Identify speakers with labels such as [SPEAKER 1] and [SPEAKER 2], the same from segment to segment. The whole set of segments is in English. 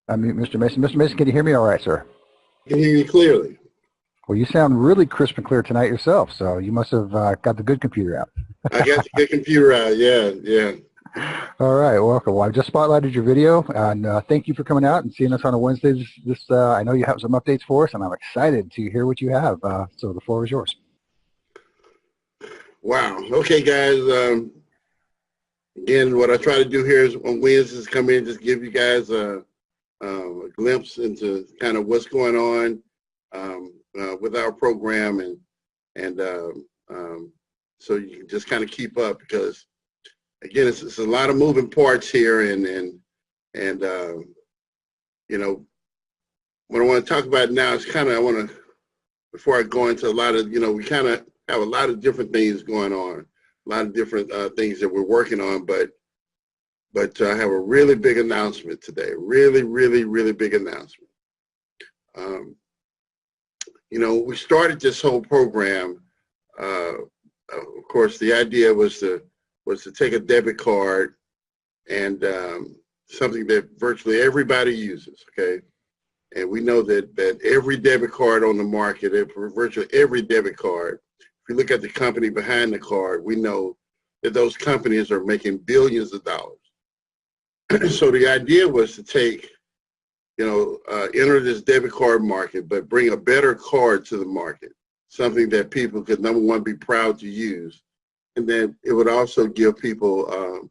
[SPEAKER 1] Mr. Mason, can you hear me all right, sir?
[SPEAKER 2] I can hear you clearly.
[SPEAKER 1] Well, you sound really crisp and clear tonight yourself, so you must have got the good computer out.
[SPEAKER 2] I got the good computer out. Yeah, yeah.
[SPEAKER 1] All right, welcome. Well, I just spotlighted your video, and thank you for coming out and seeing us on a Wednesday. I know you have some updates for us, and I'm excited to hear what you have. So the floor is yours.
[SPEAKER 2] Wow. Okay, guys. Again, what I try to do here is on Wednesdays come in, just give you guys a glimpse into kind of what's going on with our program, and so you can just kind of keep up, because again, it's a lot of moving parts here, and you know, what I want to talk about now is kind of, I want to, before I go into a lot of, we kind of have a lot of different things going on, a lot of different things that we're working on, but I have a really big announcement today, really big announcement. We started this whole program. Of course, the idea was to take a debit card, and something that virtually everybody uses, okay? And we know that every debit card on the market, virtually every debit card, if you look at the company behind the card, we know that those companies are making billions of dollars. So the idea was to take, enter this debit card market, but bring a better card to the market, something that people could, number one, be proud to use, and then it would also give people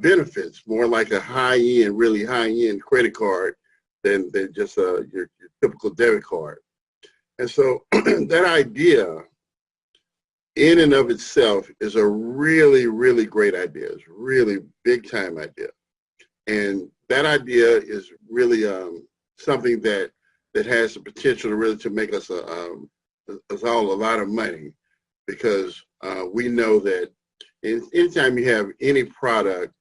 [SPEAKER 2] benefits, more like a high-end, really high-end credit card than just your typical debit card. And so that idea in and of itself is a really great idea. It's a really big-time idea. And that idea is really something that has the potential to really to make us all a lot of money, because we know that anytime you have any product,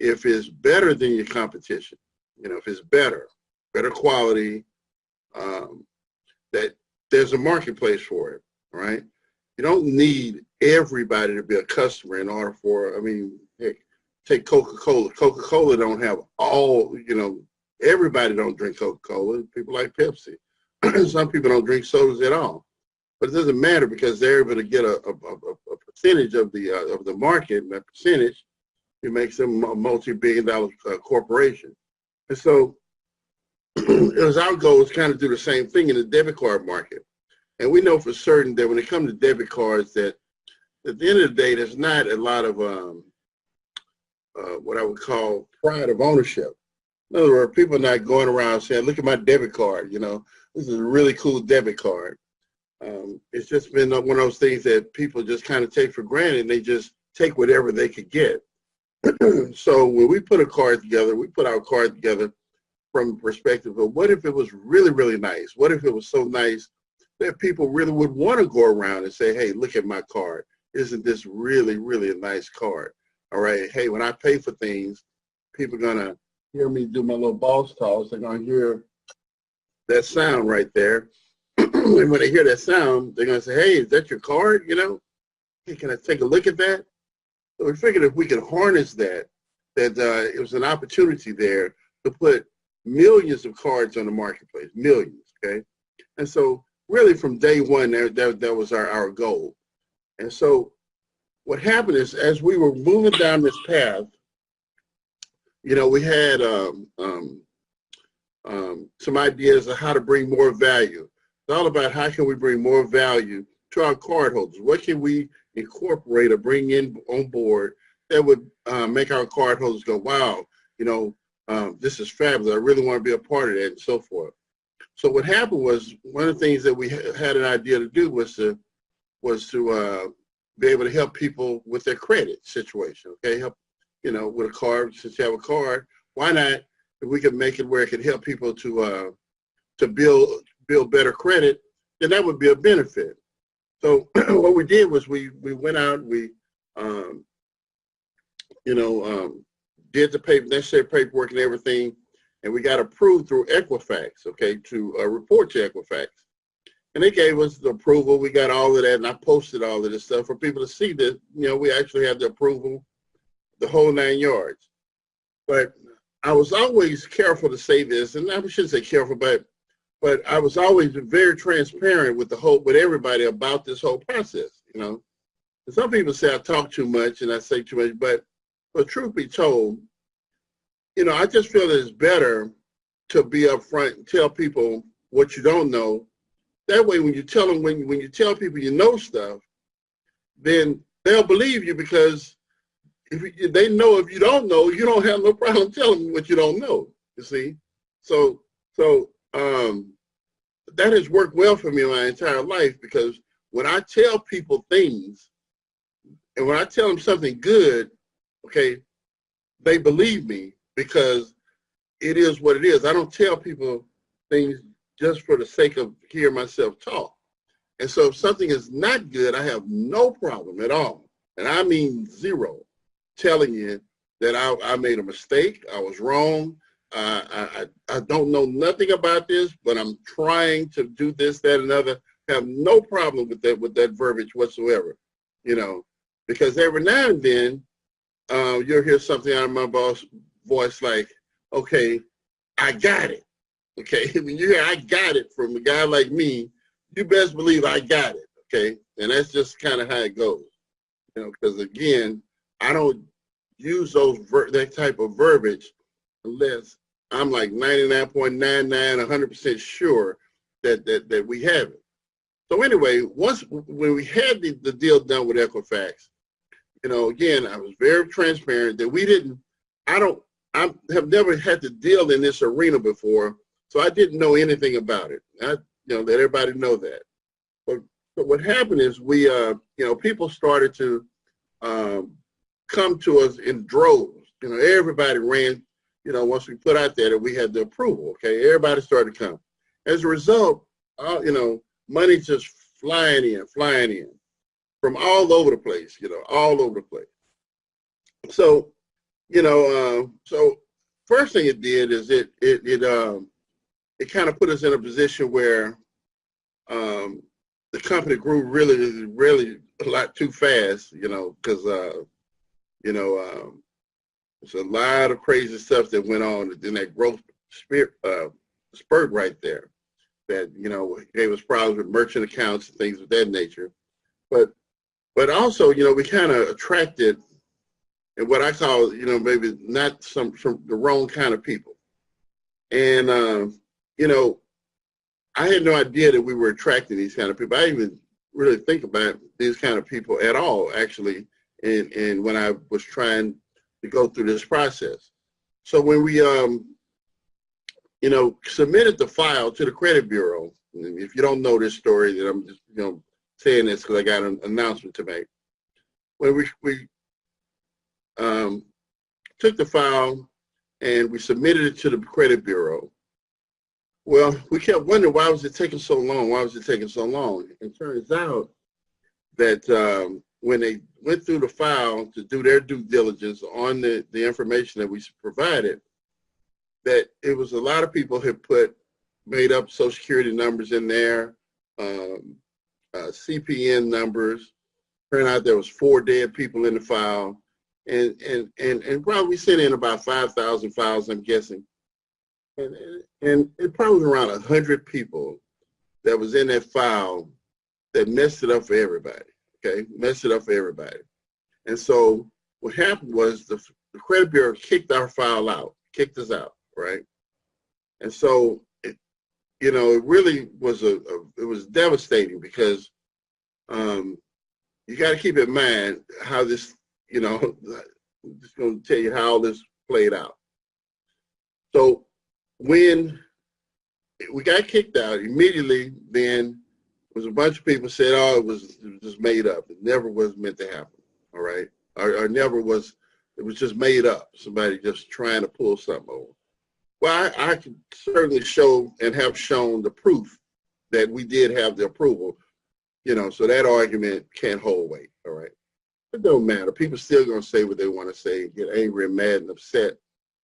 [SPEAKER 2] if it's better than your competition, if it's better quality, that there's a marketplace for it, right? You don't need everybody to be a customer in order for, heck, take Coca-Cola. Coca-Cola don't have all, everybody don't drink Coca-Cola. People like Pepsi. Some people don't drink sodas at all. But it doesn't matter, because they're able to get a percentage of the market, and that percentage, it makes them a multi-billion-dollar corporation. And so it was our goal to kind of do the same thing in the debit card market. And we know for certain that when it comes to debit cards, that at the end of the day, there's not a lot of what I would call pride of ownership. In other words, people are not going around saying, look at my debit card, this is a really cool debit card. It's just been one of those things that people just kind of take for granted, and they just take whatever they could get. So when we put a card together, we put our card together from the perspective of, what if it was really nice? What if it was so nice that people really would want to go around and say, hey, look at my card. Isn't this really a nice card? All right, hey, when I pay for things, people are going to hear me do my little boss toss. They're going to hear that sound right there. And when they hear that sound, they're going to say, hey, is that your card? Hey, can I take a look at that? So we figured if we could harness that it was an opportunity there to put millions of cards on the marketplace, millions, okay? And so really from day one, that was our goal. And so what happened is, as we were moving down this path, we had some ideas of how to bring more value. It's all about how can we bring more value to our cardholders. What can we incorporate or bring in on board that would make our cardholders go, wow, this is fabulous. I really want to be a part of that, and so forth. So what happened was, one of the things that we had an idea to do was to be able to help people with their credit situation. Okay, help with a card. Since you have a card, why not, if we could make it where it could help people to build better credit, then that would be a benefit. So what we did was we went out, we did the necessary paperwork and everything, and we got approved through Equifax, okay, to report to Equifax. And they gave us the approval. We got all of that, and I posted all of this stuff for people to see that, we actually have the approval, the whole 9 yards. But I was always careful to say this, and I shouldn't say careful, but I was always very transparent with with everybody about this whole process, you know. And some people say I talk too much and I say too much, but truth be told, you know, I just feel that it's better to be upfront and tell people what you don't know. That way, when you tell them, when you tell people you know stuff, then they'll believe you, because they know if you don't know, you don't have no problem telling them what you don't know. You see, so that has worked well for me my entire life, because when I tell people things, and when I tell them something good, okay, they believe me, because it is what it is. I don't tell people things just for the sake of hearing myself talk. And so if something is not good, I have no problem at all, and I mean zero, telling you that I made a mistake, I was wrong, I don't know nothing about this, but I'm trying to do this, that, and other. Have no problem with that verbiage whatsoever, you know, because every now and then you'll hear something out of my voice like, okay, I got it. Okay, when you hear I got it from a guy like me, you best believe I got it. Okay, and that's just kind of how it goes, you know, because again, I don't use that type of verbiage unless I'm like 99.99, 100% sure that we have it. So anyway, when we had the deal done with Equifax, you know, again, I was very transparent that I have never had to deal in this arena before, so I didn't know anything about it. Let everybody know that. But what happened is people started to come to us in droves. You know, everybody ran, you know, once we put out there that we had the approval, okay, everybody started to come. As a result, money just flying in from all over the place, you know, all over the place. So, so first thing it did is it kind of put us in a position where the company grew really, really a lot too fast, you know, because there's a lot of crazy stuff that went on in that growth spurt right there that, you know, gave us problems with merchant accounts and things of that nature. But also, you know, we kind of attracted, and what I call, you know, maybe not the wrong kind of people. And, you know, I had no idea that we were attracting these kind of people. I didn't even really think about these kind of people at all, actually, and when I was trying to go through this process. So when we, submitted the file to the credit bureau, and if you don't know this story, then I'm just, you know, saying this because I got an announcement to make. When we took the file and we submitted it to the credit bureau, well, we kept wondering, why was it taking so long? Why was it taking so long? It turns out that when they went through the file to do their due diligence on the information that we provided, that it was a lot of people had made up Social Security numbers in there, CPN numbers. Turned out there was 4 dead people in the file, and probably we sent in about 5,000 files, I'm guessing. And it probably was around 100 people that was in that file that messed it up for everybody, okay? Messed it up for everybody. And so what happened was the credit bureau kicked our file out, kicked us out, right? And so, it really was it was devastating, because you got to keep in mind how this, you know, I'm just going to tell you how all this played out. So when we got kicked out, immediately then was a bunch of people said, oh, it was just made up. It never was meant to happen, all right? Or never was, it was just made up. Somebody just trying to pull something over. Well, I can certainly show and have shown the proof that we did have the approval, you know, so that argument can't hold weight, all right? It don't matter. People still going to say what they want to say, get angry and mad and upset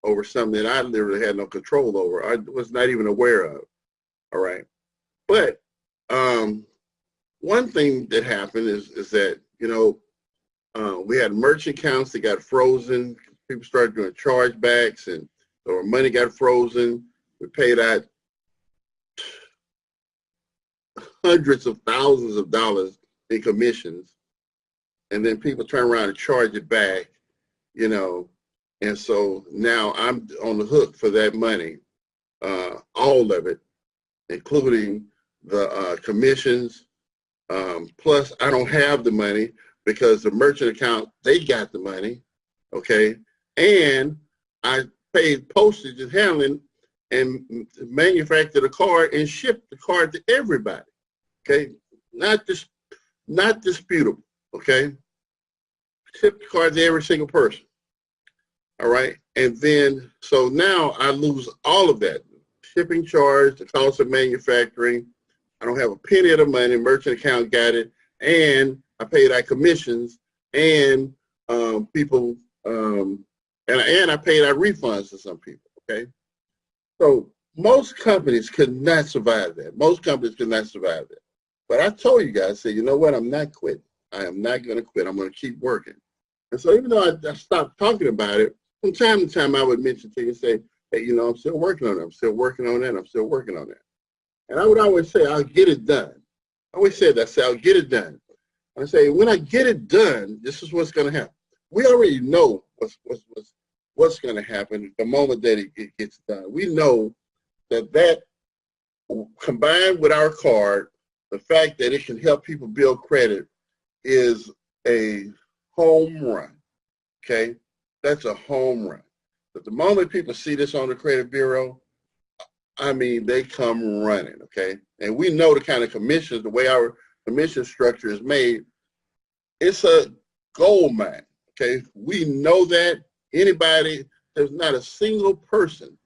[SPEAKER 2] over something that I literally had no control over. I was not even aware of, all right? But one thing that happened is that, you know, we had merchant accounts that got frozen. People started doing chargebacks, and So our money got frozen. We paid out hundreds of thousands of dollars in commissions. And then people turn around and charge it back, you know. And so now I'm on the hook for that money, all of it, including the commissions. Plus, I don't have the money because the merchant account, they got the money, okay? And I paid postage and handling and manufactured a card and shipped the card to everybody, okay? Not disputable, okay? Shipped the card to every single person, all right? And then, so now I lose all of that. Shipping charge, the cost of manufacturing. I don't have a penny of the money, merchant account got it, and I paid out commissions, and people, and I paid out refunds to some people, okay? So most companies could not survive that. Most companies could not survive that. But I told you guys, I said, you know what, I'm not quitting. I am not gonna quit, I'm gonna keep working. And so even though I stopped talking about it, from time to time I would mention to you and say, hey, you know, I'm still working on it, I'm still working on that, I'm still working on that. And I would always say, I'll get it done. I always said that, I say, I'll get it done. And I say, when I get it done, this is what's going to happen. We already know what's going to happen the moment that it gets done. We know that combined with our card, the fact that it can help people build credit is a home run, okay? That's a home run. But the moment people see this on the credit bureau, I mean, they come running, okay? And we know the kind of commissions, the way our commission structure is made, it's a gold mine, okay? We know that. Anybody, there's not a single person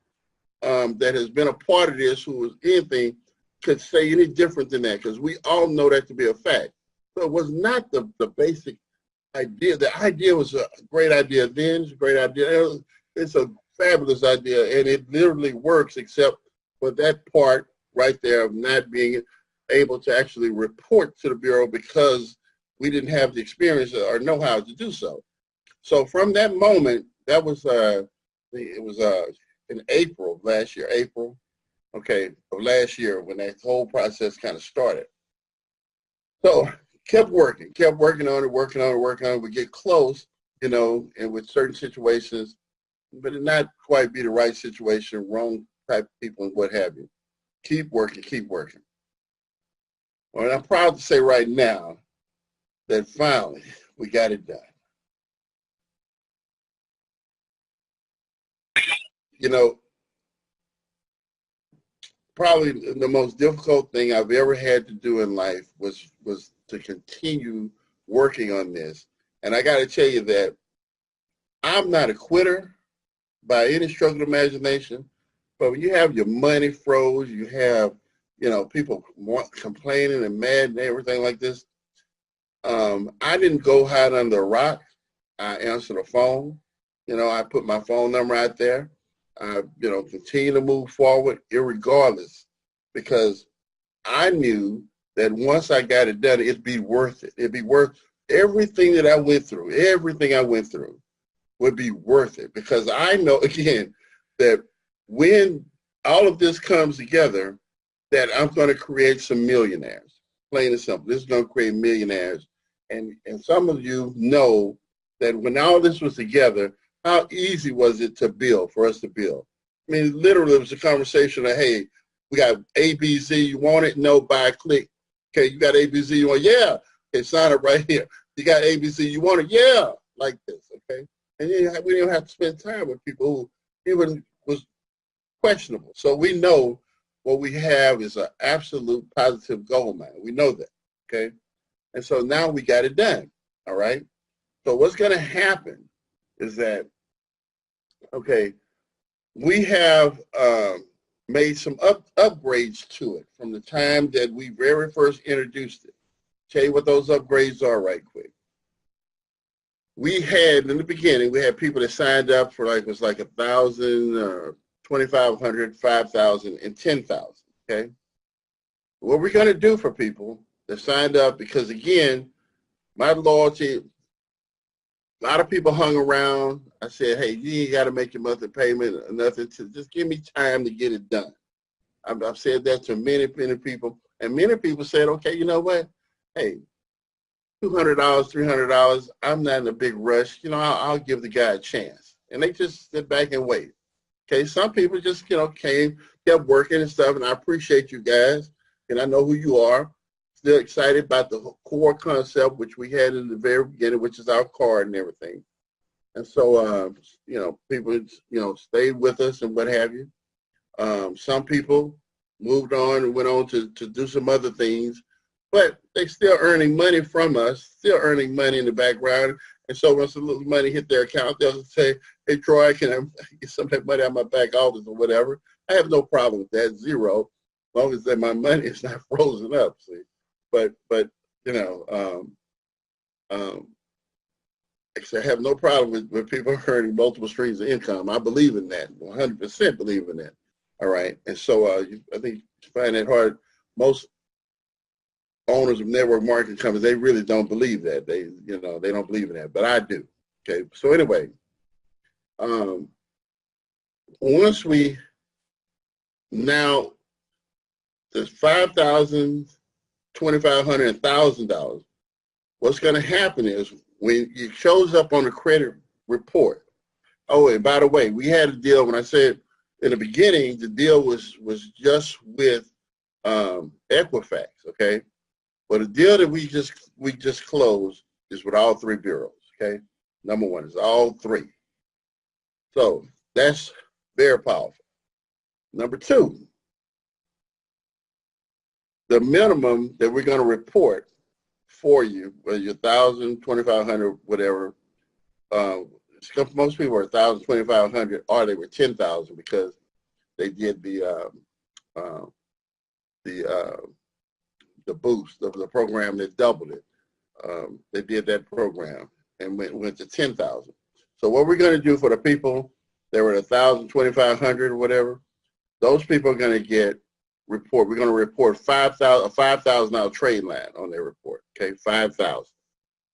[SPEAKER 2] that has been a part of this who was anything could say any different than that, because we all know that to be a fact. So it was not the basic idea. The idea was a great idea then, it's a great idea. It's a fabulous idea, and it literally works except for that part right there of not being able to actually report to the Bureau because we didn't have the experience or know-how to do so. So from that moment, that was, it was in April of last year, of last year when that whole process kind of started. So kept working on it. We get close, you know, and with certain situations, but it not quite be the right situation, wrong type of people and what have you. Keep working. Well, I'm proud to say right now that finally we got it done. You know, probably the most difficult thing I've ever had to do in life was to continue working on this. And I got to tell you that I'm not a quitter by any stroke of the imagination, but when you have your money froze, you have, you know, people complaining and mad and everything like this, I didn't go hide under a rock. I answered the phone. You know, I put my phone number out there. You know, continue to move forward irregardless, because I knew that once I got it done, it'd be worth it. It'd be worth everything that I went through. Everything I went through would be worth it, because I know, again, that when all of this comes together, that I'm going to create some millionaires. Plain and simple. This is going to create millionaires. And some of you know that when all this was together, how easy was it to build, for us to build? I mean, literally, it was a conversation of, hey, we got ABC, you want it? No, buy, click. Okay, you got ABC, you want it? Yeah. Okay, sign up right here. You got ABC, you want it? Yeah, like this, okay? And we didn't have to spend time with people who even was questionable. So we know what we have is an absolute positive gold mine. We know that, okay? And so now we got it done, all right? So what's going to happen is that, okay, we have made some upgrades to it from the time that we very first introduced it. Tell you what those upgrades are right quick. We had, in the beginning, we had people that signed up for like, it was like 1,000, 2,500, 5,000, and 10,000, okay? What we're going to do for people that signed up, because again, my loyalty, A lot of people hung around. I said, hey, you ain't got to make your monthly payment or nothing. Just give me time to get it done. I've said that to many, many people. And many people said, okay, you know what? Hey, $200, $300, I'm not in a big rush. You know, I'll give the guy a chance. And they just sit back and wait. Okay, some people just, kept working and stuff, and I appreciate you guys, and I know who you are. Still excited about the core concept, which we had in the very beginning, which is our card and everything. And so, people, stayed with us and what have you. Some people moved on and went on to do some other things, but they still earning money from us, still earning money in the background. And so once a little money hit their account, they'll say, hey, Troy, can I get some of that money out of my back office or whatever? I have no problem with that, zero, as long as that my money is not frozen up, see. But I have no problem with people earning multiple streams of income. I believe in that, 100% believe in that. All right, and so I think you find that hard. Most owners of network marketing companies, they really don't believe that. They don't believe in that, but I do. Okay, so anyway, once we now there's $5,000, $2,500, and $1,000. What's going to happen is when it shows up on the credit report. Oh, and by the way, we had a deal when I said in the beginning the deal was just with Equifax. Okay. But the deal that we just closed is with all three bureaus, okay? Number one is all three. So that's very powerful. Number two, the minimum that we're going to report for you, whether you're 1,000, 2,500, whatever, most people are 1,000, 2,500, or they were 10,000 because they did the boost of the program that doubled it. They did that program and went to 10,000. So what we're going to do for the people that were 1,000, 2,500 or whatever, those people are going to get report. We're going to report $5,000 trade line on their report. Okay, 5,000.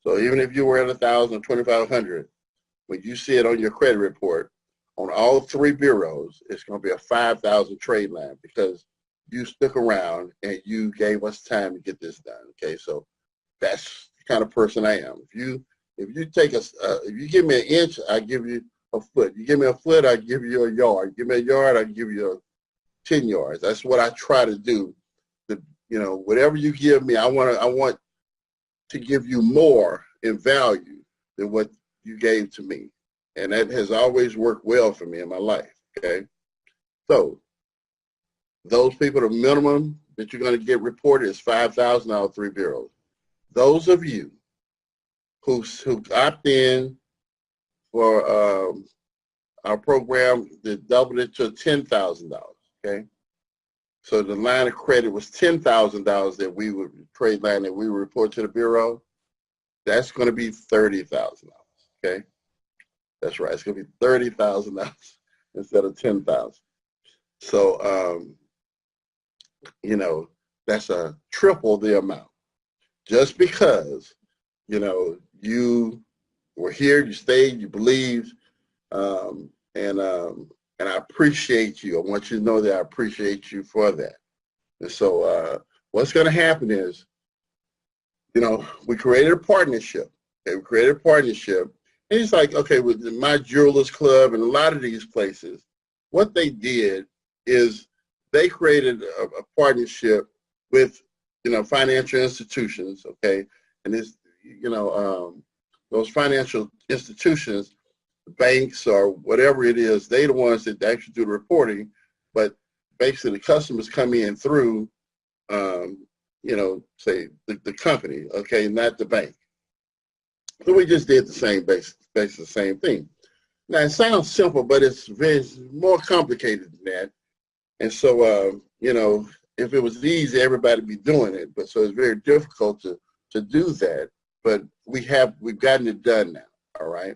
[SPEAKER 2] So even if you were at 1,000 or 2,500, when you see it on your credit report on all three bureaus, it's going to be a 5,000 trade line because you stuck around and you gave us time to get this done. Okay, so that's the kind of person I am. If you take if you give me an inch, I give you a foot. You give me a foot, I give you a yard. Give me a yard, I give you 10 yards. That's what I try to do. Whatever you give me, I want to give you more in value than what you gave to me, and that has always worked well for me in my life. Okay, so those people, the minimum that you're going to get reported is $5,000 out of three bureaus. Those of you who opt in for our program that doubled it to $10,000, okay? So the line of credit was $10,000 that we would trade line that we would report to the bureau. That's going to be $30,000, okay? That's right. It's going to be $30,000 instead of $10,000. So that's a triple the amount. Just because, you were here, you stayed, you believed, and I appreciate you. I want you to know that I appreciate you for that. And so what's going to happen is, we created a partnership. Okay, we created a partnership. And it's like, okay, with my Jewelers Club and a lot of these places, what they did is they created a partnership with, financial institutions, okay? And this, those financial institutions, banks or whatever it is, they're the ones that actually do the reporting, but basically the customers come in through, say the company, okay, not the bank. So we just did the same basically the same thing. Now it sounds simple, but it's more complicated than that. And so, if it was easy, everybody would be doing it. But so it's very difficult to do that. But we've gotten it done now. All right.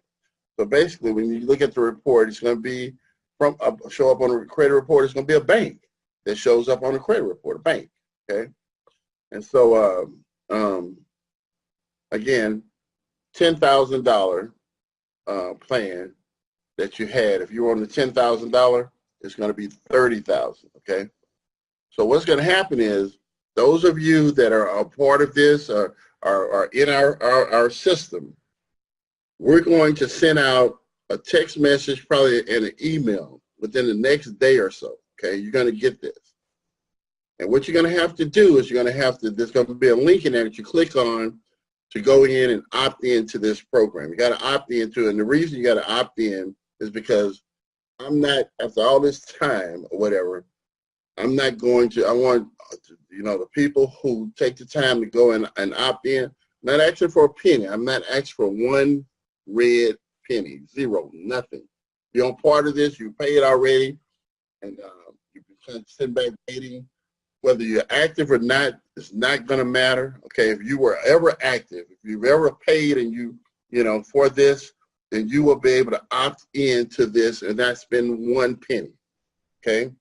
[SPEAKER 2] So basically, when you look at the report, it's going to be show up on the credit report. It's going to be a bank that shows up on the credit report, a bank. Okay. And so again, $10,000 plan that you had. If you're on the $10,000, it's going to be $30,000. Okay. So what's going to happen is those of you that are a part of this are in our system. We're going to send out a text message, probably, and an email within the next day or so. Okay, you're going to get this. And what you're going to have to do is there's going to be a link in there that you click on to go in and opt into this program. You got to opt into it. And the reason you got to opt in is because I'm not, after all this time or whatever, I want, the people who take the time to go and opt in, not asking for a penny. I'm not asking for one red penny, zero, nothing. You're on part of this, you pay it already, and you can send back dating. Whether you're active or not, it's not going to matter. Okay, if you were ever active, if you've ever paid and for this, then you will be able to opt into this and not spend one penny. Okay,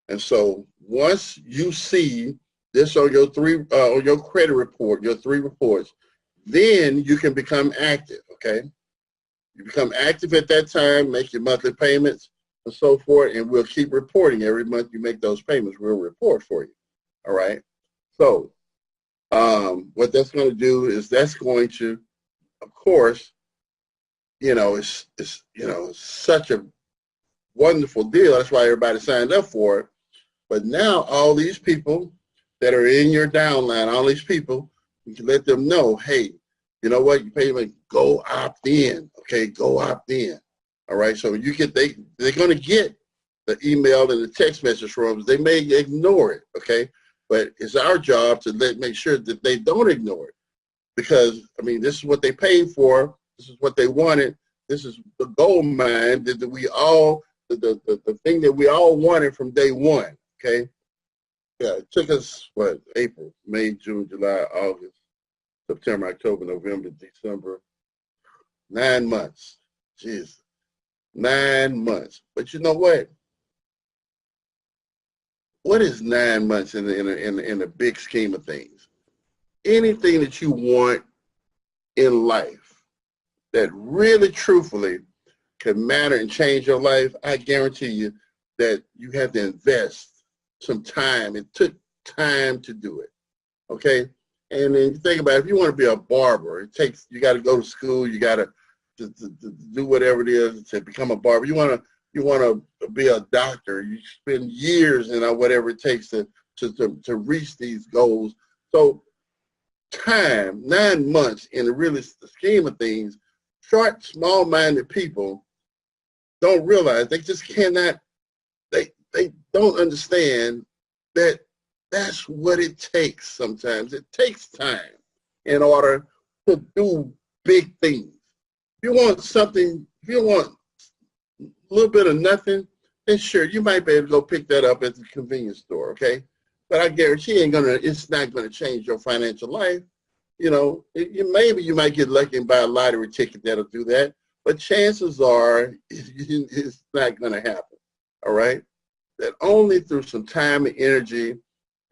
[SPEAKER 2] and so once you see this on your on your credit report, your 3 reports, then you can become active. Okay, you become active at that time, make your monthly payments and so forth, and we'll keep reporting every month you make those payments. We'll report for you. All right. So what that's going to do is that's going to, of course, it's such a wonderful deal. That's why everybody signed up for it. But now all these people that are in your downline, all these people, you can let them know, hey, you know what? You pay them, go opt in. Okay, go opt in. All right. So they're going to get the email and the text message from them. They may ignore it. Okay. But it's our job to make sure that they don't ignore it, because this is what they paid for. This is what they wanted. This is the gold mine that we all, the thing that we all wanted from day one. Okay, yeah, it took us April, May, June, July, August, September, October, November, December, 9 months. Jeez, 9 months. But you know what? What is 9 months in the big scheme of things? Anything that you want in life that really, truthfully, can matter and change your life, I guarantee you that you have to invest some time. It took time to do it, okay? And then you think about it, if you want to be a barber, you got to go to school, you got to do whatever it is to become a barber. You want to be a doctor, you spend years and whatever it takes to reach these goals. So time, 9 months in the real scheme of things, short, small-minded people don't realize, they just cannot, they don't understand that that's what it takes sometimes. It takes time in order to do big things. If you want something, if you want a little bit of nothing, then sure, you might be able to go pick that up at the convenience store, okay? But I guarantee it's not gonna change your financial life. Maybe you might get lucky and buy a lottery ticket that'll do that, but chances are it's not gonna happen, all right? That only through some time and energy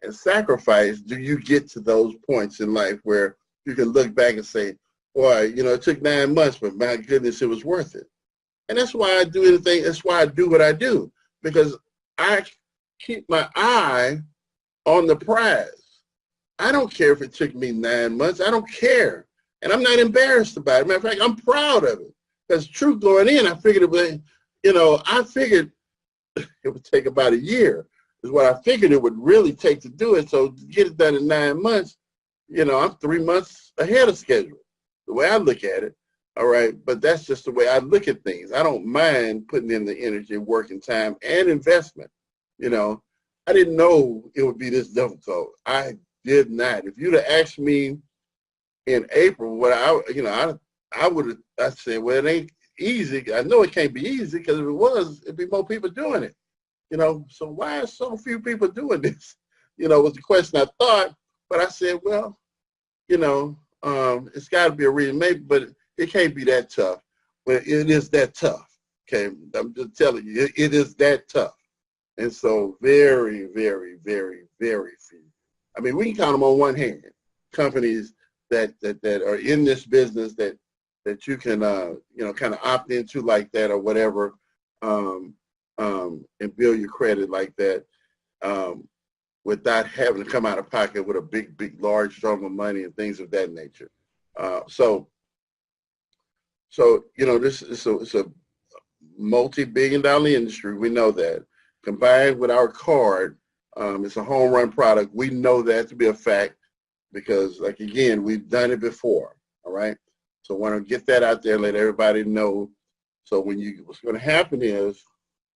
[SPEAKER 2] and sacrifice do you get to those points in life where you can look back and say, boy, it took 9 months, but my goodness, it was worth it. And that's why I do anything. That's why I do what I do, because I keep my eye on the prize. I don't care if it took me 9 months. I don't care. And I'm not embarrassed about it. Matter of fact, I'm proud of it. Because truth going in, I figured it would, I figured it would take about a year is what I figured it would really take to do it. So to get it done in 9 months, I'm 3 months ahead of schedule, the way I look at it. All right, but that's just the way I look at things. I don't mind putting in the energy, work, and time, and investment. I didn't know it would be this difficult. I did not. If you'd have asked me in April, I would have said, well, it ain't easy. I know it can't be easy, because if it was, it'd be more people doing it. So why are so few people doing this? Was the question I thought, but I said, well, it's got to be a reason, maybe, but it can't be that tough. But it is that tough. Okay, I'm just telling you, it is that tough. And so very, very, very, very few. We can count them on one hand. Companies that are in this business that that you can, you know, kind of opt into like that or whatever, and build your credit like that, without having to come out of pocket with a big, large sum of money and things of that nature. So you know, it's a multi-billion-dollar industry. We know that. Combined with our card, it's a home run product. We know that to be a fact because, like, again, we've done it before. All right. So I want to get that out there, let everybody know. So what's going to happen is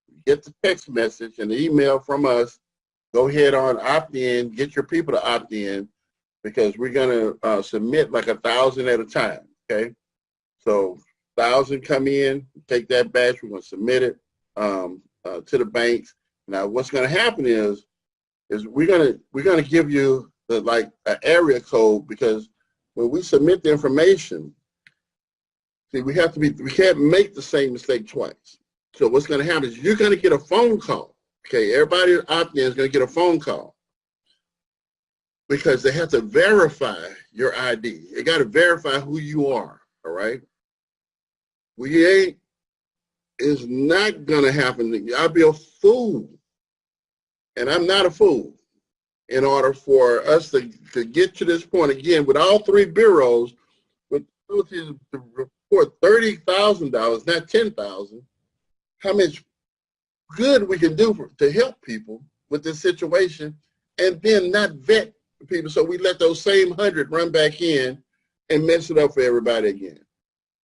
[SPEAKER 2] you get the text message and the email from us. Go ahead on, opt in, get your people to opt in because we're going to submit like 1,000 at a time. Okay. So 1,000 come in, take that batch, we're going to submit it to the banks. Now, what's going to happen is we're going to give you an area code because when we submit the information, see, we can't make the same mistake twice. So what's going to happen is you're going to get a phone call. Okay, everybody out there is going to get a phone call because they have to verify your ID. They got to verify who you are. All right. It's not going to happen. I'll be a fool, and I'm not a fool, in order for us to get to this point again with all three bureaus, with ability to report $30,000, not $10,000, how much good we can do to help people with this situation, and then not vet people. So we let those same 100 run back in and mess it up for everybody again.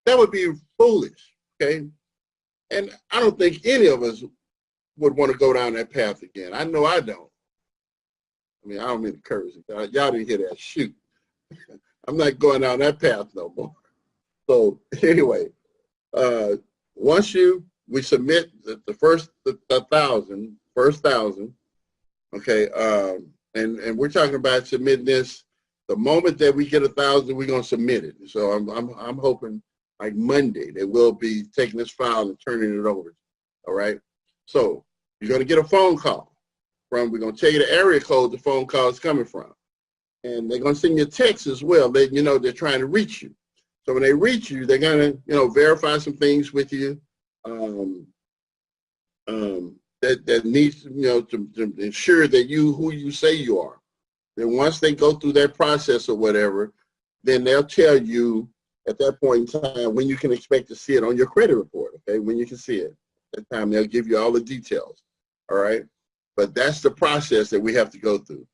[SPEAKER 2] That would be foolish, okay? And I don't think any of us would want to go down that path again. I know I don't. I mean, I don't mean to curse. Y'all didn't hear that. Shoot. I'm not going down that path no more. So anyway, once we submit the first 1,000, okay, and we're talking about submitting this the moment that we get 1,000, we're gonna submit it. So I'm hoping like Monday that we'll be taking this file and turning it over. All right. So you're gonna get a phone call we're gonna tell you the area code the phone call is coming from, and they're gonna send you a text as well. Letting you know they're trying to reach you. So when they reach you, they're gonna verify some things with you. That needs to ensure that who you say you are. Then once they go through that process or whatever, then they'll tell you at that point in time when you can expect to see it on your credit report. Okay, when you can see it. At that time they'll give you all the details. All right, but that's the process that we have to go through.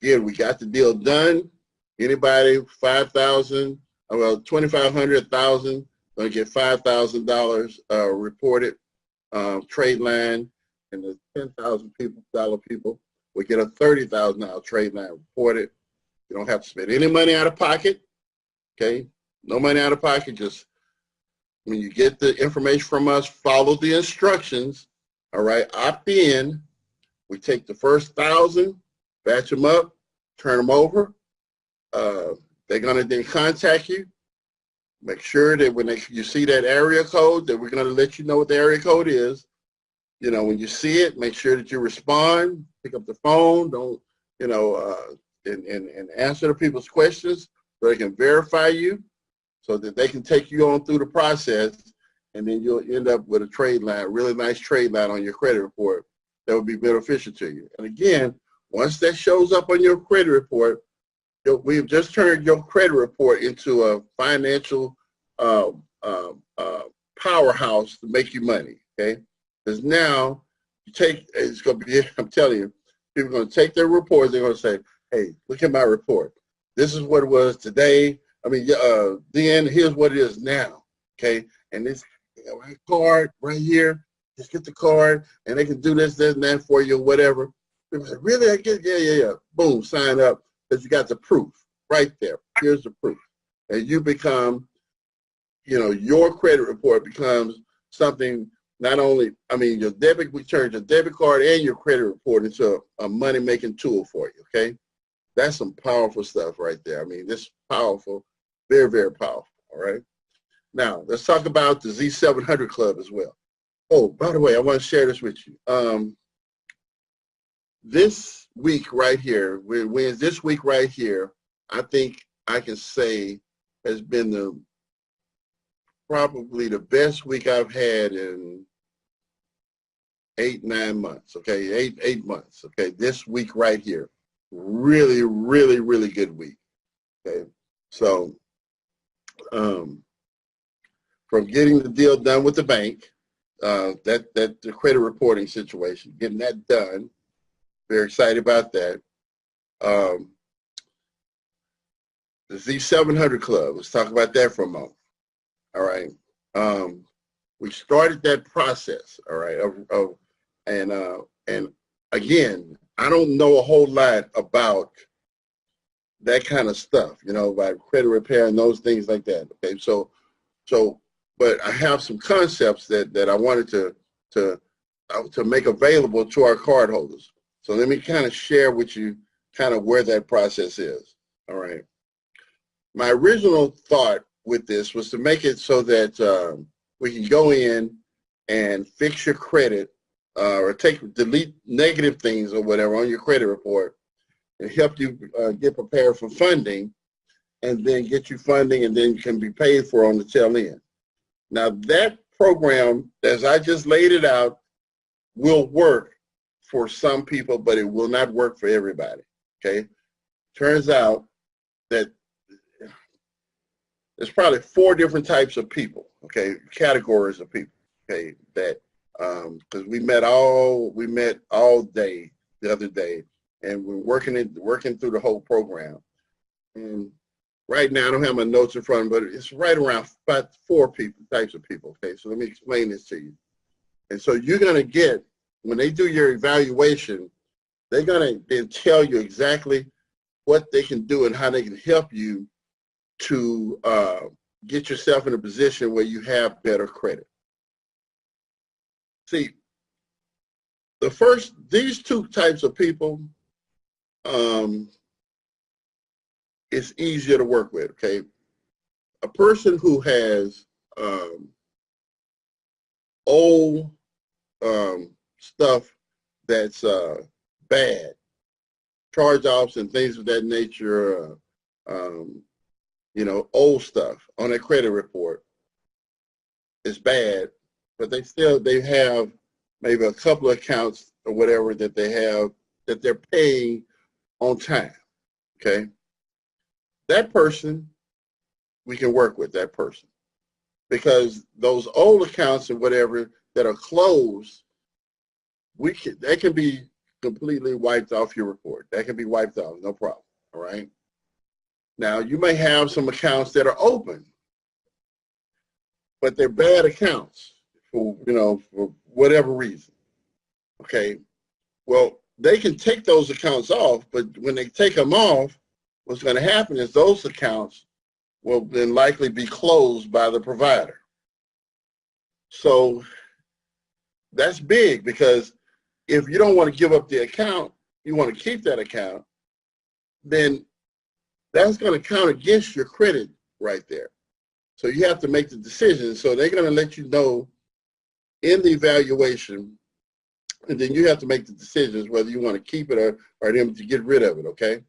[SPEAKER 2] Again, we got the deal done. Anybody 5,000, well 2,500, 1,000, gonna get $5,000 reported trade line. And the $10,000 people will get a $30,000 trade line reported. You don't have to spend any money out of pocket. Okay, no money out of pocket. Just when you get the information from us, follow the instructions. All right, opt in. We take the first 1,000, batch them up, turn them over. They're gonna then contact you. Make sure that when you see that area code, that we're gonna let you know what the area code is. When you see it, make sure that you respond, pick up the phone, don't, and answer the people's questions so they can verify you, so that they can take you on through the process, and then you'll end up with a trade line, really nice trade line on your credit report that will be beneficial to you. And again, once that shows up on your credit report, we've just turned your credit report into a financial powerhouse to make you money, okay? Because now it's going to be, I'm telling you, people are going to take their reports, they're going to say, hey, look at my report. This is what it was today. Then here's what it is now, okay? And this card right here, just get the card, and they can do this, and that for you, or whatever. People say, really? I get, yeah. Boom, sign up, because you got the proof right there. Here's the proof. And you become, your credit report becomes something. Not only, we turn your debit card and your credit report into a money-making tool for you, okay? That's some powerful stuff right there. This is powerful, very, very powerful, all right? Now, let's talk about the Z700 Club as well. Oh, by the way, I want to share this with you. This week right here, this week right here, I think I can say has been probably the best week I've had in 8-9 months. Okay, eight months. Okay, this week right here, really, really, really good week. Okay, so from getting the deal done with the bank, that the credit reporting situation, getting that done, very excited about that. The Z700 Club, let's talk about that for a moment. All right. We started that process, all right, and again, I don't know a whole lot about that kind of stuff, you know, about credit repair and those things like that. Okay, so but I have some concepts that I wanted to make available to our cardholders. So let me kind of share with you kind of where that process is. All right. My original thought with this was to make it so that we can go in and fix your credit or delete negative things or whatever on your credit report and help you get prepared for funding, and then get you funding, and then you can be paid for on the tail end. Now that program, as I just laid it out, will work for some people, but it will not work for everybody. Okay, turns out that there's probably 4 different types of people, okay, categories of people, okay, that because we met all day the other day, and we're working through the whole program. And right now I don't have my notes in front of me, but it's right around about 4 types of people. Okay, so let me explain this to you. And so you're gonna get, when they do your evaluation, they're gonna then tell you exactly what they can do and how they can help you to get yourself in a position where you have better credit. See, these 2 types of people, it's easier to work with. Okay, a person who has old stuff that's bad, charge-offs and things of that nature, you know, old stuff on their credit report is bad, but they have maybe a couple of accounts or whatever that they have that they're paying on time. Okay, that person, we can work with that person, because those old accounts and whatever that are closed, they can be completely wiped off your report. That can be wiped off, no problem. All right. Now you may have some accounts that are open, but they're bad accounts for whatever reason. Okay. Well, they can take those accounts off, but when they take them off, what's going to happen is those accounts will then likely be closed by the provider. So that's big, because if you don't want to give up the account, you want to keep that account, then that's going to count against your credit right there. So you have to make the decision. So they're going to let you know in the evaluation, and then you have to make the decisions whether you want to keep it or them to get rid of it, okay?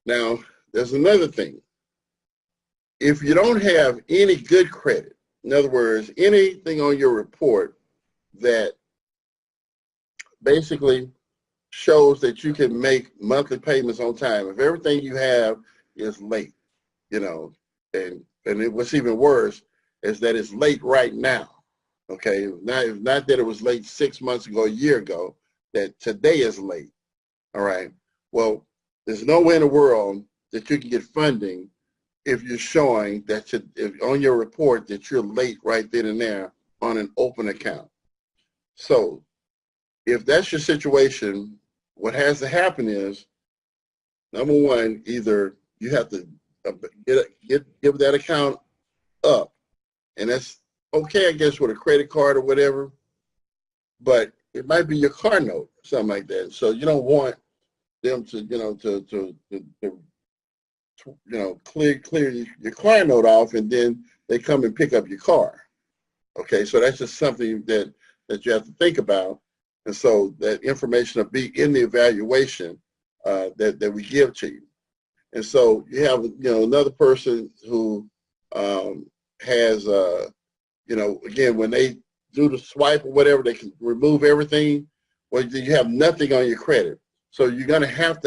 [SPEAKER 2] Now, there's another thing. If you don't have any good credit, in other words, anything on your report that basically shows that you can make monthly payments on time, if everything you have is late, you know, and what's even worse is that it's late right now. Okay, not that it was late 6 months ago, a year ago, that today is late. All right. Well, there's no way in the world that you can get funding if you're showing that on your report that you're late right then and there on an open account. So if that's your situation, what has to happen is, number one, either you have to give that account up, and that's okay, I guess, with a credit card or whatever, but it might be your car note, something like that. So you don't want them to, clear your car note off, and then they come and pick up your car. Okay, so that's just something that you have to think about, and so that information will be in the evaluation that we give to you. And so you have, another person who has, you know, again, when they do the swipe or whatever, they can remove everything. Well, you have nothing on your credit. So you're going to have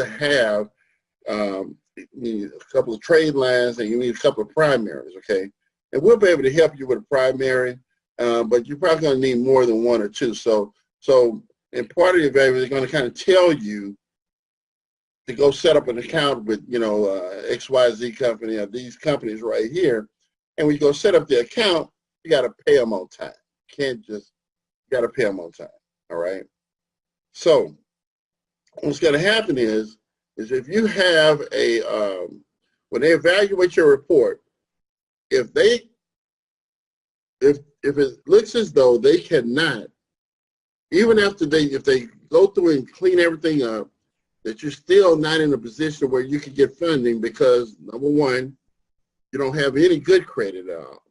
[SPEAKER 2] you need a couple of trade lines, and you need a couple of primaries, okay? And we'll be able to help you with a primary, but you're probably going to need more than one or two. So in part of the evaluation, they're going to kind of tell you to go set up an account with, you know, XYZ company or these companies right here. And when you go set up the account, you got to pay them on time. You can't just, you got to pay them on time, all right? So what's going to happen is if you have a, when they evaluate your report, if it looks as though they cannot, even after if they go through and clean everything up, that you're still not in a position where you can get funding because, number one, you don't have any good credit at all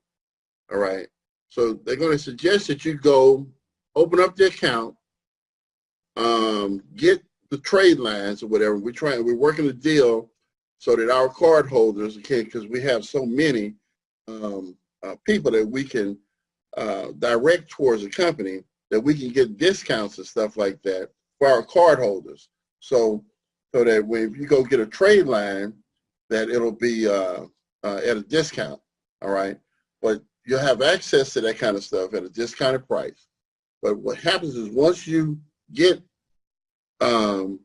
[SPEAKER 2] right? So they're going to suggest that you go open up the account, get the trade lines or whatever. We're working a deal so that our card holders can, because we have so many people that we can direct towards a company, that we can get discounts and stuff like that for our card holders. So that when you go get a trade line, that it'll be at a discount, all right? But you'll have access to that kind of stuff at a discounted price. But what happens is once you get your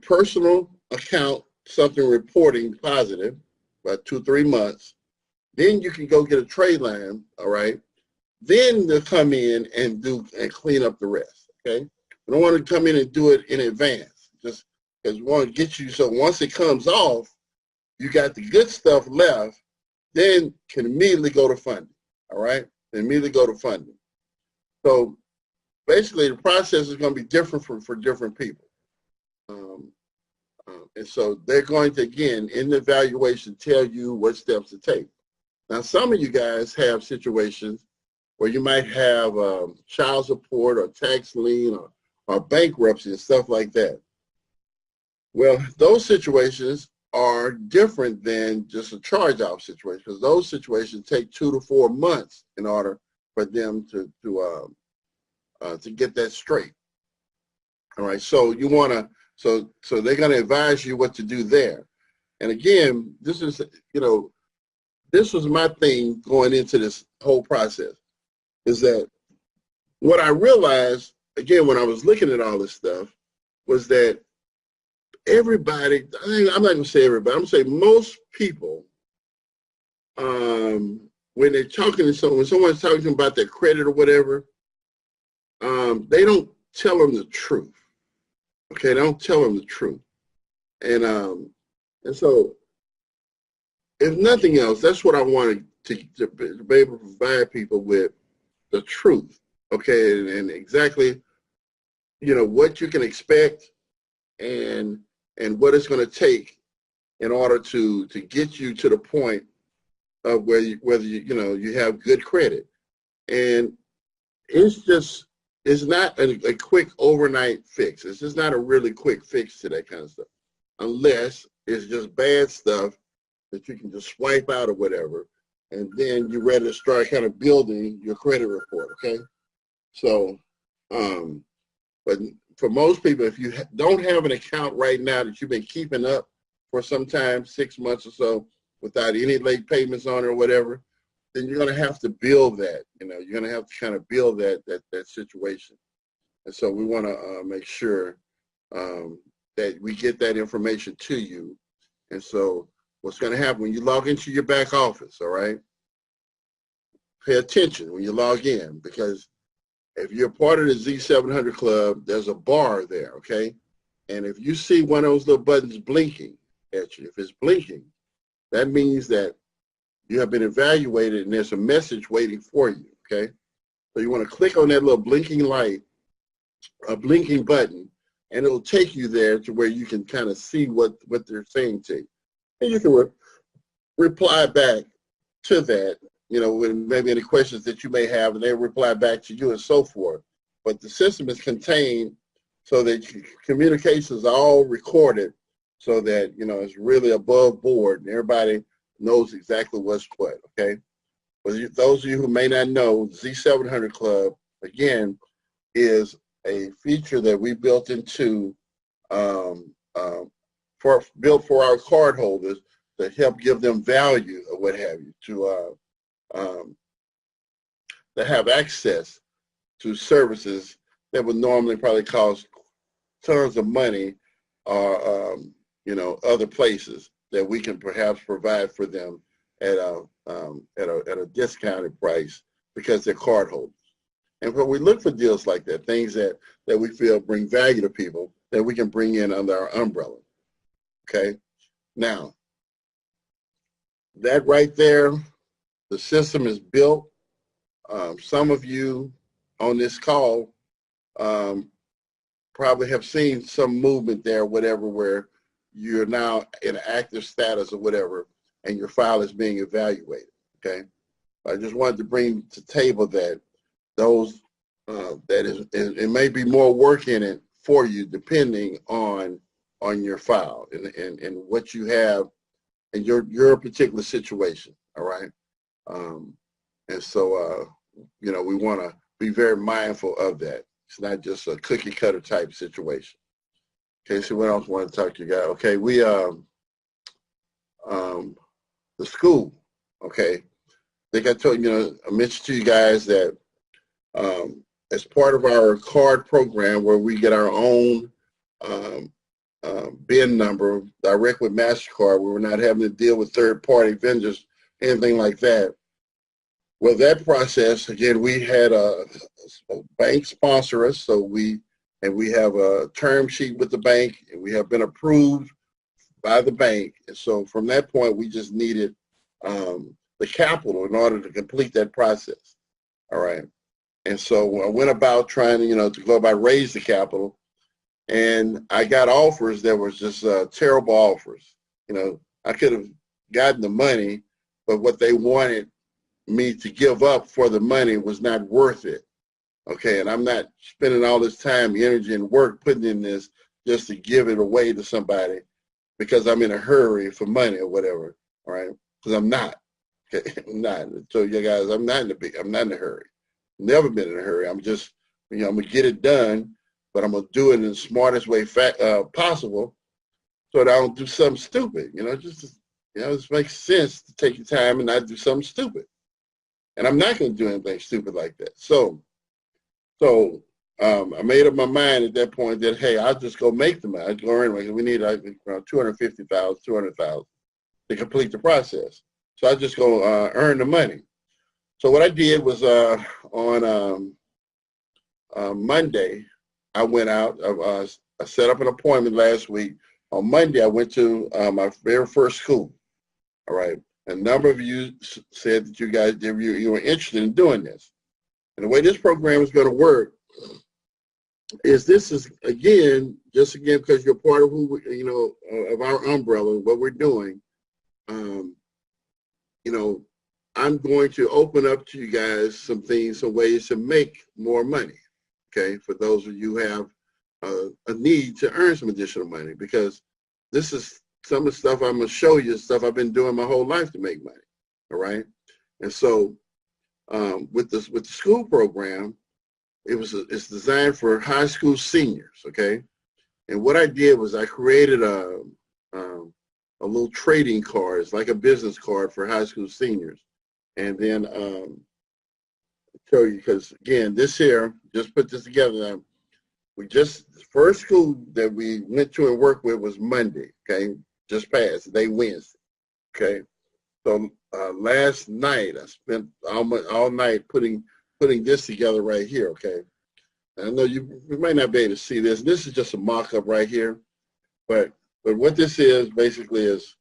[SPEAKER 2] personal account, something reporting positive, about 2-3 months, then you can go get a trade line, all right? Then they'll come in and clean up the rest, okay? We don't want to come in and do it in advance, just because we want to get you, so once it comes off, you got the good stuff left, then can immediately go to funding, all right? Immediately go to funding. So basically the process is going to be different for different people. And so they're going to, again, in the evaluation, tell you what steps to take. Now, some of you guys have situations where you might have child support or tax lien or bankruptcy and stuff like that. Well, those situations are different than just a charge-off situation, because those situations take 2 to 4 months in order for them to get that straight. All right, so you want to, so they're going to advise you what to do there. And again, this is, you know, this was my thing going into this whole process, is that what I realized, again, when I was looking at all this stuff, was that everybody, I'm not going to say everybody, I'm going to say most people, when they're talking to someone, when someone's talking to them about their credit or whatever, they don't tell them the truth. Okay, they don't tell them the truth. And so, if nothing else, that's what I wanted to be able to provide people with, the truth, okay, and exactly, you know, what you can expect and what it's going to take in order to get you to the point of whether you have good credit. And it's not a quick overnight fix. It's just not a really quick fix to that kind of stuff, unless it's just bad stuff that you can just swipe out or whatever, and then you're ready to start kind of building your credit report, okay? So, but for most people, if you don't have an account right now that you've been keeping up for some time, 6 months or so, without any late payments on it or whatever, then you're going to have to build that. You know, you're going to have to kind of build that situation. And so we want to make sure that we get that information to you. And so what's going to happen when you log into your back office, all right? Pay attention when you log in, because if you're part of the Z700 Club, there's a bar there, okay? And if you see one of those little buttons blinking at you, if it's blinking, that means that you have been evaluated and there's a message waiting for you, okay? So you want to click on that little blinking light, a blinking button, and it'll take you there to where you can kind of see what they're saying to you. And you can reply back to that, you know, with maybe any questions that you may have, and they reply back to you and so forth. But the system is contained so that communications are all recorded, so that, you know, it's really above board and everybody knows exactly what's what, okay? those of you who may not know, Z700 Club, again, is a feature that we built into, built for our cardholders to help give them value or what have you, to have access to services that would normally probably cost tons of money or, other places that we can perhaps provide for them at a discounted price because they're cardholders. And when we look for deals like that, things that we feel bring value to people that we can bring in under our umbrella, okay? Now, that right there, the system is built. Some of you on this call probably have seen some movement there, whatever, where you're now in active status or whatever, and your file is being evaluated, okay? I just wanted to bring to the table that those, it may be more work in it for you depending on your file and what you have in your particular situation, all right? And so, we want to be very mindful of that. It's not just a cookie cutter type situation. Okay, so what else I want to talk to you guys? Okay, we, the school, okay. I think I told you, I mentioned to you guys that as part of our card program where we get our own BIN number direct with MasterCard, where we're not having to deal with third-party vendors, anything like that. Well, that process, again, we had a bank sponsor us, so we have a term sheet with the bank, and we have been approved by the bank. And so from that point, we just needed the capital in order to complete that process, all right? And so I went about trying to go about raise the capital, and I got offers that were just terrible offers. I could have gotten the money, but what they wanted me to give up for the money was not worth it. Okay, and I'm not spending all this time, energy, and work putting in this just to give it away to somebody because I'm in a hurry for money or whatever. All right, because I'm not. Okay, I'm not. So you guys, I'm not in a hurry. Never been in a hurry. I'm just, I'm gonna get it done, but I'm gonna do it in the smartest way possible, so that I don't do something stupid. It makes sense to take your time and not do something stupid. And I'm not going to do anything stupid like that. So I made up my mind at that point that, hey, I'll just go make the money. I'll go anyway, because we need around $250,000, $200,000 to complete the process. So I just go earn the money. So what I did was on Monday, I went out. I set up an appointment last week. On Monday, I went to my very first school. All right. A number of you said that you were interested in doing this. And the way this program is going to work is just again, because you're part of of our umbrella, what we're doing, I'm going to open up to you guys some ways to make more money, okay, for those of you who have a need to earn some additional money, because this is some of the stuff I'm going to show you, stuff I've been doing my whole life to make money, all right? And so with the school program, it's designed for high school seniors, okay? And what I did was I created a little trading card. It's like a business card for high school seniors. And then show you, because again, this here, just put this together. The first school that we went to and worked with was Monday, okay? Just passed, today Wednesday, okay? So last night, I spent all night putting this together right here, okay? And I know you might not be able to see this. This is just a mock-up right here, but what this is basically is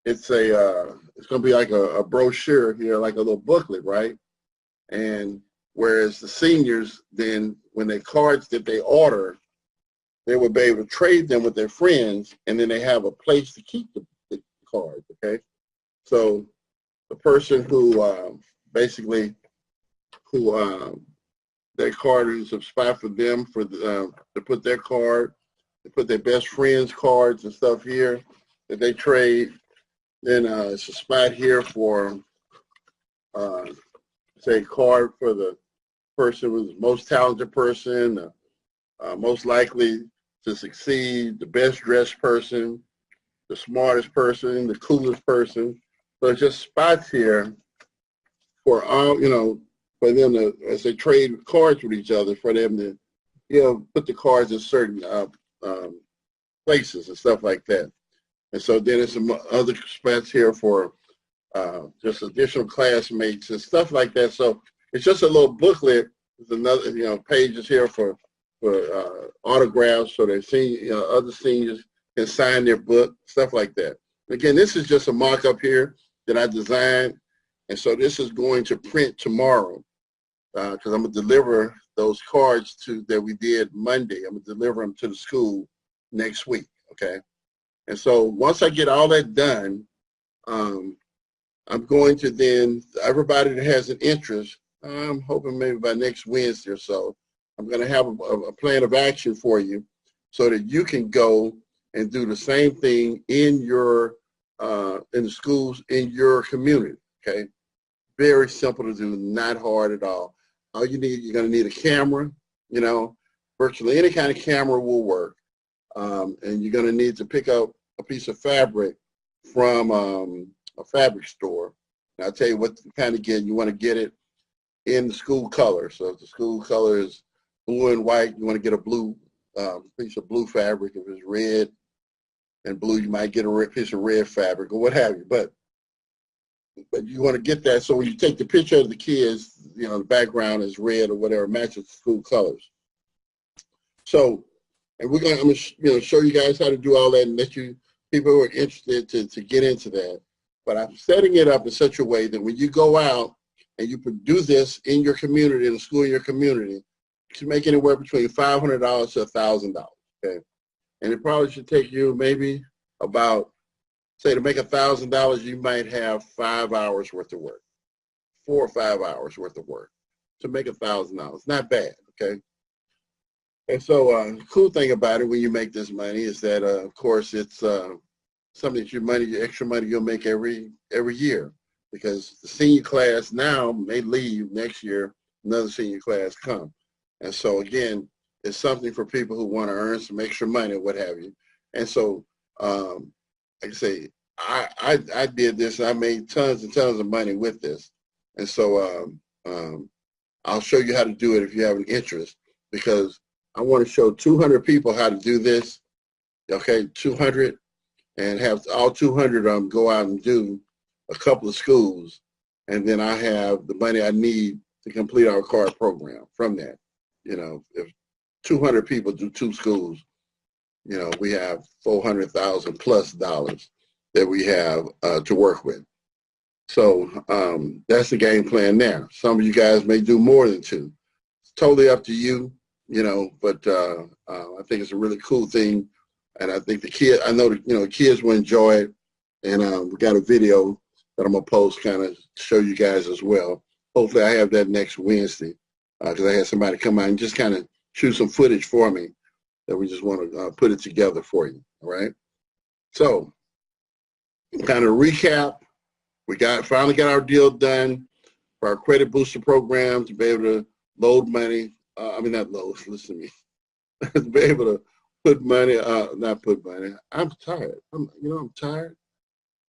[SPEAKER 2] it's going to be like a brochure here, like a little booklet, right? And whereas the seniors, then when they cards that they order, they will be able to trade them with their friends, and then they have a place to keep the cards, okay? So the person who their card is a spot for them to put their card, to put their best friends' cards and stuff here that they trade. Then it's a spot here for say card for the person who's the most talented person, most likely to succeed, the best dressed person, the smartest person, the coolest person. So it's just spots here for all, for them to, as they trade cards with each other, for them to, put the cards in certain places and stuff like that. And so then there's some other spots here for just additional classmates and stuff like that. So it's just a little booklet. There's another, pages here for autographs, so that other seniors can sign their book, stuff like that. Again, this is just a mock-up here that I designed, and so this is going to print tomorrow because I'm going to deliver those cards that we did Monday. I'm going to deliver them to the school next week, okay? And so once I get all that done, I'm going to then, everybody that has an interest, I'm hoping maybe by next Wednesday or so, I'm going to have a plan of action for you so that you can go and do the same thing in the schools in your community, okay? Very simple to do, not hard at all. All you're going to need a camera, virtually any kind of camera will work. And you're going to need to pick up a piece of fabric from a fabric store. And I'll tell you what to kind of get. You want to get it in the school color. So if the school color is blue and white, you want to get a blue piece of blue fabric. If it's red and blue, you might get a piece of red fabric or what have you. But you want to get that so when you take the picture of the kids, the background is red or whatever, matches the school colors. So, and I'm going to show you guys how to do all that and let you people who are interested to get into that. But I'm setting it up in such a way that when you go out and you do this in your community, in the school in your community, you can make anywhere between $500 to $1,000, okay? And it probably should take you maybe about, say, to make $1,000, you might have 5 hours worth of work, 4 or 5 hours worth of work to make $1,000. Not bad, okay? And so the cool thing about it when you make this money is that, of course, it's something that your extra money you'll make every year, because the senior class now may leave next year, another senior class come. And so, again, it's something for people who want to earn some extra money or what have you. And so, like I say, I did this, and I made tons and tons of money with this. And so I'll show you how to do it if you have an interest, because I want to show 200 people how to do this, okay, 200, and have all 200 of them go out and do a couple of schools, and then I have the money I need to complete our card program from that. If 200 people do 2 schools, we have $400,000 plus that we have to work with. So that's the game plan there. Some of you guys may do more than 2. It's totally up to you, but I think it's a really cool thing. And I think I know the kids will enjoy it. And we got a video that I'm going to post kind of show you guys as well. Hopefully I have that next Wednesday, because I had somebody come out and just kind of shoot some footage for me that we just want to put it together for you, all right? So kind of recap, we finally got our deal done for our credit booster program to be able to load money. Not load, listen to me. To be able to put money, not put money. I'm tired. I'm tired.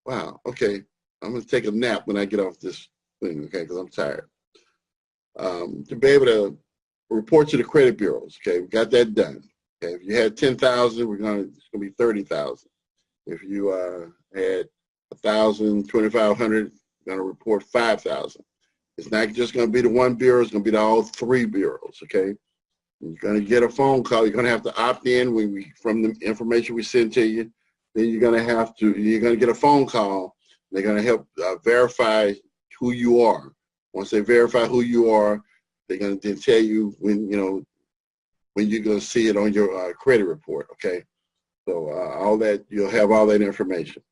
[SPEAKER 2] Wow, okay. I'm going to take a nap when I get off this thing, okay, because I'm tired. To be able to report to the credit bureaus, okay, we got that done. Okay, if you had 10,000, it's going to be 30,000. If you had 1,000, 2,500, you're going to report 5,000. It's not just going to be the one bureau, it's going to be all 3 bureaus, okay? You're going to get a phone call. You're going to have to opt in from the information we send to you. Then you're going to get a phone call. They're going to help verify who you are. Once they verify who you are, they're going to then tell you when you're going to see it on your credit report, okay? So all that, you'll have all that information.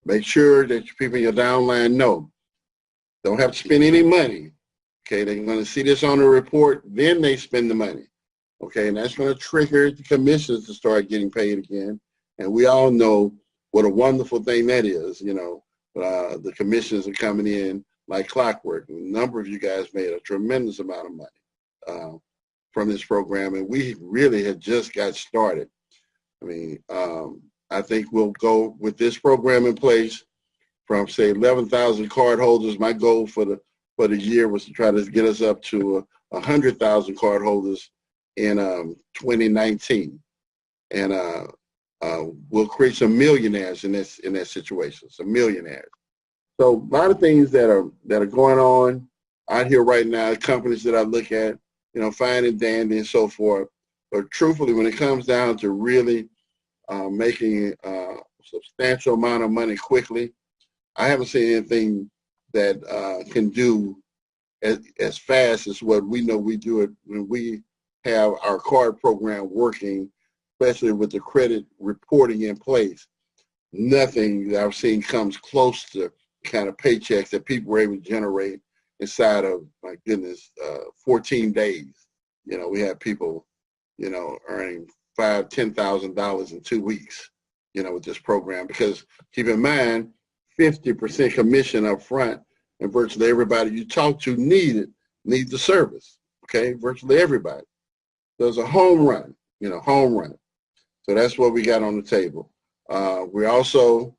[SPEAKER 2] Make sure that your people in your downline know. Don't have to spend any money, okay? They're going to see this on the report, then they spend the money, okay? And that's going to trigger the commissions to start getting paid again. And we all know what a wonderful thing that is, the commissions are coming in like clockwork. A number of you guys made a tremendous amount of money from this program, and we really had just got started. I mean, I think we'll go with this program in place from, say, 11,000 cardholders. My goal for the year was to try to get us up to 100,000 cardholders in 2019, and we'll create some millionaires in that situation. Some millionaires. So a lot of things that are going on out here right now. Companies that I look at, you know, fine and dandy and so forth. But truthfully, when it comes down to really making a substantial amount of money quickly, I haven't seen anything that can do as fast as what we know we do it when we have our card program working, especially with the credit reporting in place. Nothing that I've seen comes close to kind of paychecks that people were able to generate inside of, my goodness, 14 days. You know, we have people, you know, earning $5,000, $10,000 in 2 weeks, you know, with this program. Because keep in mind, 50% commission up front, and virtually everybody you talk to needs the service. Okay, virtually everybody. So it's a home run, you know, home run. So that's what we got on the table. We also,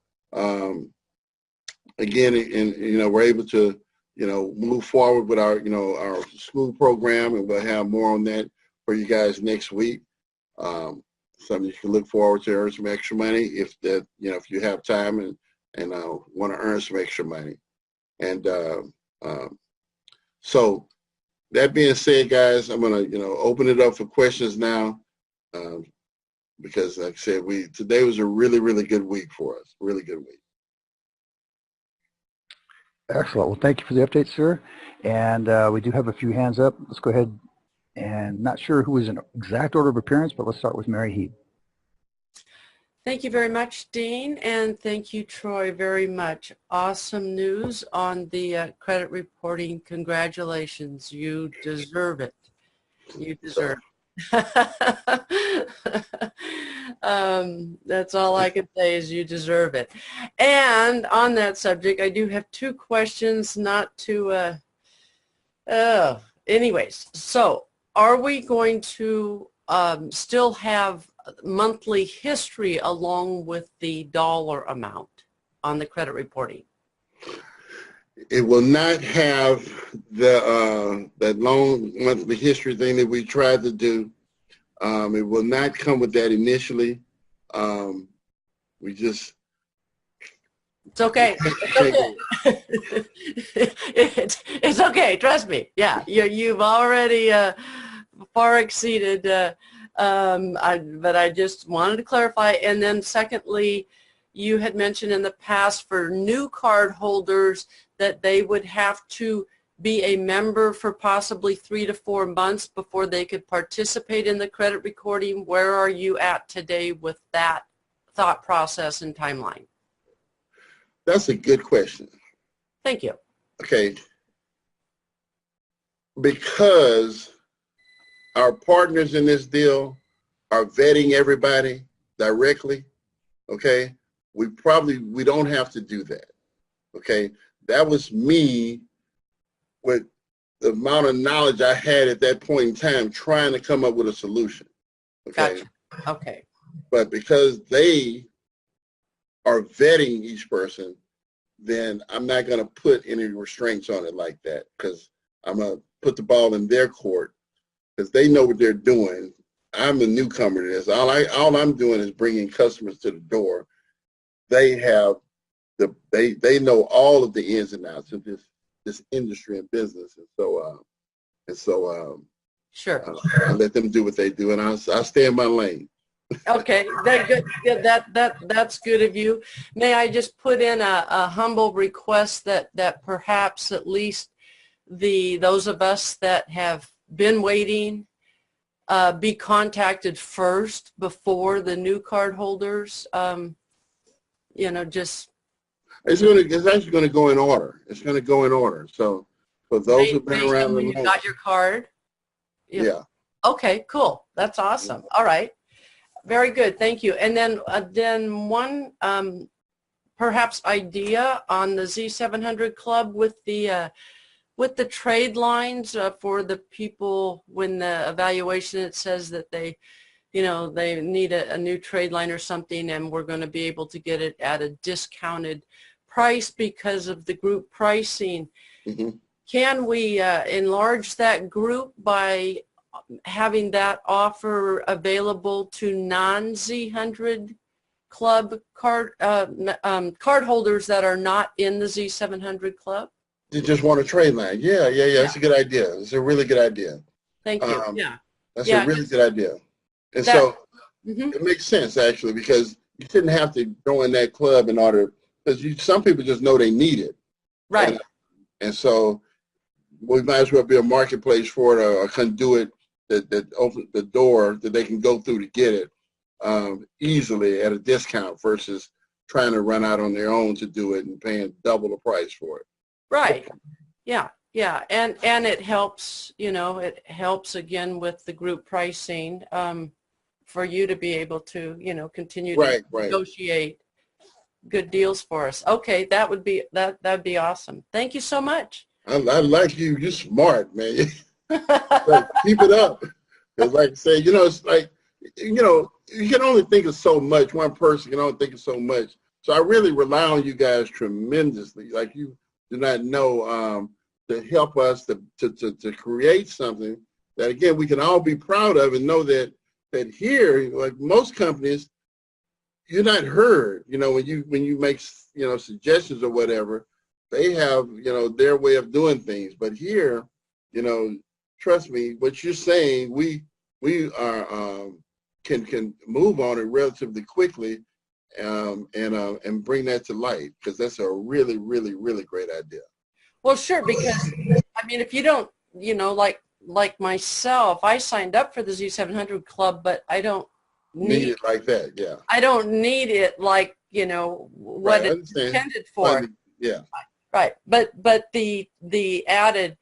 [SPEAKER 2] again, you know, we're able to, you know, move forward with our, you know, our school program, and we'll have more on that for you guys next week. Something you can look forward to, earn some extra money if that, you know, if you have time and want to earn some extra money. And so that being said, guys, I'm gonna, you know, open it up for questions now, because like I said, today was a really, really good week for us. Really good week.
[SPEAKER 1] Excellent. Well, thank you for the update, sir. And we do have a few hands up. Let's go ahead. And not sure who is in exact order of appearance, but let's start with Mary Heed.
[SPEAKER 3] Thank you very much, Dean, and thank you, Troy, very much. Awesome news on the credit reporting. Congratulations. You deserve it. You deserve it. That's all I can say is you deserve it. And on that subject, I do have two questions, not to, anyways, so are we going to still have monthly history along with the dollar amount on the credit reporting?
[SPEAKER 2] It will not have the that long monthly history thing that we tried to do. It will not come with that initially. We just.
[SPEAKER 3] It's okay. It's okay. It's okay. Trust me. Yeah, you've already far exceeded. But I just wanted to clarify. And then secondly, you had mentioned in the past for new card holders that they would have to be a member for possibly 3 to 4 months before they could participate in the credit recording. Where are you at today with that thought process and timeline?
[SPEAKER 2] That's a good question.
[SPEAKER 3] Thank you.
[SPEAKER 2] Okay. Because our partners in this deal are vetting everybody directly, okay? We don't have to do that, okay? That was me with the amount of knowledge I had at that point in time trying to come up with a solution, okay?
[SPEAKER 3] Gotcha. Okay.
[SPEAKER 2] But because they are vetting each person, then I'm not going to put any restraints on it like that, because I'm going to put the ball in their court because they know what they're doing. I'm a newcomer to this. All I'm doing is bringing customers to the door. They have they know all of the ins and outs of this industry and business, and so
[SPEAKER 3] sure.
[SPEAKER 2] I let them do what they do, and I stay in my lane.
[SPEAKER 3] Okay, good. Yeah, that's good of you. May I just put in a humble request that perhaps at least those of us that have been waiting be contacted first before the new card holders. You know, just
[SPEAKER 2] it's actually going to go in order. It's going to go in order. So for those who've been around,
[SPEAKER 3] when you got your card.
[SPEAKER 2] Yeah.
[SPEAKER 3] Okay, cool. That's awesome. All right. Very good. Thank you. And then one perhaps idea on the Z700 Club with the trade lines for the people when the evaluation it says that they, you know, they need a new trade line or something, and we're going to be able to get it at a discounted price because of the group pricing.
[SPEAKER 2] Mm-hmm.
[SPEAKER 3] Can we enlarge that group by having that offer available to non-Z100 Club card holders that are not in the Z700 Club?
[SPEAKER 2] You just want a trade line. Yeah. That's a good idea. It's a really good idea.
[SPEAKER 3] Thank you.
[SPEAKER 2] That's a really good idea. And so it makes sense, actually, because you shouldn't have to go in that club in order, because some people just know they need it.
[SPEAKER 3] Right.
[SPEAKER 2] And so we might as well be a marketplace for it, or a conduit that opens the door that they can go through to get it easily at a discount versus trying to run out on their own to do it and paying double the price for it.
[SPEAKER 3] Right. Yeah. And it helps, you know, it helps again with the group pricing for you to be able to, you know, continue to negotiate good deals for us. Okay, that'd be awesome. Thank you so much.
[SPEAKER 2] I like you. You're smart, man. Like, keep it up. Because like I say, you know, it's like, you know, you can only think of so much. One person can only think of so much. So I really rely on you guys tremendously. Like, you do not know, to help us to create something that, again, we can all be proud of and know that here, like most companies, you're not heard. You know, when you make, you know, suggestions or whatever, they have, you know, their way of doing things. But here, you know, trust me, what you're saying, we are can move on it relatively quickly, and bring that to light, because that's a really, really, really great idea.
[SPEAKER 3] Well, sure, because I mean, if you don't, you know, like myself, I signed up for the Z700 Club, but I don't need
[SPEAKER 2] it like that. Yeah.
[SPEAKER 3] I don't need it like, you know, what it's intended for.
[SPEAKER 2] Yeah.
[SPEAKER 3] Right. But the added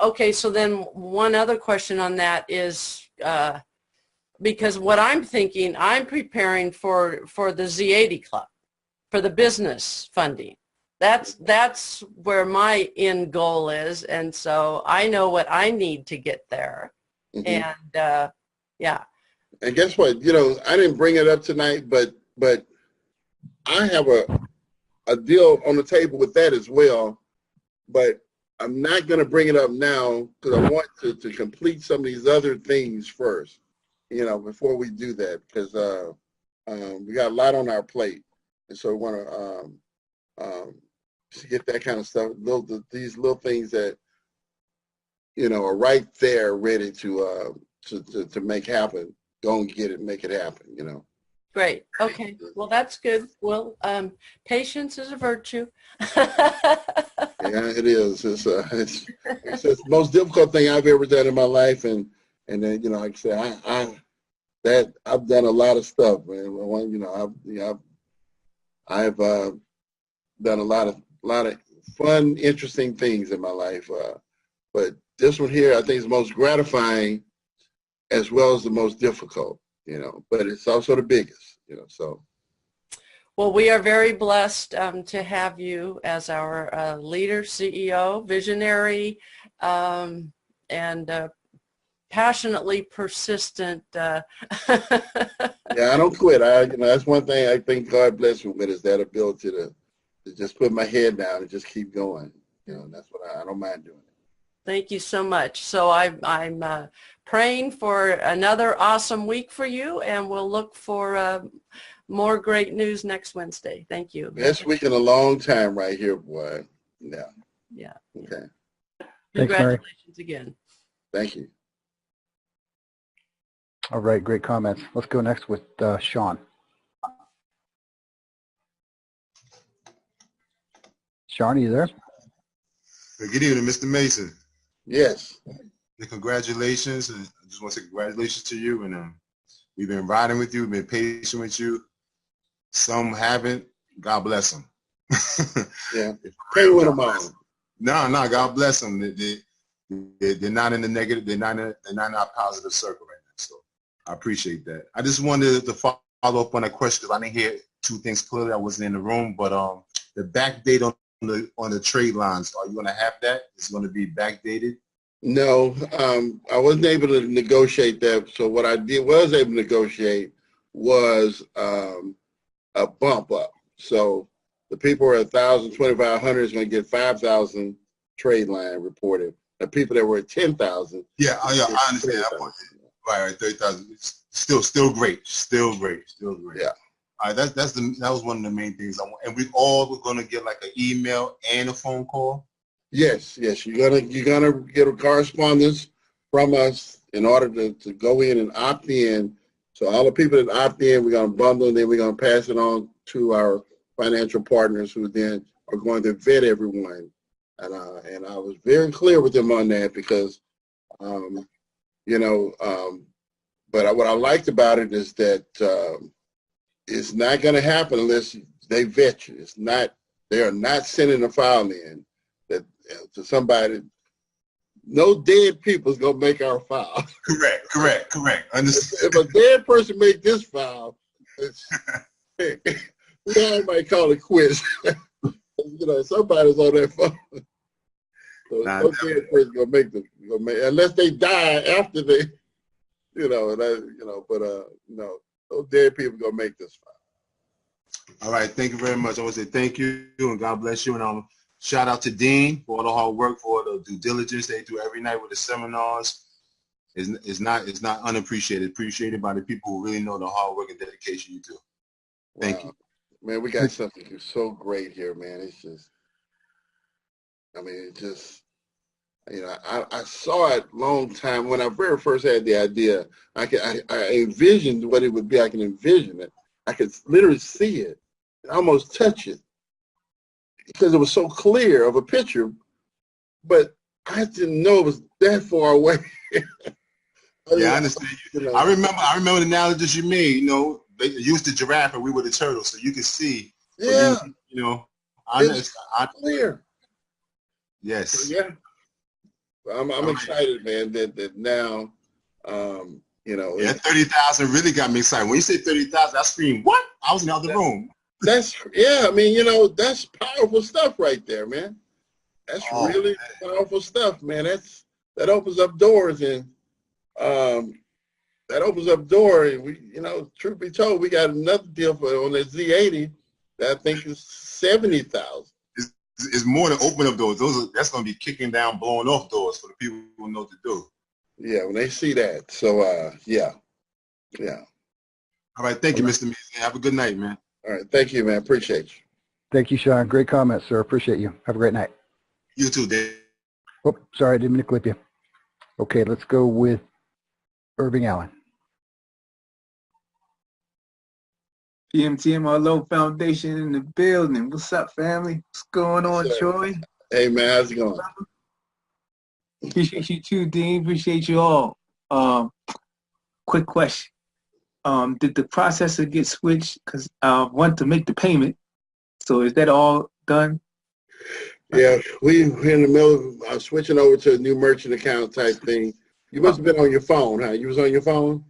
[SPEAKER 3] okay. So then one other question on that is because what I'm thinking, I'm preparing for the Z80 Club, for the business funding. That's where my end goal is, and so I know what I need to get there. And yeah.
[SPEAKER 2] And guess what? You know, I didn't bring it up tonight, but I have a deal on the table with that as well. But I'm not going to bring it up now because I want to complete some of these other things first, you know, before we do that, because we got a lot on our plate, and so we want to get that kind of stuff. These little things that, you know, are right there, ready to make happen. Go and get it, make it happen, you know.
[SPEAKER 3] Great. Okay. Well, that's good. Well, patience is a virtue.
[SPEAKER 2] Yeah, it is. It's the most difficult thing I've ever done in my life, and then, you know, like I say, I've done a lot of stuff, man. You know, I've done a lot of fun, interesting things in my life, but this one here, I think, is the most gratifying, as well as the most difficult, you know, but it's also the biggest, you know, so.
[SPEAKER 3] Well, we are very blessed to have you as our leader, CEO, visionary, and passionately persistent. Yeah,
[SPEAKER 2] I don't quit. You know, that's one thing I think God bless me with, is that ability to just put my head down and just keep going. You know, and that's what I don't mind doing it.
[SPEAKER 3] Thank you so much. So I'm praying for another awesome week for you, and we'll look for more great news next Wednesday. Thank you.
[SPEAKER 2] Best week in a long time right here, boy. Yeah.
[SPEAKER 3] Yeah.
[SPEAKER 2] Okay.
[SPEAKER 3] Congratulations again.
[SPEAKER 2] Thank you.
[SPEAKER 1] All right, great comments. Let's go next with Sean. Sean, are you there?
[SPEAKER 4] Good evening, Mr. Mason.
[SPEAKER 2] Yes.
[SPEAKER 4] Congratulations. And I just want to say congratulations to you. And we've been riding with you. We've been patient with you. Some haven't. God bless them.
[SPEAKER 2] Yeah. Pray with them all.
[SPEAKER 4] No, God bless them. They're not in the negative. They're not in our positive circle right now. So I appreciate that. I just wanted to follow up on that question because I didn't hear two things clearly. I wasn't in the room, but the back date on the trade lines, are you going to have that? It's going to be backdated?
[SPEAKER 2] No, I wasn't able to negotiate that. So what I was able to negotiate was a bump up. So the people who are 1,000, 2,500 is going to get 5,000 trade line reported. The people that were at 10,000.
[SPEAKER 4] Yeah, I understand that one. Right, 30,000. Still great. Still great.
[SPEAKER 2] Yeah.
[SPEAKER 4] All right, that was one of the main things I want. And we all were gonna get like an email and a phone call.
[SPEAKER 2] Yes. You're gonna get a correspondence from us in order to go in and opt in. So all the people that opt in, we're gonna bundle, and then we're gonna pass it on to our financial partners, who then are going to vet everyone. And I was very clear with them on that because, but what I liked about it is that it's not going to happen unless they vet you. They are not sending a file in that to somebody. No dead people is going to make our file.
[SPEAKER 4] Correct.
[SPEAKER 2] If a dead person make this file, we all might call it quits. Somebody's on that phone. So no dead person gonna make unless they die after they, no, those dead people gonna make this file.
[SPEAKER 4] All right, thank you very much. I want to say thank you and God bless you. And shout out to Dean for all the hard work, for the due diligence they do every night with the seminars. It's not unappreciated. Appreciated by the people who really know the hard work and dedication you do. Thank you.
[SPEAKER 2] Man, we got something so great here, man. It's just, I saw it long time when I very first had the idea. I envisioned what it would be. I can envision it. I could literally see it and almost touch it because it was so clear of a picture, but I didn't know it was that far away.
[SPEAKER 4] Yeah, I understand. I remember the analogies you made. They used the giraffe and we were the turtle, so you could see.
[SPEAKER 2] Yeah.
[SPEAKER 4] It's
[SPEAKER 2] clear.
[SPEAKER 4] Yes.
[SPEAKER 2] So, yeah. I'm excited, man, that now,
[SPEAKER 4] Yeah, 30,000 really got me excited. When you say 30,000, I screamed, what? I was in the other room.
[SPEAKER 2] That's powerful stuff right there, man. That's really powerful stuff, man. That opens up doors, and truth be told, we got another deal on the Z80 that I think is 70,000.
[SPEAKER 4] It's more than open up doors. That's going to be kicking down, blowing off doors for the people who know what to do.
[SPEAKER 2] Yeah, when they see that. So, yeah.
[SPEAKER 4] All right, thank you, Mr. Mason. Have a good night, man.
[SPEAKER 2] All right, thank you, man. Appreciate you.
[SPEAKER 1] Thank you, Sean. Great comments, sir. Appreciate you. Have a great night.
[SPEAKER 4] You too, Dave.
[SPEAKER 1] Oh, sorry, I didn't mean to clip you. Okay, let's go with Irving Allen.
[SPEAKER 5] PMTMRLO Foundation in the building. What's up, family? What's going on, Troy?
[SPEAKER 2] Hey, man, how's it going?
[SPEAKER 5] Appreciate you too, Dean. Appreciate you all. Quick question. Did the processor get switched? Because I want to make the payment. So is that all done?
[SPEAKER 2] Yeah, we're in the middle of switching over to a new merchant account type thing. You must have been on your phone, huh? You was on your phone?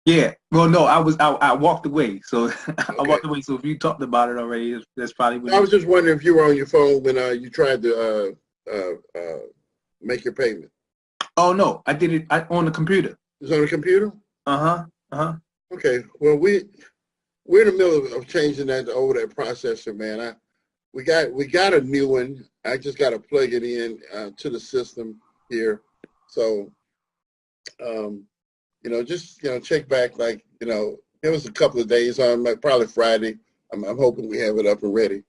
[SPEAKER 5] Yeah. Well, no, I walked away. So I walked away. So if you talked about it already, that's probably what
[SPEAKER 2] I was just wondering if you were on your phone when you tried to make your payment.
[SPEAKER 5] Oh, no. I did it on the computer.
[SPEAKER 2] It was on the computer? Okay. Well, we're in the middle of changing that over that processor, man. We got a new one. I just got to plug it in to the system here. So, just check back, it was a couple of days on, probably Friday. I'm hoping we have it up and ready.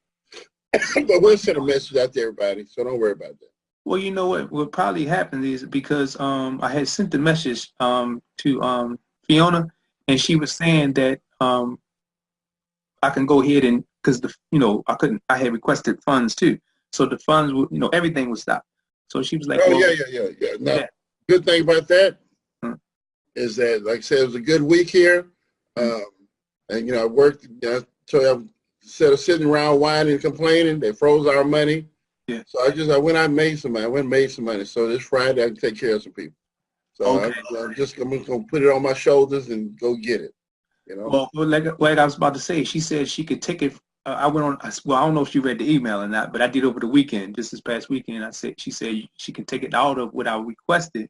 [SPEAKER 2] But we'll send a message out to everybody, so don't worry about that.
[SPEAKER 5] Well, you know what probably happened is because I had sent the message to Fiona, and she was saying that I can go ahead and because I had requested funds too, so the funds would everything would stop. So she was like,
[SPEAKER 2] yeah. Now, good thing about that is that, like I said, it was a good week here, and I worked. Instead of sitting around whining and complaining, they froze our money.
[SPEAKER 5] Yeah.
[SPEAKER 2] So I went out and made some money. So this Friday I can take care of some people. So
[SPEAKER 5] Okay.
[SPEAKER 2] I'm just going to put it on my shoulders and go get it. You know.
[SPEAKER 5] Well, like I was about to say, she said she could take it. I went on. Well, I don't know if she read the email or not, but I did over the weekend, just this past weekend. She said she can take it out of what I requested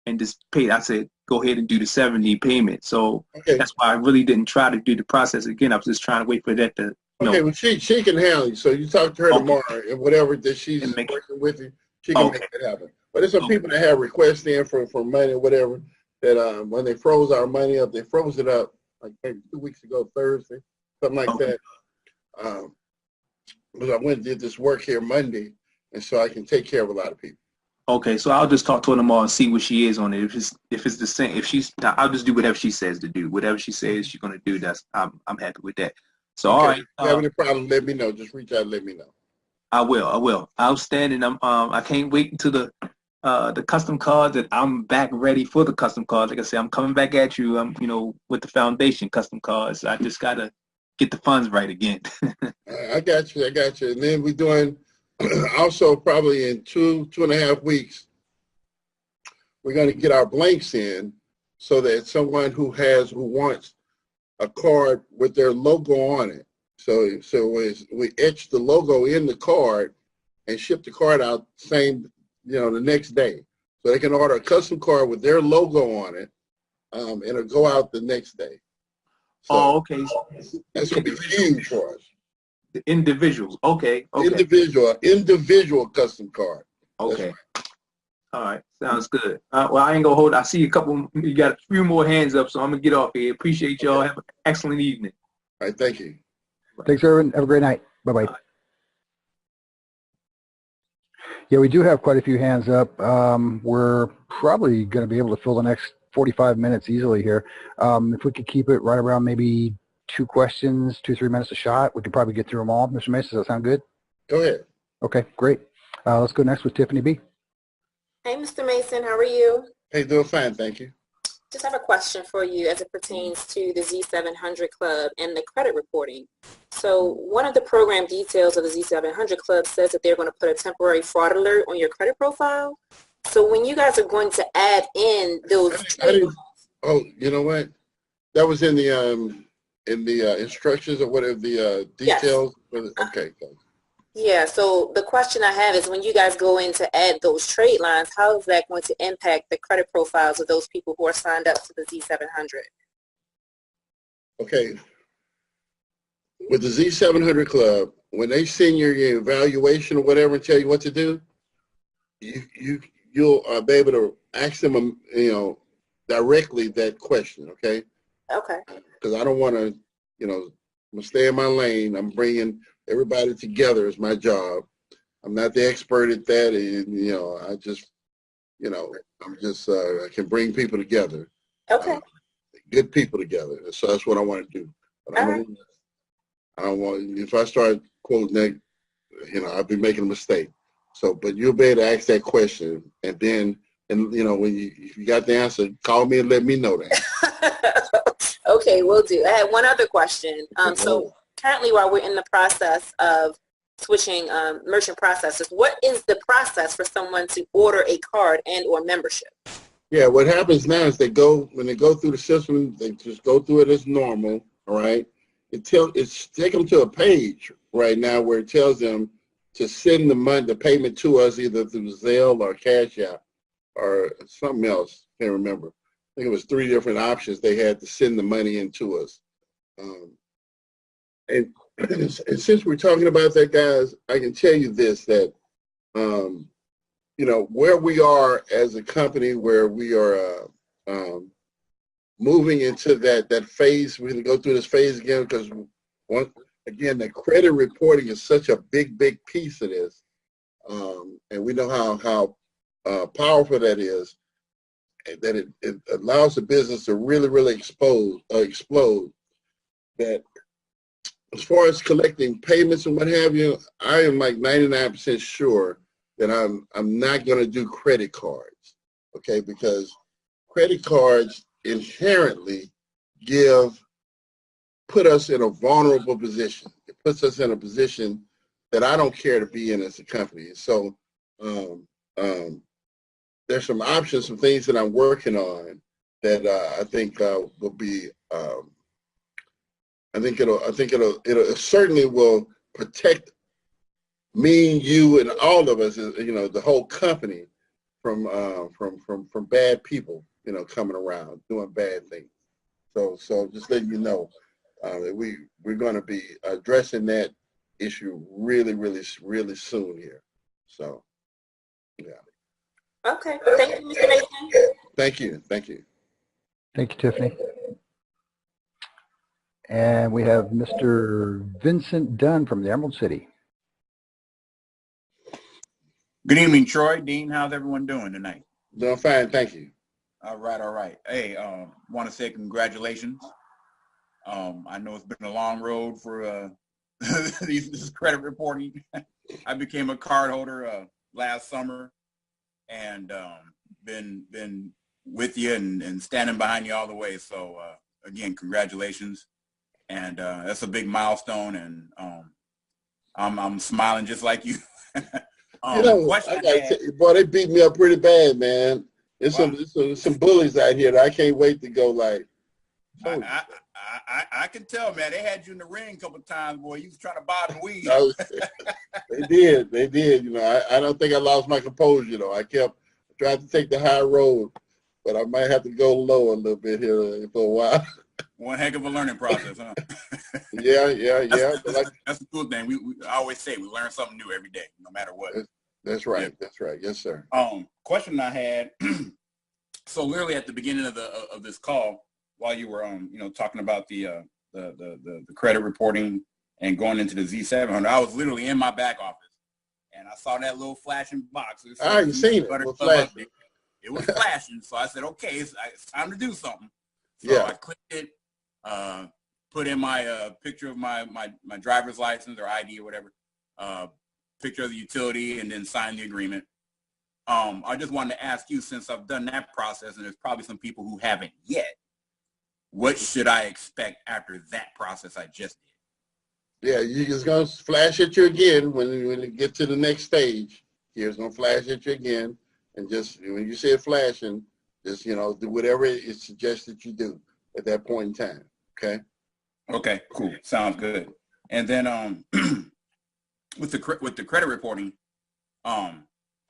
[SPEAKER 5] and just pay it. I said, go ahead and do the 70 payment. So that's why I really didn't try to do the process again. I was just trying to wait for that to.
[SPEAKER 2] Okay, well, she can handle it. So you talk to her tomorrow, and whatever that she's working with you, she can make it happen. But there's some people that have requests in for money or whatever that when they froze our money up, they froze it up like maybe 2 weeks ago, Thursday, something like that. But I went and did this work here Monday, and so I can take care of a lot of people.
[SPEAKER 5] Okay, so I'll just talk to her tomorrow and see what she is on it. If it's the same, I'll just do whatever she says to do. Whatever she says she's gonna do, I'm happy with that. So all right.
[SPEAKER 2] If you have any problem, let me know. Just reach out and let me know.
[SPEAKER 5] I will. Outstanding. I can't wait until the custom card that I'm back ready for the custom cards. Like I said, I'm coming back at you. With the foundation custom cards. I just gotta get the funds right again.
[SPEAKER 2] I got you. And then we're doing also probably in 2.5 weeks, we're going to get our blanks in so that someone who wants a card with their logo on it. So we etch the logo in the card and ship the card out the next day. So they can order a custom card with their logo on it, and it'll go out the next day. So
[SPEAKER 5] okay.
[SPEAKER 2] That's going to be huge for us.
[SPEAKER 5] The individuals. Okay.
[SPEAKER 2] Individual custom card.
[SPEAKER 5] Okay. Right. All right. Sounds good. Well, I ain't gonna hold. I see you got a few more hands up, so I'm gonna get off here. Appreciate y'all. Have an excellent evening.
[SPEAKER 2] All right. Thank you.
[SPEAKER 1] Thanks, everyone. Have a great night. Bye-bye. Yeah, we do have quite a few hands up. We're probably going to be able to fill the next 45 minutes easily here. If we could keep it right around maybe 2 questions, 2-3 minutes a shot, we could probably get through them all. Mr. Mason, does that sound good?
[SPEAKER 2] Go ahead.
[SPEAKER 1] Okay, great. Let's go next with Tiffany B.
[SPEAKER 6] Hey, Mr. Mason, how are you?
[SPEAKER 2] Hey, doing fine, thank you.
[SPEAKER 6] Just have a question for you as it pertains to the Z700 Club and the credit reporting. So one of the program details of the Z700 Club says that they're going to put a temporary fraud alert on your credit profile. So when you guys are going to add in those
[SPEAKER 2] oh, you know what? That was in the instructions or whatever, the details. Yes. Okay.
[SPEAKER 6] Yeah, so the question I have is when you guys go in to add those trade lines, how is that going to impact the credit profiles of those people who are signed up to the Z700?
[SPEAKER 2] Okay. With the Z700 Club, when they send your evaluation or whatever and tell you what to do, you'll be able to ask them, directly that question, okay?
[SPEAKER 6] Okay. Because
[SPEAKER 2] I don't want to, I'm going to stay in my lane. I'm bringing everybody together is my job. I'm not the expert at that, and I just, I can bring people together.
[SPEAKER 6] Okay.
[SPEAKER 2] Good people together. So that's what I want to do. But I don't want. If I start quoting that, I'll be making a mistake. So, but you'll be able to ask that question, and then, when if you got the answer, call me and let me know that.
[SPEAKER 6] Okay, will do. I had one other question. So currently, while we're in the process of switching merchant processors, what is the process for someone to order a card and or membership?
[SPEAKER 2] Yeah, what happens now is when they go through the system, they just go through it as normal, all right? It's take them to a page right now where it tells them to send the payment to us either through Zelle or Cash App or something else. Can't remember. I think it was 3 different options they had to send the money into us. And since we're talking about that, guys, I can tell you this, that, where we are as a company, where we are moving into that phase, we're going to go through this phase again because, again, the credit reporting is such a big piece of this. And we know how powerful that is, that it allows the business to really explode. That as far as collecting payments and what have you, I am like 99% sure that I'm not going to do credit cards, okay? Because credit cards inherently put us in a vulnerable position. It puts us in a position that I don't care to be in as a company. So there's some options, some things that I'm working on that I think will be. I think it certainly will protect me, you, and all of us, the whole company from bad people, coming around doing bad things. So just letting you know that we're going to be addressing that issue really, really, really soon here. So, yeah.
[SPEAKER 6] Okay. Thank you, Mr. Mason.
[SPEAKER 2] Thank you. Thank you.
[SPEAKER 1] Thank you, Tiffany. And we have Mr. Vincent Dunn from the Emerald City.
[SPEAKER 7] Good evening, Troy. Dean, how's everyone doing tonight?
[SPEAKER 2] Doing fine, thank you.
[SPEAKER 7] All right, all right. Hey, want to say congratulations. I know it's been a long road for this credit reporting. I became a card holder last summer, and been with you and standing behind you all the way. So again, congratulations, and that's a big milestone, and I'm smiling just like you.
[SPEAKER 2] I gotta tell you, boy, they beat me up pretty bad, man. There's some bullies out here that I can't wait to go like.
[SPEAKER 7] I can tell, man. They had you in the ring a couple of times, boy. You was trying to bob and weave.
[SPEAKER 2] They did. I don't think I lost my composure, I kept trying to take the high road, but I might have to go low a little bit here for a while.
[SPEAKER 7] One heck of a learning process, huh?
[SPEAKER 2] Yeah.
[SPEAKER 7] That's a good thing. I always say we learn something new every day, no matter what.
[SPEAKER 2] That's right.
[SPEAKER 7] Yeah.
[SPEAKER 2] That's right. Yes, sir.
[SPEAKER 7] Question I had. So literally at the beginning of this call, while you were talking about the credit reporting and going into the Z700, I was literally in my back office and I saw that little flashing box.
[SPEAKER 2] I ain't seen it.
[SPEAKER 7] It was flashing, so I said, okay, it's time to do something. So
[SPEAKER 2] yeah.
[SPEAKER 7] I clicked it, put in my picture of my driver's license or ID or whatever, picture of the utility, and then sign the agreement. I just wanted to ask you, since I've done that process, and there's probably some people who haven't yet, what should I expect after that process I just did?
[SPEAKER 2] Yeah, you're just going to flash at you again when you get to the next stage. It's going to flash at you again. And just when you see it flashing, just, do whatever it suggests that you do at that point in time. Okay?
[SPEAKER 7] Okay, cool. Sounds good. And then with the credit reporting, I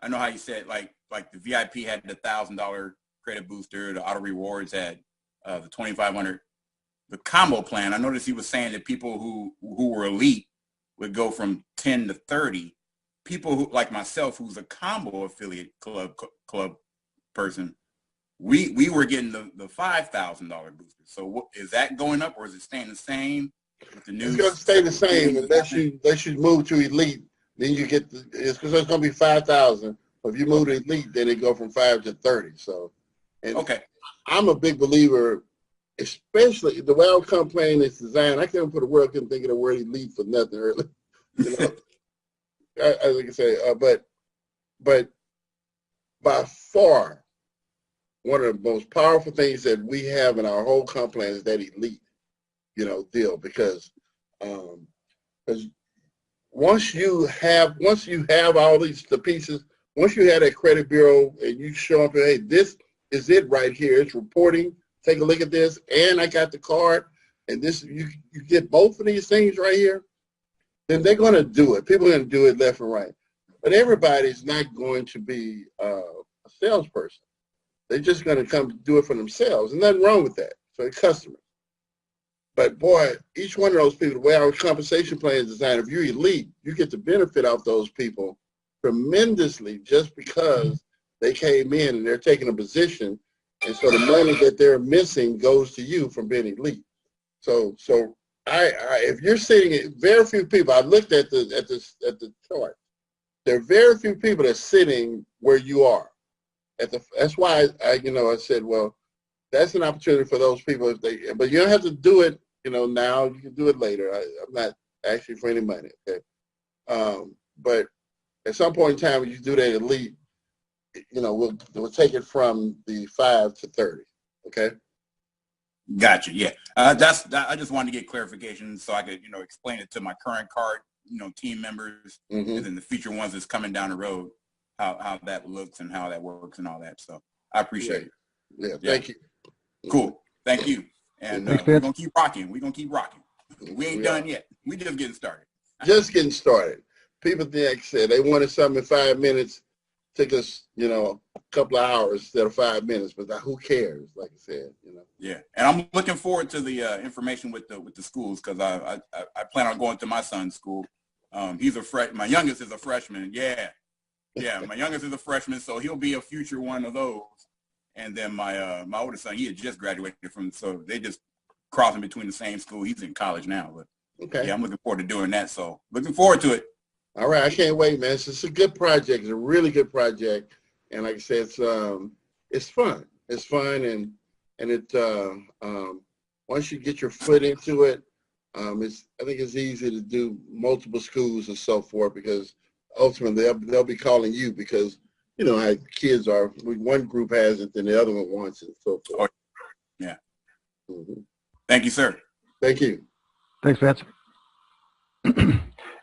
[SPEAKER 7] know how you said like the VIP had the $1,000 credit booster, the auto rewards had the $2,500. The combo plan, I noticed he was saying that people who were elite would go from 10 to 30. People who, like myself, who's a combo affiliate club person, we were getting the $5,000 booster. So what, is that going up or is it staying the same? With the new,
[SPEAKER 2] it's going to stay the same unless you move to elite. Then you get it's going to be 5,000. If you move to elite, then it go from 5 to 30. So, and
[SPEAKER 7] okay, I'm
[SPEAKER 2] a big believer, especially the way our comp plan is designed. I couldn't put a word, I couldn't think of the word elite for nothing early. I like I say, but by far, one of the most powerful things that we have in our whole comp plan is that elite, deal, because once you have all the pieces, once you have that credit bureau and you show up and, hey, this is it right here. It's reporting. Take a look at this, and I got the card, and this you get both of these things right here. Then they're going to do it. People are going to do it left and right. But everybody's not going to be a salesperson. They're just going to come do it for themselves. And nothing wrong with that. So they're customers. But boy, each one of those people, the way our compensation plan is designed, if you're elite, you get the benefit of those people tremendously just because they came in and they're taking a position. And so the money that they're missing goes to you from being elite. So if you're sitting at very few people, I looked at the chart. There are very few people that are sitting where you are. That's why I said, well, that's an opportunity for those people but you don't have to do it, now. You can do it later. I'm not asking for any money, okay? But at some point in time, when you do that elite, we'll take it from the 5 to 30, okay?
[SPEAKER 7] Gotcha. Yeah, I just wanted to get clarification so I could, explain it to my current card, team members, and then the future ones that's coming down the road. how that looks and how that works and all that. So I appreciate it.
[SPEAKER 2] Yeah, thank you.
[SPEAKER 7] Cool. Thank you. And
[SPEAKER 1] Thanks,
[SPEAKER 7] we're
[SPEAKER 1] Vince.
[SPEAKER 7] going to keep rocking. We're going to keep rocking. We ain't done yet. We just getting started.
[SPEAKER 2] Just getting started. People think, like I said, they wanted something in 5 minutes. Took us, a couple of hours instead of 5 minutes. But who cares? Like I said,
[SPEAKER 7] Yeah, and I'm looking forward to the information with the schools, because I plan on going to my son's school. He's my youngest is a freshman. Yeah, my youngest is a freshman, so he'll be a future one of those. And then my oldest son, he had just graduated so they just crossing between the same school. He's in college now, but
[SPEAKER 2] okay.
[SPEAKER 7] Yeah, I'm looking forward to doing that. So looking forward to it.
[SPEAKER 2] All right, I can't wait, man. It's a good project. It's a really good project, and like I said, it's fun. It's fun, and it once you get your foot into it, I think it's easy to do multiple schools and so forth, because ultimately they'll be calling you, because how kids are. One group has it, then the other one wants it, and so forth.
[SPEAKER 7] Yeah.
[SPEAKER 2] Mm-hmm.
[SPEAKER 7] Thank you, sir.
[SPEAKER 2] Thank you.
[SPEAKER 1] Thanks, Vince.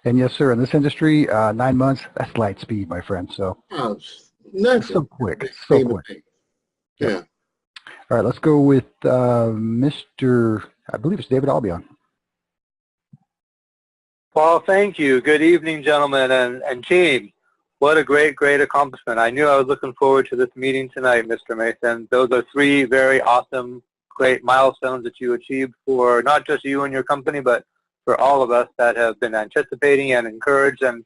[SPEAKER 1] And yes, sir, in this industry, 9 months, that's light speed, my friend. So
[SPEAKER 2] Nothing.
[SPEAKER 1] so quick, so quick.
[SPEAKER 2] Yeah.
[SPEAKER 1] All right, let's go with Mr. I believe it's David Albion.
[SPEAKER 8] Well, thank you. Good evening, gentlemen and team. What a great accomplishment. I knew I was looking forward to this meeting tonight, Mr. Mason. Those are 3 very awesome, great milestones that you achieved for not just you and your company, but for all of us that have been anticipating and encouraged and,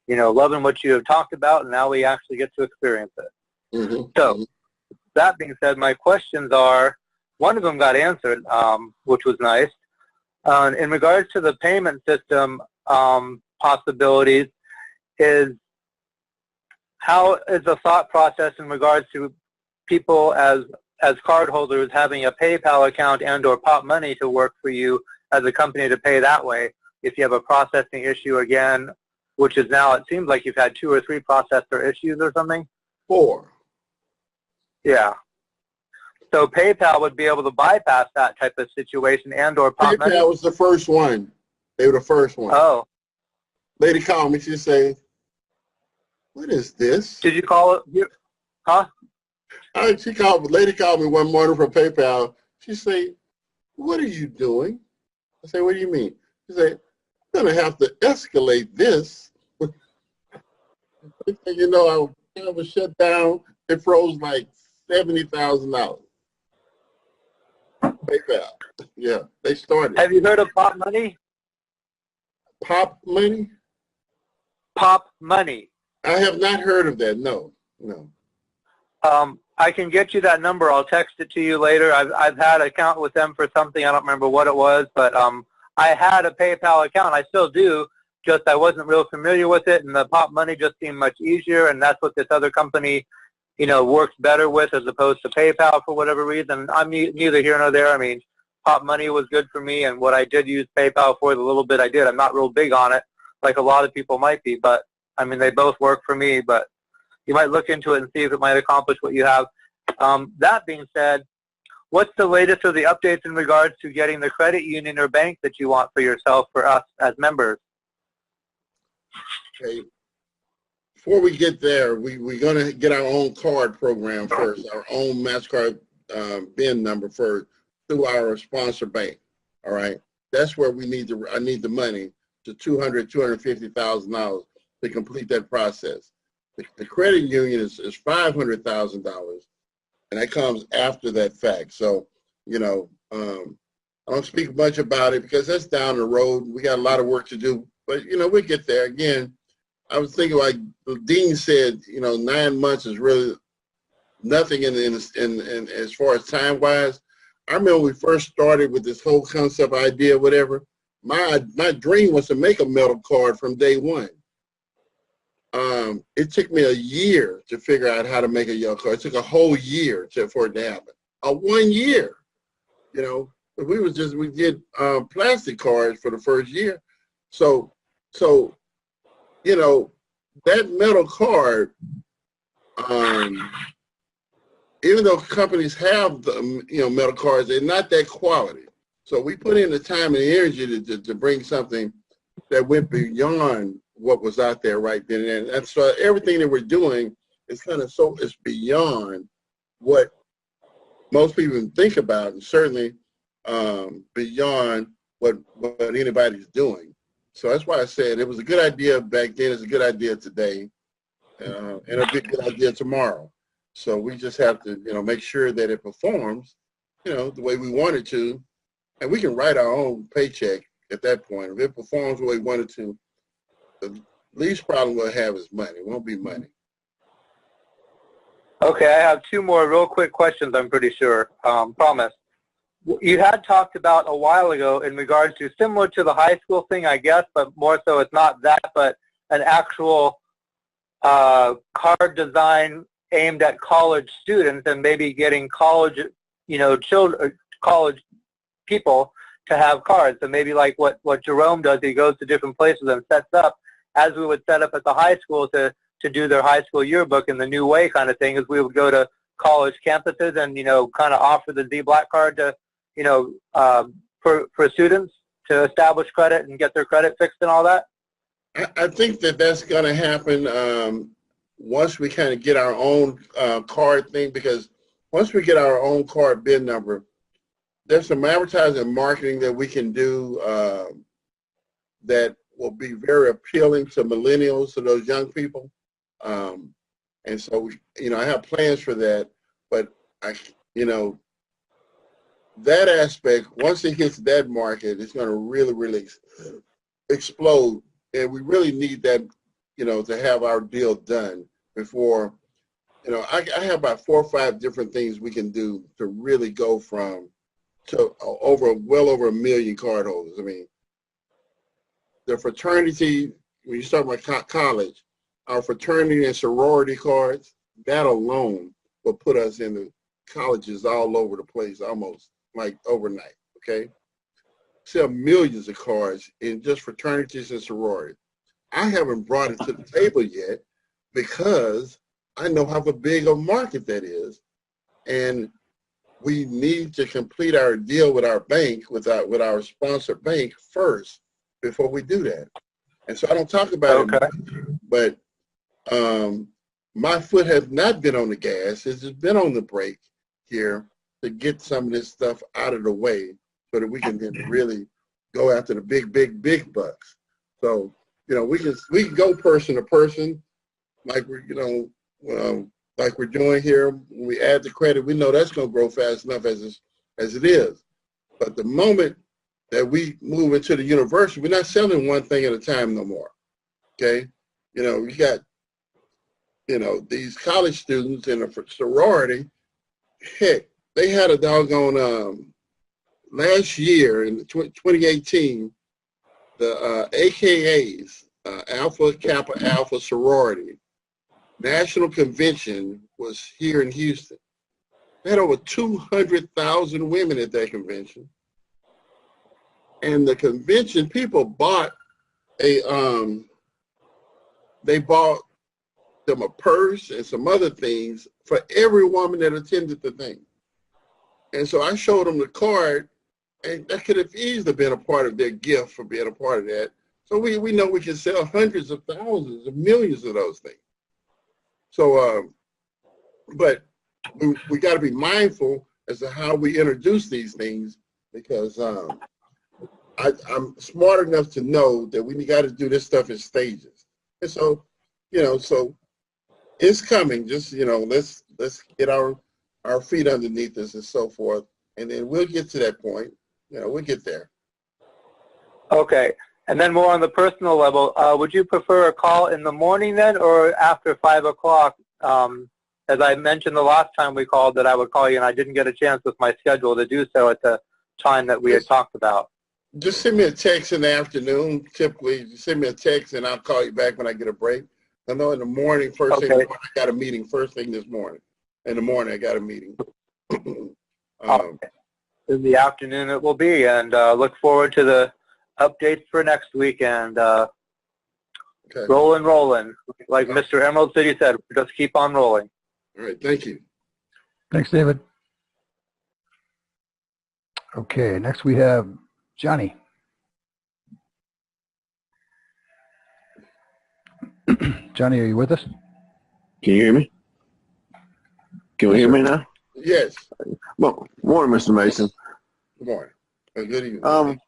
[SPEAKER 8] loving what you have talked about, and now we actually get to experience it.
[SPEAKER 2] Mm-hmm.
[SPEAKER 8] So, that being said, my questions are, one of them got answered, which was nice. In regards to the payment system possibilities, how is the thought process in regards to people as cardholders having a PayPal account and or Pop Money to work for you as a company to pay that way if you have a processing issue again, which is now, it seems like you've had 2 or 3 processor issues or something?
[SPEAKER 2] 4.
[SPEAKER 8] Yeah. So PayPal would be able to bypass that type of situation and or Pop Money?
[SPEAKER 2] PayPal was the first one. They were the first one.
[SPEAKER 8] Oh.
[SPEAKER 2] Lady called me. She said, "What is this?"
[SPEAKER 8] Did you call it? Huh?
[SPEAKER 2] Lady called me one morning from PayPal. She said, "What are you doing?" I said, "What do you mean?" She said, "I'm going to have to escalate this." I was shut down. It froze like $70,000. PayPal. Yeah, they started.
[SPEAKER 8] Have you heard of Pop Money?
[SPEAKER 2] Pop Money?
[SPEAKER 8] Pop Money.
[SPEAKER 2] I have not heard of that. No.
[SPEAKER 8] I can get you that number. I'll text it to you later. I've had an account with them for something. I don't remember what it was, but I had a PayPal account. I still do, just I wasn't real familiar with it, and the Pop Money just seemed much easier, and that's what this other company, works better with as opposed to PayPal for whatever reason. I'm neither here nor there. I mean, Pop Money was good for me, and what I did use PayPal for, the little bit I did, I'm not real big on it like a lot of people might be, but, I mean, they both work for me, but you might look into it and see if it might accomplish what you have. That being said, what's the latest of the updates in regards to getting the credit union or bank that you want for yourself, for us as members?
[SPEAKER 2] Okay. Before we get there, we're going to get our own card program first, our own MasterCard BIN number first through our sponsor bank. All right. That's where I need the money to $250,000 to complete that process. The credit union is $500,000, and that comes after that fact. So, I don't speak much about it because that's down the road. We got a lot of work to do, but we'll get there. Again, I was thinking, like the dean said, 9 months is really nothing in as far as time wise. I remember when we first started with this whole concept idea, whatever. My dream was to make a metal card from day one. It took me a year to figure out how to make a yellow card. It took a whole year for it to happen. 1 year, we did plastic cards for the first year. So that metal card, even though companies have the metal cards, they're not that quality. So we put in the time and the energy to bring something that went beyond what was out there right then and there. And so everything that we're doing is kind of it's beyond what most people even think about, and certainly beyond what anybody's doing. So that's why I said it was a good idea back then, it's a good idea today, and it'll be a good idea tomorrow. So we just have to, make sure that it performs, the way we want it to, and we can write our own paycheck at that point. If it performs the way we want it to, the least problem we'll have is money. It won't be money.
[SPEAKER 8] Okay, I have two more real quick questions, I'm pretty sure. Promise. You had talked about a while ago in regards to, similar to the high school thing, I guess, but more so it's not that, but an actual card design aimed at college students and maybe getting college, college people to have cards. So maybe like what Jerome does, he goes to different places and sets up, as we would set up at the high school to do their high school yearbook in the new way kind of thing, is we would go to college campuses and, kind of offer the Zblackcard to, for students to establish credit and get their credit fixed and all that?
[SPEAKER 2] I think that's going to happen once we kind of get our own card thing, because once we get our own card BIN number, there's some advertising and marketing that we can do that will be very appealing to millennials, to those young people. And so, I have plans for that, but that aspect, once it hits that market, it's going to really, really explode. And we really need that, to have our deal done before, I have about 4 or 5 different things we can do to really go to well over 1 million cardholders. I mean, the fraternity, when you start with college, our fraternity and sorority cards, that alone will put us in the colleges all over the place, almost like overnight, okay? Sell millions of cards in just fraternities and sororities. I haven't brought it to the table yet because I know how big a market that is. And we need to complete our deal with our bank, with our sponsored bank first before we do that. And so I don't talk about it, but my foot has not been on the gas. It's just been on the brake here to get some of this stuff out of the way so that we can then really go after the big bucks. So, we can go person to person like like we're doing here. When we add the credit, we know that's going to grow fast enough as it is. But the moment that we move into the university, we're not selling one thing at a time no more. Okay? We got, these college students in a sorority. Heck, they had a doggone, last year in 2018, the AKAs, Alpha Kappa Alpha sorority, national convention was here in Houston. They had over 200,000 women at that convention. And the convention people bought they bought them a purse and some other things for every woman that attended the thing. And so I showed them the card, and that could have easily been a part of their gift for being a part of that. So we know we can sell hundreds of thousands of millions of those things. So, but we got to be mindful as to how we introduce these things, because I'm smart enough to know that we got to do this stuff in stages. And so, so it's coming. Just, let's get our feet underneath us and so forth, and then we'll get to that point. We'll get there.
[SPEAKER 8] Okay. And then more on the personal level, would you prefer a call in the morning then, or after 5 o'clock? As I mentioned the last time we called that I would call you, and I didn't get a chance with my schedule to do so at the time that we had talked about.
[SPEAKER 2] Just send me a text in the afternoon. Typically, send me a text, and I'll call you back when I get a break. I know in the morning, first thing in the morning, I got a meeting. First thing this morning. In the morning, I got a meeting.
[SPEAKER 8] In the afternoon it will be, and look forward to the updates for next week, and rolling. Like Mr. Emerald City said, just keep on rolling.
[SPEAKER 2] All right, thank you.
[SPEAKER 1] Thanks, David. Okay, next we have Johnny. Johnny, are you with us?
[SPEAKER 9] Can you hear me? Can we
[SPEAKER 1] Yes,
[SPEAKER 9] hear
[SPEAKER 1] sir.
[SPEAKER 9] me now?
[SPEAKER 2] Yes.
[SPEAKER 9] Well, morning, Mr. Mason.
[SPEAKER 2] Good morning. Good evening.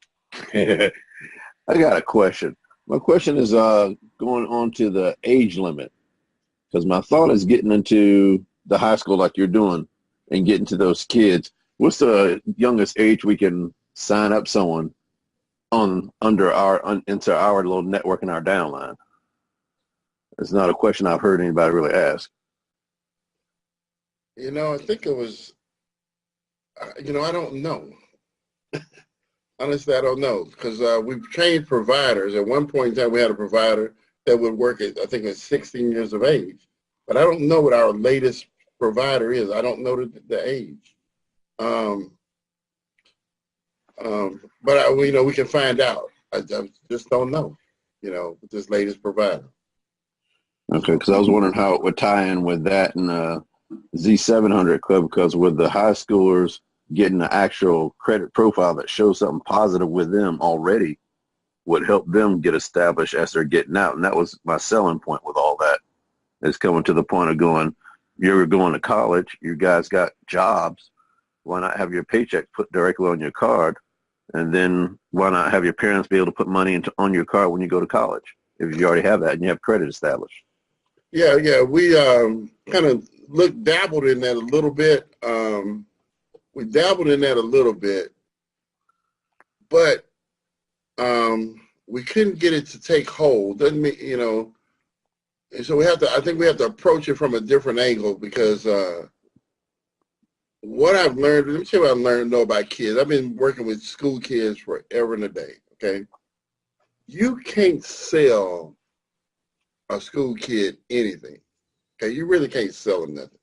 [SPEAKER 9] I got a question. My question is going on to the age limit, because my thought is getting into the high school like you're doing and getting to those kids. What's the youngest age we can sign up someone on into our little network in our downline? It's not a question I've heard anybody really ask.
[SPEAKER 2] You know, I think it was, you know, I don't know. Honestly, I don't know, because we've trained providers. At one point in time, we had a provider that would work at, I think, at 16 years of age. But I don't know what our latest provider is. I don't know the age. But you know, we can find out. I just don't know, you know, with this latest provider.
[SPEAKER 9] Okay, because I was wondering how it would tie in with that and Z700 Club, because with the high schoolers getting the actual credit profile that shows something positive with them already would help them get established as they're getting out. And that was my selling point with all that, is coming to the point of going, you're going to college, you guys got jobs, why not have your paycheck put directly on your card? And then why not have your parents be able to put money on your card when you go to college, if you already have that and you have credit established?
[SPEAKER 2] Yeah, we kind of dabbled in that a little bit. We dabbled in that a little bit, but we couldn't get it to take hold. Doesn't mean, you know, and so I think we have to approach it from a different angle, because what I've learned, let me tell you what I've learned to know about kids. I've been working with school kids forever and a day, okay? You can't sell a school kid anything, okay? You really can't sell them nothing.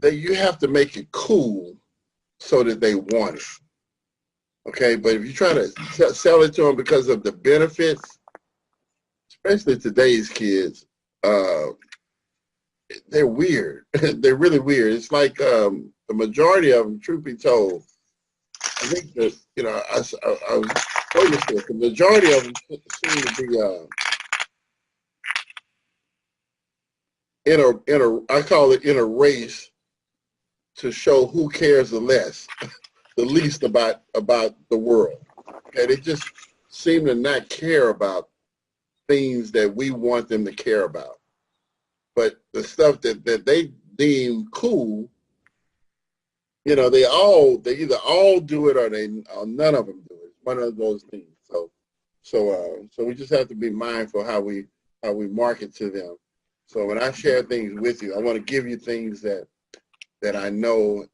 [SPEAKER 2] You have to make it cool so that they want it, okay? But if you try to sell it to them because of the benefits, especially today's kids, they're weird. They're really weird. It's like the majority of them, truth be told, I think that, you know, I was the majority of them seem to be I call it in a race to show who cares the least about the world. Okay, they just seem to not care about things that we want them to care about. But the stuff that they deem cool, you know, they either all do it or none of them do it. It's one of those things. So we just have to be mindful how we market to them. So when I share things with you, I want to give you things that I know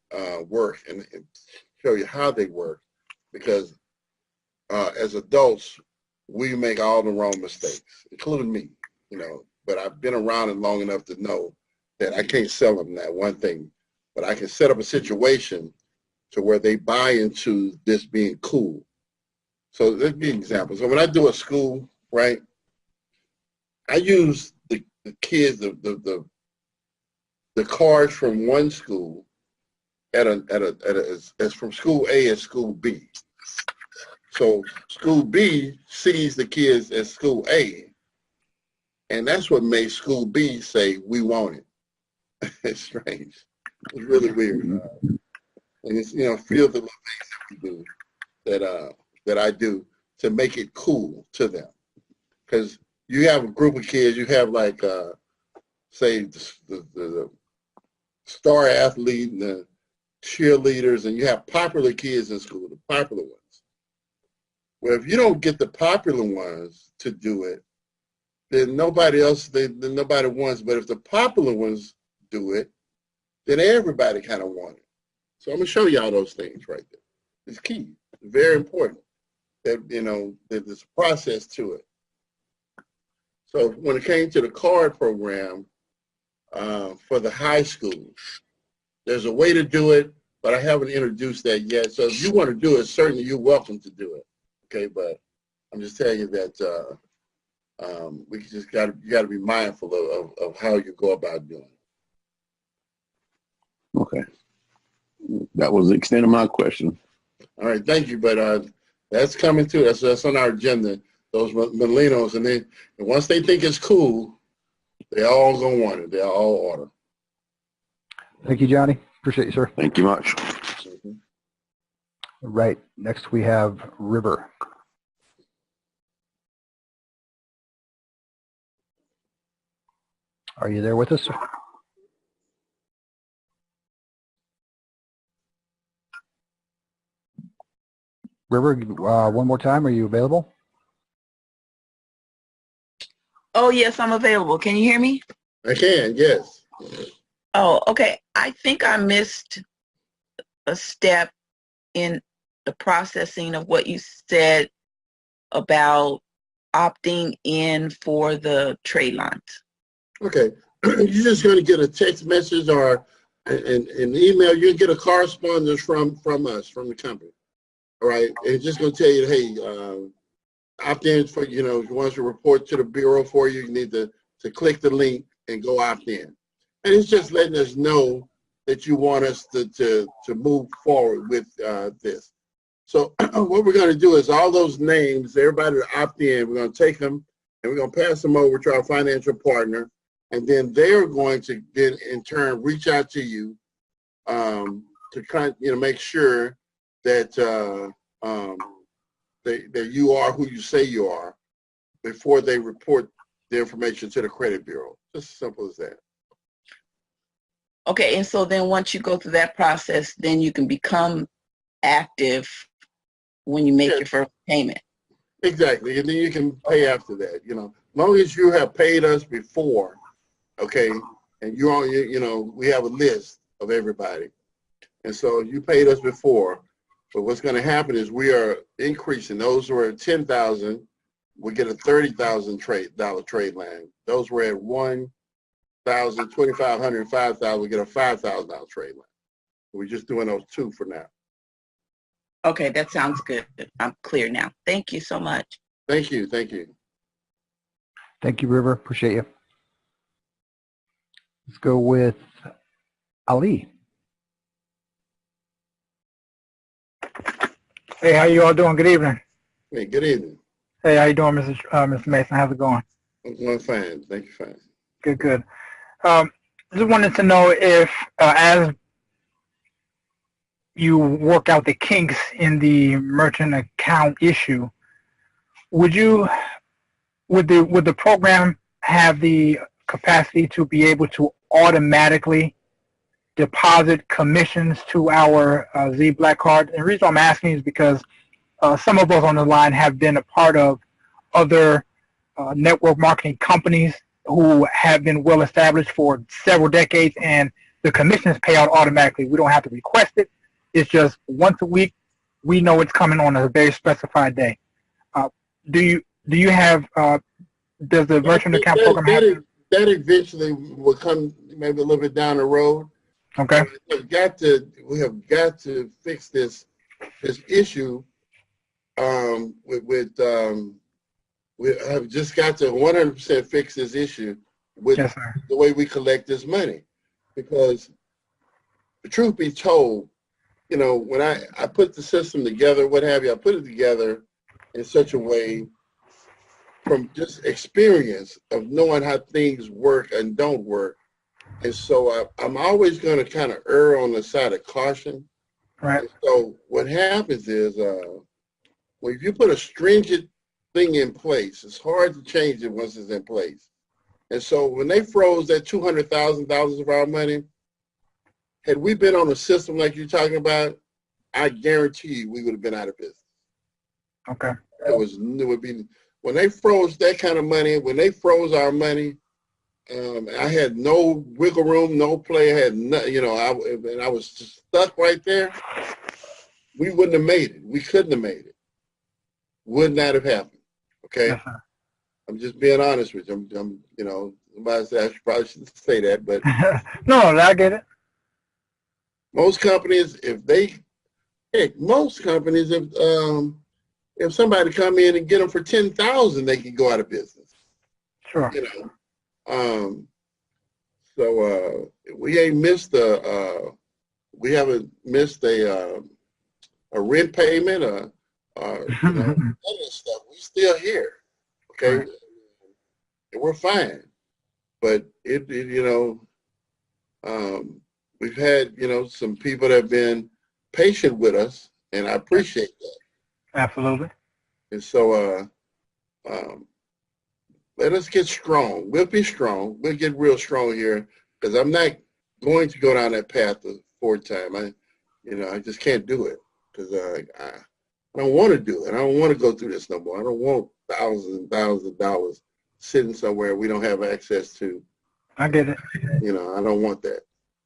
[SPEAKER 2] work and show you how they work, because as adults, we make all the wrong mistakes, including me, you know. But I've been around it long enough to know that I can't sell them that one thing, but I can set up a situation to where they buy into this being cool. So let's be an example. So when I do a school, right, I use the kids, the cards from one school as from school A and school B. So school B sees the kids at school A, and that's what made school B say, we want it. It's strange. It's really weird. And it's, you know, few of the little things that we do that I do to make it cool to them. Because you have a group of kids, you have like, say, the star athlete and the cheerleaders, and you have popular kids in school, the popular ones. Well, if you don't get the popular ones to do it, then nobody else, then nobody wants. But if the popular ones do it, then everybody kind of want it. So I'm gonna show you all those things right there. It's key. It's very important that, you know, that there's a process to it. So when it came to the card program for the high school, there's a way to do it, but I haven't introduced that yet. So if you want to do it, certainly you're welcome to do it. Okay, but I'm just telling you that we just you got to be mindful of how you go about doing it.
[SPEAKER 9] Okay. That was the extent of my question.
[SPEAKER 2] All right, thank you. But that's coming too. That's on our agenda. Those millennials, and once they think it's cool, They're all gonna want it. They're all order.
[SPEAKER 1] Thank you, Johnny. Appreciate you, sir.
[SPEAKER 9] Thank you much.
[SPEAKER 1] Right. Next we have River. Are you there with us? River, one more time. Are you available?
[SPEAKER 10] Oh, yes, I'm available. Can you hear me?
[SPEAKER 2] I can, yes.
[SPEAKER 10] Oh, okay. I think I missed a step in the processing of what you said about opting in for the trade lines.
[SPEAKER 2] Okay. You're just going to get a text message or an email. You'll get a correspondence from us, from the company. All right. And it's just going to tell you, hey, opt in for, you know, if you want us to report to the Bureau for you, you need to click the link and go opt in. And it's just letting us know that you want us to move forward with this. So what we're going to do is all those names, everybody to opt in, we're going to take them and we're going to pass them over to our financial partner. And then they're going to then in turn reach out to you to kind of, you know, make sure that that you are who you say you are before they report the information to the credit bureau. Just as simple as that.
[SPEAKER 10] Okay, and so then once you go through that process, then you can become active when you make your first payment.
[SPEAKER 2] Exactly, and then you can pay after that. You know, as long as you have paid us before, okay, and you're on, you know, we have a list of everybody, and so you paid us before. But what's going to happen is we are increasing. Those who are at $10,000, we get a $30,000 trade line. Those were at $1,000, $2,500, $5,000, we get a $5,000 trade line. We're just doing those two for now.
[SPEAKER 10] Okay, that sounds good. I'm clear now. Thank you so much.
[SPEAKER 2] Thank you. Thank you.
[SPEAKER 1] Thank you, River. Appreciate you. Let's go with Ali.
[SPEAKER 11] Hey, how you all doing? Good evening.
[SPEAKER 2] Hey, good evening.
[SPEAKER 11] Hey, how you doing, Mr. Mason? How's it going?
[SPEAKER 2] I'm going fine. Thank you, fine.
[SPEAKER 11] Good, good. Just wanted to know if, as you work out the kinks in the merchant account issue, would the program have the capacity to be able to automatically deposit commissions to our Zblackcard? And the reason I'm asking is because some of us on the line have been a part of other network marketing companies who have been well established for several decades, and the commissions pay out automatically. We don't have to request it. It's just once a week. We know it's coming on a very specified day. Do you have? Does the merchant account program have?
[SPEAKER 2] That eventually will come, maybe a little bit down the road.
[SPEAKER 11] Okay.
[SPEAKER 2] We have got to fix this issue. We have just got to 100% fix this issue with the way we collect this money, because the truth be told, you know, when I put the system together, what have you, I put it together in such a way from just experience of knowing how things work and don't work. And so I'm always going to kind of err on the side of caution.
[SPEAKER 11] Right.
[SPEAKER 2] And so what happens is when you put a stringent thing in place, it's hard to change it once it's in place. And so when they froze that $200,000 of our money, had we been on a system like you're talking about, I guarantee you we would have been out of business.
[SPEAKER 11] Okay.
[SPEAKER 2] It would be when they froze that kind of money. When they froze our money, I had no wiggle room, no play. I had no, you know, I was just stuck right there. We wouldn't have made it. We couldn't have made it. Would not have happened. Okay. I'm just being honest with you. I'm you know, somebody said I probably shouldn't say that, but
[SPEAKER 11] no, I get it.
[SPEAKER 2] Most companies, if somebody come in and get them for $10,000, they can go out of business.
[SPEAKER 11] Sure.
[SPEAKER 2] You know, so we ain't missed we haven't missed a rent payment or you know, other stuff. We still here, okay, and we're fine. but we've had, some people that have been patient with us, and I appreciate that.
[SPEAKER 11] Absolutely.
[SPEAKER 2] And so let us get strong. We'll be strong. We'll get real strong here, because I'm not going to go down that path of 4-time. I just can't do it, because I don't want to do it. I don't want to go through this no more. I don't want thousands and thousands of dollars sitting somewhere we don't have access to.
[SPEAKER 11] I get it.
[SPEAKER 2] I don't want that.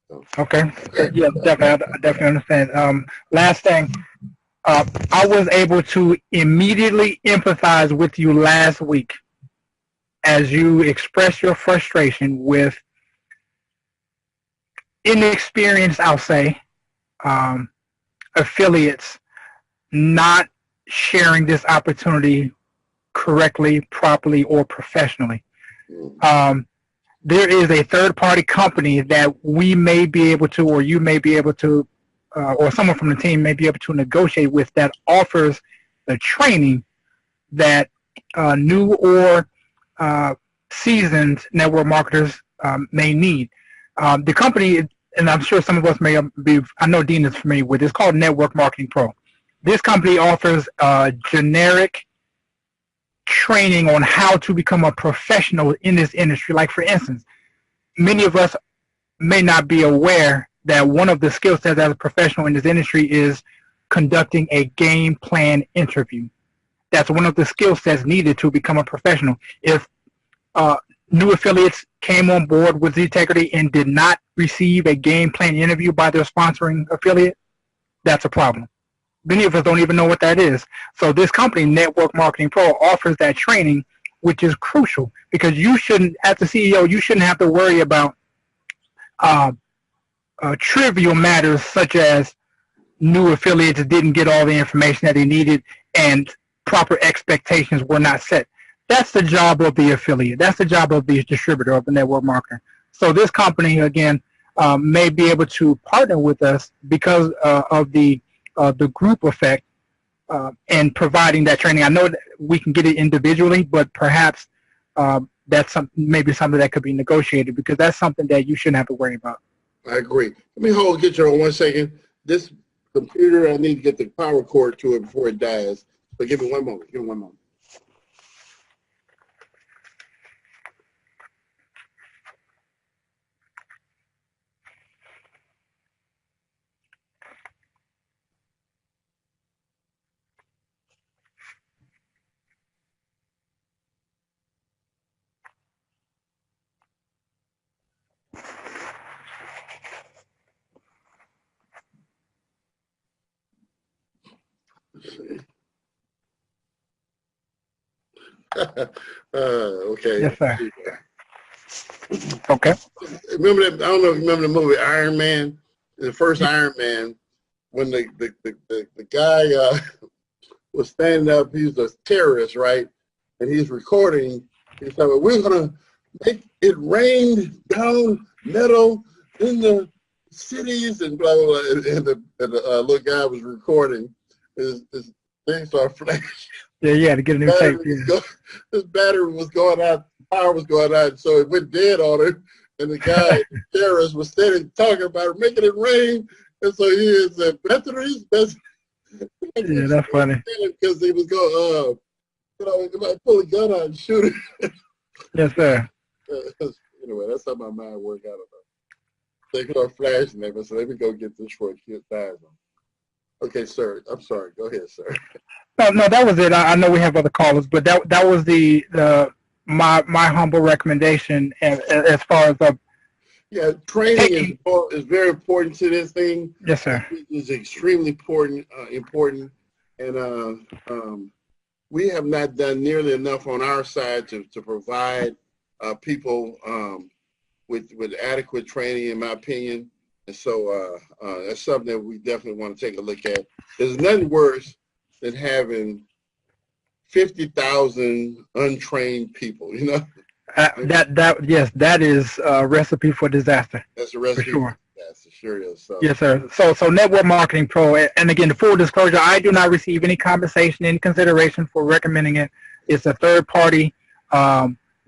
[SPEAKER 2] So.
[SPEAKER 11] Okay. Yeah, definitely. I definitely understand. Last thing, I was able to immediately empathize with you last week as you expressed your frustration with inexperienced, I'll say, affiliates not sharing this opportunity correctly, properly, or professionally. There is a third-party company that we may be able to, or you may be able to, or someone from the team may be able to negotiate with, that offers the training that new or seasoned network marketers may need. The company, and I'm sure some of us may be, I know Dean is familiar with, it's called Network Marketing Pro. This company offers generic training on how to become a professional in this industry. Like, for instance, many of us may not be aware that one of the skill sets as a professional in this industry is conducting a game plan interview. That's one of the skill sets needed to become a professional. If new affiliates came on board with Ztegrity and did not receive a game plan interview by their sponsoring affiliate, that's a problem. Many of us don't even know what that is. So this company, Network Marketing Pro, offers that training, which is crucial, because you shouldn't, as the CEO, you shouldn't have to worry about trivial matters such as new affiliates didn't get all the information that they needed and proper expectations were not set. That's the job of the affiliate. That's the job of the distributor, of the network marketer. So this company, again, may be able to partner with us because of the group effect and providing that training. I know that we can get it individually, but perhaps that's maybe something that could be negotiated, because that's something that you shouldn't have to worry about.
[SPEAKER 2] I agree. Let me get you on 1 second. This computer, I need to get the power cord to it before it dies. So give me one moment. Give me 1 moment. Okay.
[SPEAKER 11] Yes, sir. Okay.
[SPEAKER 2] Remember that? I don't know if you remember the movie Iron Man, the first Iron Man, when the guy was standing up. He's a terrorist, right? And he's recording. He said, well, "We're gonna make it rain down metal in the cities," and blah blah blah. And the little guy was recording. His thing started flashing.
[SPEAKER 11] Yeah, yeah, to get a new tape. Yeah.
[SPEAKER 2] His battery was going out, power was going out, so it went dead on him. And the guy, the terrorist, was standing talking about making it rain. And so he is batteries.
[SPEAKER 11] Yeah, that's funny.
[SPEAKER 2] Because he was going, he might pull a gun out and shoot it.
[SPEAKER 11] Yes, sir.
[SPEAKER 2] Anyway, that's how my mind worked out. They start flashing there, so let me go get this for a kid dies on. Okay, sir. I'm sorry. Go ahead, sir.
[SPEAKER 11] No, that was it. I know we have other callers, but that was my humble recommendation as far as
[SPEAKER 2] yeah, training is very important to this thing.
[SPEAKER 11] Yes, sir.
[SPEAKER 2] It's extremely important, and we have not done nearly enough on our side to provide people with adequate training, in my opinion. And so that's something that we definitely want to take a look at. There's nothing worse than having 50,000 untrained people, you know?
[SPEAKER 11] Yes, that is a recipe for disaster.
[SPEAKER 2] That's a recipe
[SPEAKER 11] for sure.
[SPEAKER 2] Yes, it sure is. So.
[SPEAKER 11] Yes, sir. So Network Marketing Pro, and again, the full disclosure, I do not receive any compensation, any consideration for recommending it. It's a third party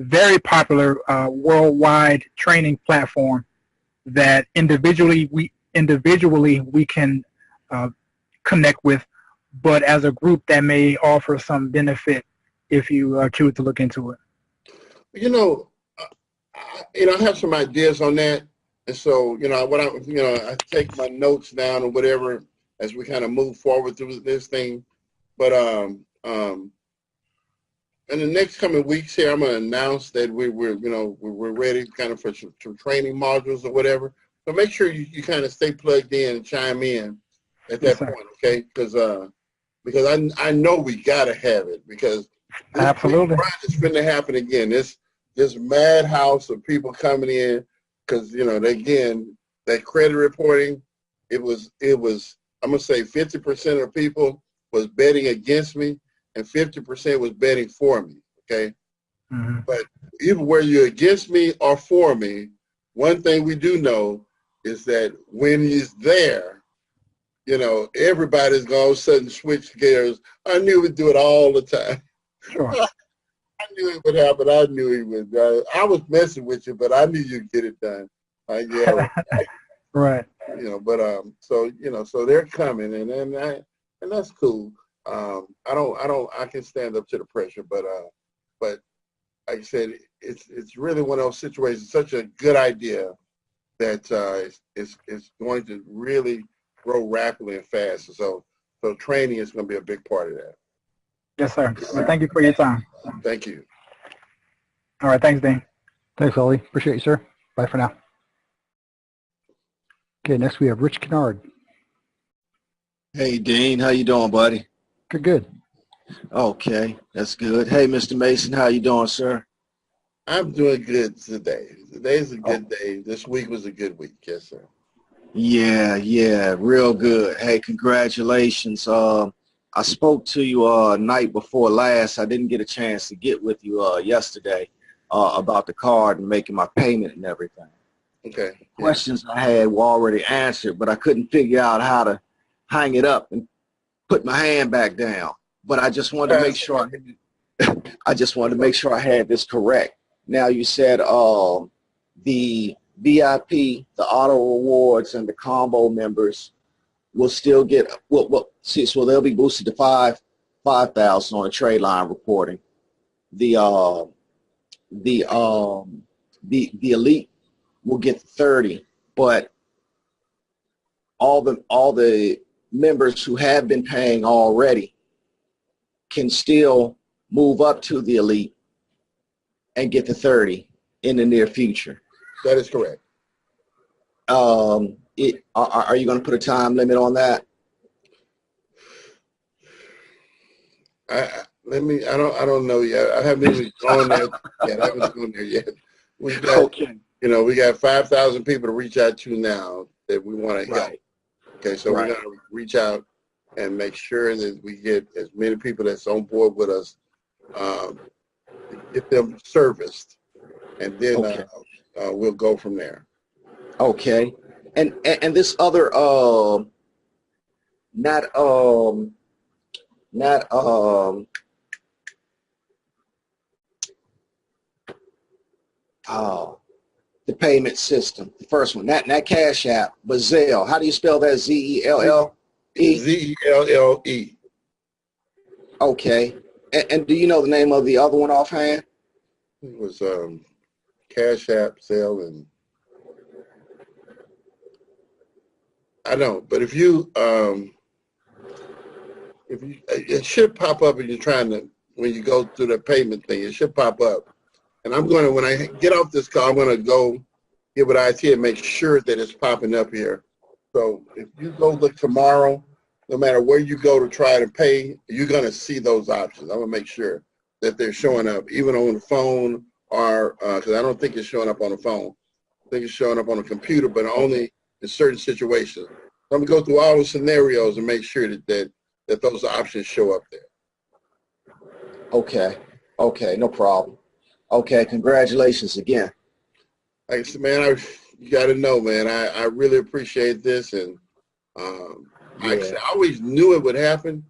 [SPEAKER 11] very popular worldwide training platform that individually we can connect with, but as a group that may offer some benefit if you choose to look into it.
[SPEAKER 2] I have some ideas on that, and so I take my notes down or whatever as we kind of move forward through this thing. But in the next coming weeks here, I'm going to announce that we're ready kind of for some training modules or whatever. So make sure you kind of stay plugged in and chime in at that point, okay? Because I know we got to have it, because this
[SPEAKER 11] absolutely
[SPEAKER 2] is going to happen again. This madhouse of people coming in, because again, that credit reporting, it was I'm going to say 50% of people was betting against me and 50% was betting for me, okay?
[SPEAKER 11] Mm-hmm.
[SPEAKER 2] But even where you're against me or for me, one thing we do know is that when he's there, everybody's going to all of a sudden switch gears. I knew we'd do it all the time.
[SPEAKER 11] Sure.
[SPEAKER 2] I knew it would happen. I knew he would. I was messing with you, but I knew you'd get it done. Yeah,
[SPEAKER 11] right.
[SPEAKER 2] So they're coming, and that's cool. I can stand up to the pressure, but like I said, it's really one of those situations, such a good idea that it's going to really grow rapidly and fast. So training is going to be a big part of that.
[SPEAKER 11] Yes, sir. Well, thank you for your time.
[SPEAKER 2] Thank you.
[SPEAKER 11] All right. Thanks, Dean.
[SPEAKER 1] Thanks, Ollie. Appreciate you, sir. Bye for now. Okay, next we have Rich Kennard.
[SPEAKER 12] Hey, Dean. How you doing, buddy?
[SPEAKER 1] Good.
[SPEAKER 12] Okay, that's good. Hey, Mr. Mason, how you doing, sir?
[SPEAKER 2] I'm doing good today. Today's a good day. This week was a good week. Yes, sir.
[SPEAKER 12] Yeah, real good. Hey, congratulations. I spoke to you night before last. I didn't get a chance to get with you yesterday about the card and making my payment and everything.
[SPEAKER 2] Okay.
[SPEAKER 12] Questions I had were already answered, but I couldn't figure out how to hang it up and put my hand back down. But I just wanted to make sure I had this correct. Now you said the VIP, the auto rewards, and the combo members will still get so they'll be boosted to 5,000 on the trade line reporting. The elite will get 30, but all the members who have been paying already can still move up to the elite and get the 30 in the near future.
[SPEAKER 2] That is correct.
[SPEAKER 12] Are you going to put a time limit on that?
[SPEAKER 2] I don't know yet. I haven't even gone there yet. I haven't gone there yet. We got 5,000 people to reach out to now that we want to help.
[SPEAKER 12] Right.
[SPEAKER 2] Okay, so we're going to reach out and make sure that we get as many people that's on board with us, get them serviced, and then we'll go from there.
[SPEAKER 12] Okay, and this other the payment system, the first one, that Cash App, but Zelle. How do you spell that? Zelle?
[SPEAKER 2] Zelle.
[SPEAKER 12] Okay, and do you know the name of the other one offhand?
[SPEAKER 2] It was Cash App, Zelle, and I don't. But if you it should pop up when you're when you go through the payment thing, it should pop up. And when I get off this call, I'm going to go get with IT and make sure that it's popping up here. So if you go look tomorrow, no matter where you go to try to pay, you're going to see those options. I'm going to make sure that they're showing up, even on the phone, or because I don't think it's showing up on the phone. I think it's showing up on the computer, but only in certain situations. So I'm going to go through all the scenarios and make sure that those options show up there.
[SPEAKER 12] Okay, no problem. Okay, congratulations again.
[SPEAKER 2] Thanks, man. You got to know, man, I really appreciate this, and I always knew it would happen,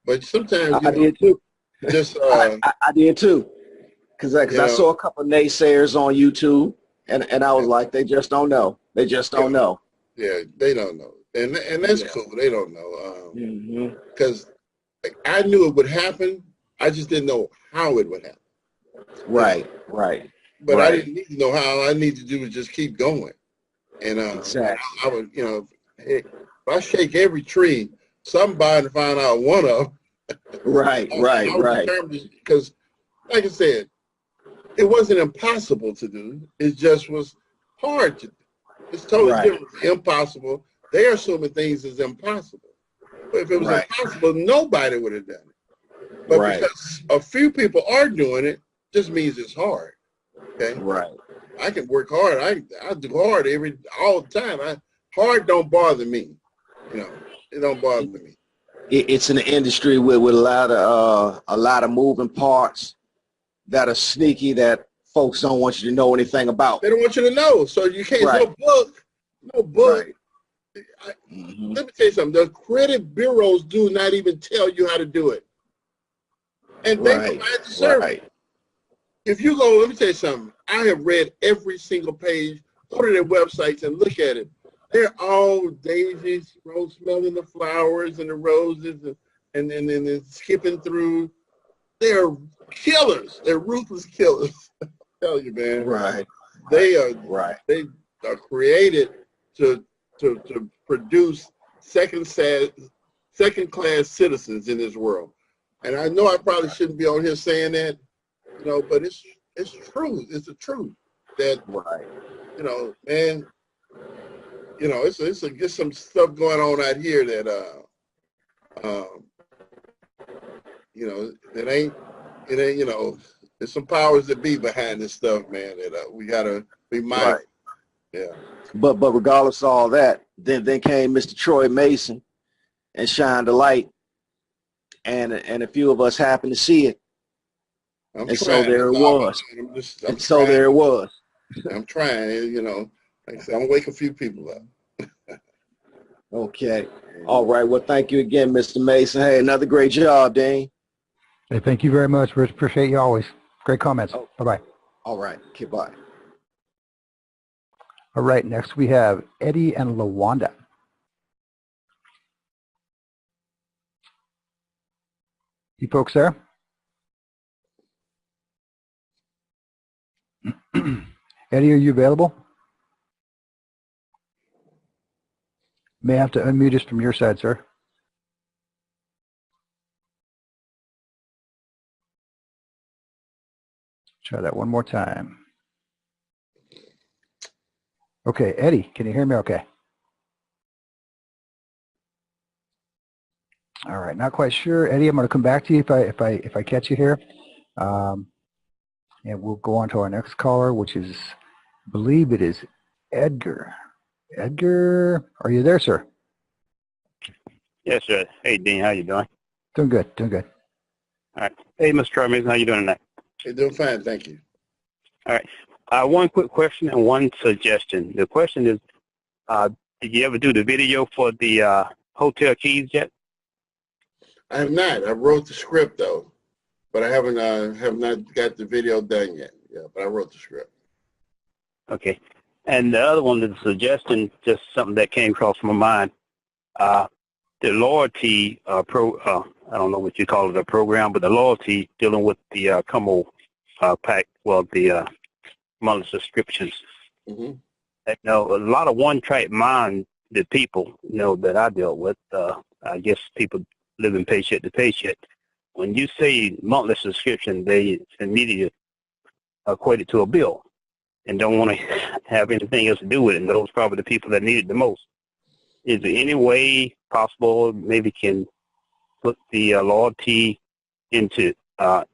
[SPEAKER 2] but sometimes
[SPEAKER 12] I did too.
[SPEAKER 2] Just
[SPEAKER 12] I did too. Because I saw a couple of naysayers on YouTube, and I was like, they just don't know. They just don't know.
[SPEAKER 2] Yeah, they don't know, and that's cool. They don't know because I knew it would happen. I just didn't know how it would happen.
[SPEAKER 12] Right.
[SPEAKER 2] But I didn't need to know how. All I need to do is just keep going. And
[SPEAKER 12] exactly.
[SPEAKER 2] I would, if I shake every tree, somebody to find out one of them.
[SPEAKER 12] Right.
[SPEAKER 2] Because, like I said, it wasn't impossible to do. It just was hard to do. It's totally different. Impossible. They're assuming things is impossible. But if it was impossible, nobody would have done it. But because a few people are doing it, just means it's hard. Okay.
[SPEAKER 12] Right.
[SPEAKER 2] I can work hard. I do hard all the time. Hard don't bother me. It don't bother me.
[SPEAKER 12] It's an industry with a lot of moving parts that are sneaky that folks don't want you to know anything about.
[SPEAKER 2] They don't want you to know. So you can't no book. Let me tell you something. The credit bureaus do not even tell you how to do it. And they provide the service. If you go, let me tell you something. I have read every single page. Go to their websites and look at it. They're all daisies, smelling the flowers and the roses, and then skipping through. They're killers. They're ruthless killers. I tell you, man. They are created to produce second-class citizens in this world. And I know I probably shouldn't be on here saying that, but it's true. It's the truth that man. It's some stuff going on out here that it ain't there's some powers that be behind this stuff, man, that we gotta be mindful. Yeah.
[SPEAKER 12] But regardless of all that, then came Mr. Troy Mason and shined a light, and a few of us happened to see it. So there it was.
[SPEAKER 2] I'm trying, like I said, I'm gonna wake a few people up.
[SPEAKER 12] Okay. All right. Well, thank you again, Mr. Mason. Hey, another great job, Dean.
[SPEAKER 1] Hey, thank you very much. We appreciate you always. Great comments. Bye-bye.
[SPEAKER 12] All right. Okay, bye.
[SPEAKER 1] All right. Next we have Eddie and LaWanda. You folks there? Eddie, are you available? May have to unmute us from your side, sir. Try that one more time. Okay, Eddie, can you hear me okay? All right, not quite sure. Eddie, I'm going to come back to you if I catch you here. And we'll go on to our next caller, which is, I believe it is Edgar. Edgar, are you there, sir?
[SPEAKER 13] Yes, sir. Hey, Dean, how you doing?
[SPEAKER 1] Doing good, doing good.
[SPEAKER 13] All right. Hey, Mr. Troy Mason, how you doing tonight?
[SPEAKER 2] Hey, doing fine, thank you.
[SPEAKER 13] All right. One quick question and one suggestion. The question is, did you ever do the video for the hotel keys yet?
[SPEAKER 2] I have not. I wrote the script though, but I have not got the video done yet. Yeah, but I wrote the script.
[SPEAKER 13] Okay. And the other one is a suggestion, just something that came across my mind. The loyalty I don't know what you call it, a program, but the loyalty dealing with the Como pack, well, the monthly subscriptions.
[SPEAKER 2] Mm-hmm.
[SPEAKER 13] A lot of one-track mind, the people, that I dealt with, I guess people living paycheck to paycheck. When you say monthly subscription, they immediately equate it to a bill and don't want to have anything else to do with it. And those are probably the people that need it the most. Is there any way possible maybe can put the loyalty into I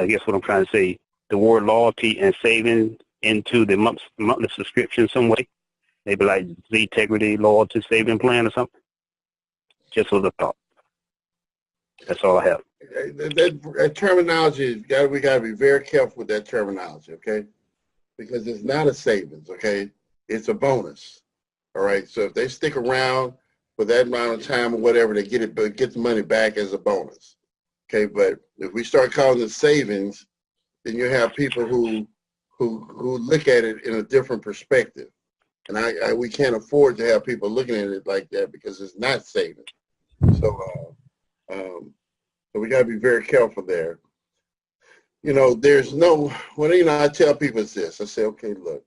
[SPEAKER 13] guess what I'm trying to say, the word loyalty and saving into the monthly subscription some way? Maybe like Ztegrity loyalty saving plan or something? Just as a thought. That's all I have.
[SPEAKER 2] That terminology, we got to be very careful with that terminology, okay? Because it's not a savings, okay? It's a bonus, all right? So if they stick around for that amount of time or whatever, they get the money back as a bonus, Okay, but if we start calling it savings, then you have people who look at it in a different perspective. And we can't afford to have people looking at it like that because it's not saving. So we got to be very careful there. You know, there's no, well, you know, I tell people it's this. I say, okay, look,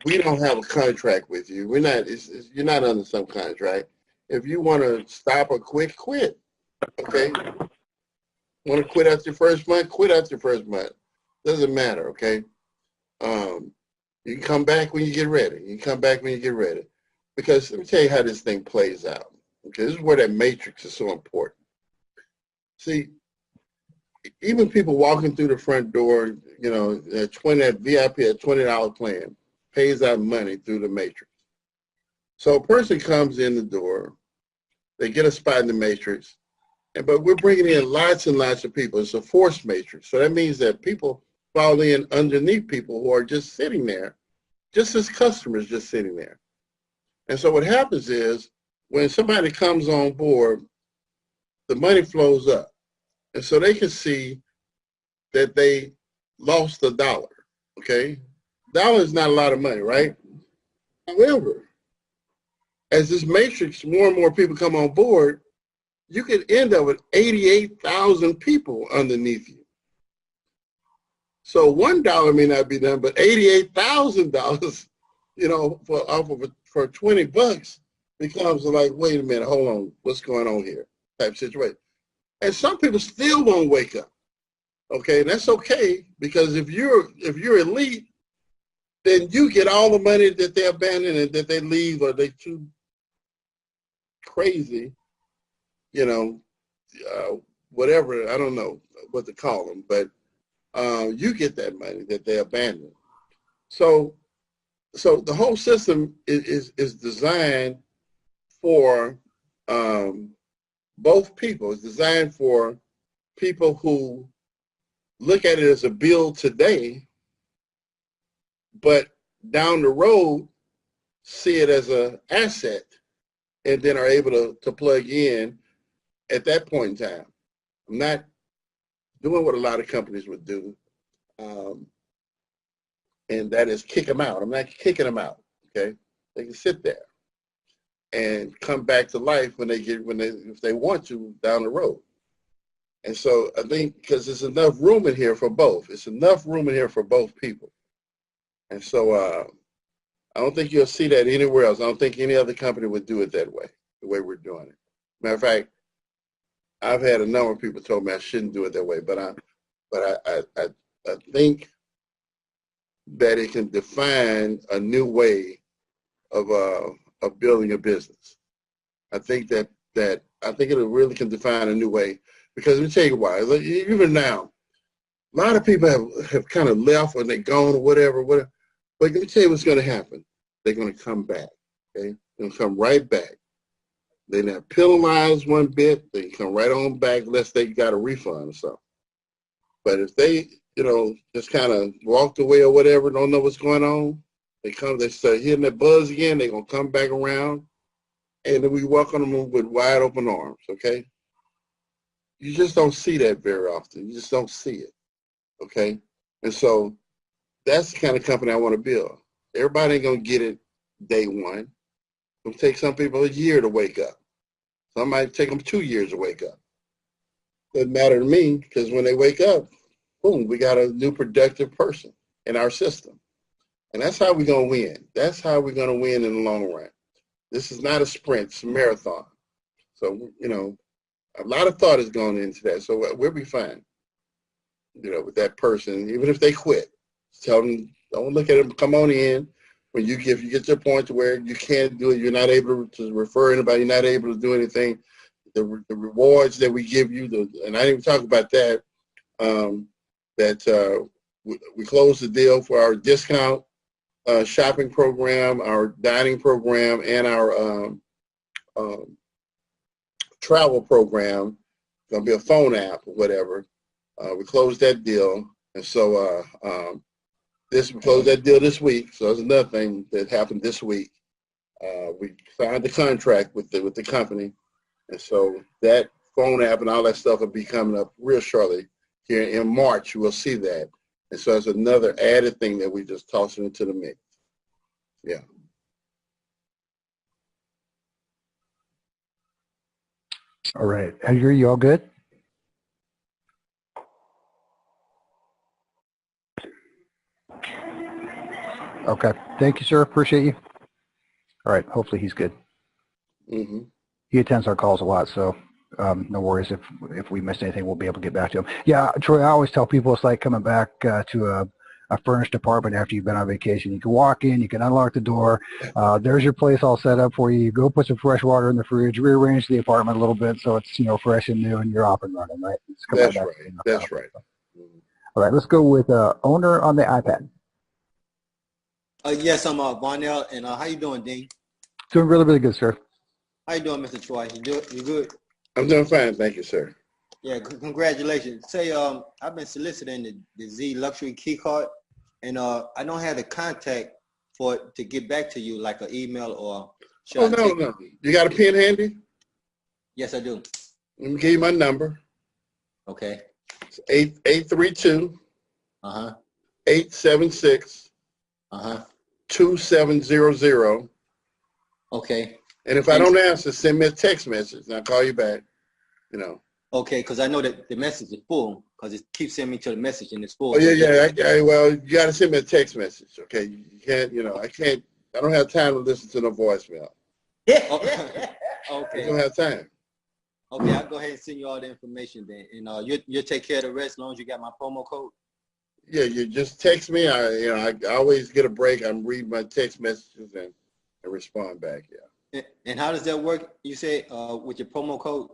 [SPEAKER 2] we don't have a contract with you. We're not, you're not under some contract. If you want to stop or quit, quit. Okay? Want to quit after your first month? Quit after your first month. Doesn't matter, okay? You can come back when you get ready. You can come back when you get ready. Because let me tell you how this thing plays out. Okay, this is where that matrix is so important. See, even people walking through the front door, you know, that VIP at $20 plan pays out money through the matrix. So a person comes in the door, they get a spot in the matrix, but we're bringing in lots and lots of people. It's a forced matrix. So that means that people fall in underneath people who are just sitting there, just as customers just sitting there. And so what happens is when somebody comes on board, the money flows up. And so they can see that they lost $1, okay? $1 is not a lot of money, right? However, as this matrix, more and more people come on board, you could end up with 88,000 people underneath you. So $1 may not be done, but $88,000, you know, for 20 bucks becomes like, wait a minute, hold on, what's going on here? Type situation. And some people still won't wake up. Okay, and that's okay, because if you're elite, then you get all the money that they abandon and that they leave or they too crazy, you know, whatever, I don't know what to call them, but you get that money that they abandon. So the whole system is designed for both people. It's designed for people who look at it as a bill today, but down the road see it as an asset and then are able to plug in at that point in time. I'm not doing what a lot of companies would do, and that is kick them out. I'm not kicking them out, okay? They can sit there and come back to life if they want to down the road. And so I think because there's enough room in here for both. It's enough room in here for both people. And so I don't think you'll see that anywhere else. I don't think any other company would do it that way, the way we're doing it. Matter of fact, I've had a number of people told me I shouldn't do it that way, but I think that it can define a new way of building a business. I think that I think it really can define a new way. Because let me tell you why. Even now, a lot of people have kind of left or they're gone or whatever. But let me tell you what's going to happen. They're going to come back. Okay, they're going to come right back. They're not penalized one bit. They can come right on back unless they got a refund or something. But if they, you know, just kind of walked away or whatever, don't know what's going on, they start hitting that buzz again. They're going to come back around, and then we welcome them with wide open arms. Okay. You just don't see that very often. You just don't see it, okay? And so that's the kind of company I want to build. Everybody ain't going to get it day one. It'll take some people a year to wake up. Some might take them 2 years to wake up. Doesn't matter to me, because when they wake up, boom, we got a new productive person in our system. And that's how we're going to win. That's how we're going to win in the long run. This is not a sprint, it's a marathon. So, you know, a lot of thought has gone into that, so we'll be fine. You know, with that person, even if they quit, tell them, don't look at them, come on in. When you get to a point to where you can't do it, you're not able to refer anybody, you're not able to do anything, the rewards that we give you, and I didn't even talk about that, we closed the deal for our discount shopping program, our dining program, and our travel program. It's going to be a phone app or whatever. We closed that deal. And so we closed that deal this week. So that's another thing that happened this week. We signed the contract with the company. And so that phone app and all that stuff will be coming up real shortly. Here in March, we'll see that. And so it's another added thing that we just tossing into the mix. Yeah.
[SPEAKER 1] All right. Edgar, you all good? Okay. Thank you, sir. Appreciate you. All right. Hopefully he's good.
[SPEAKER 2] Mm-hmm.
[SPEAKER 1] He attends our calls a lot, so no worries. If we missed anything, we'll be able to get back to him. Yeah, Troy, I always tell people it's like coming back to a furnished apartment after you've been on vacation. You can walk in, you can unlock the door. There's your place all set up for you. You go put some fresh water in the fridge, rearrange the apartment a little bit so it's, you know, fresh and new, and you're off and running, right?
[SPEAKER 2] That's right. That's right.
[SPEAKER 1] All right, let's go with owner on the iPad.
[SPEAKER 14] Yes, I'm Varnell, and how you doing, Dean?
[SPEAKER 1] Doing really, really good, sir.
[SPEAKER 14] How you doing, Mr. Troy? You good?
[SPEAKER 2] I'm doing fine, thank you, sir.
[SPEAKER 14] Yeah, congratulations. Say, I've been soliciting the Z luxury key card, and I don't have the contact for it to get back to you, like an email or.
[SPEAKER 2] Oh, no. You got a pen handy?
[SPEAKER 14] Yes, I do.
[SPEAKER 2] Let me give you my number.
[SPEAKER 14] Okay.
[SPEAKER 2] It's 832. 876. 2700.
[SPEAKER 14] Okay.
[SPEAKER 2] And if I don't answer, send me a text message and I'll call you back, you know.
[SPEAKER 14] Okay, because I know that the message is full, because it keeps sending me to the message and it's full.
[SPEAKER 2] Oh, yeah. Well, you got to send me a text message, okay? You can't, you know, I don't have time to listen to no voicemail.
[SPEAKER 14] Okay.
[SPEAKER 2] I don't have time.
[SPEAKER 14] Okay, I'll go ahead and send you all the information then. And you'll take care of the rest as long as you got my promo code?
[SPEAKER 2] Yeah, you just text me. I always get a break. I'm reading my text messages and respond back, yeah.
[SPEAKER 14] And how does that work? You say with your promo code?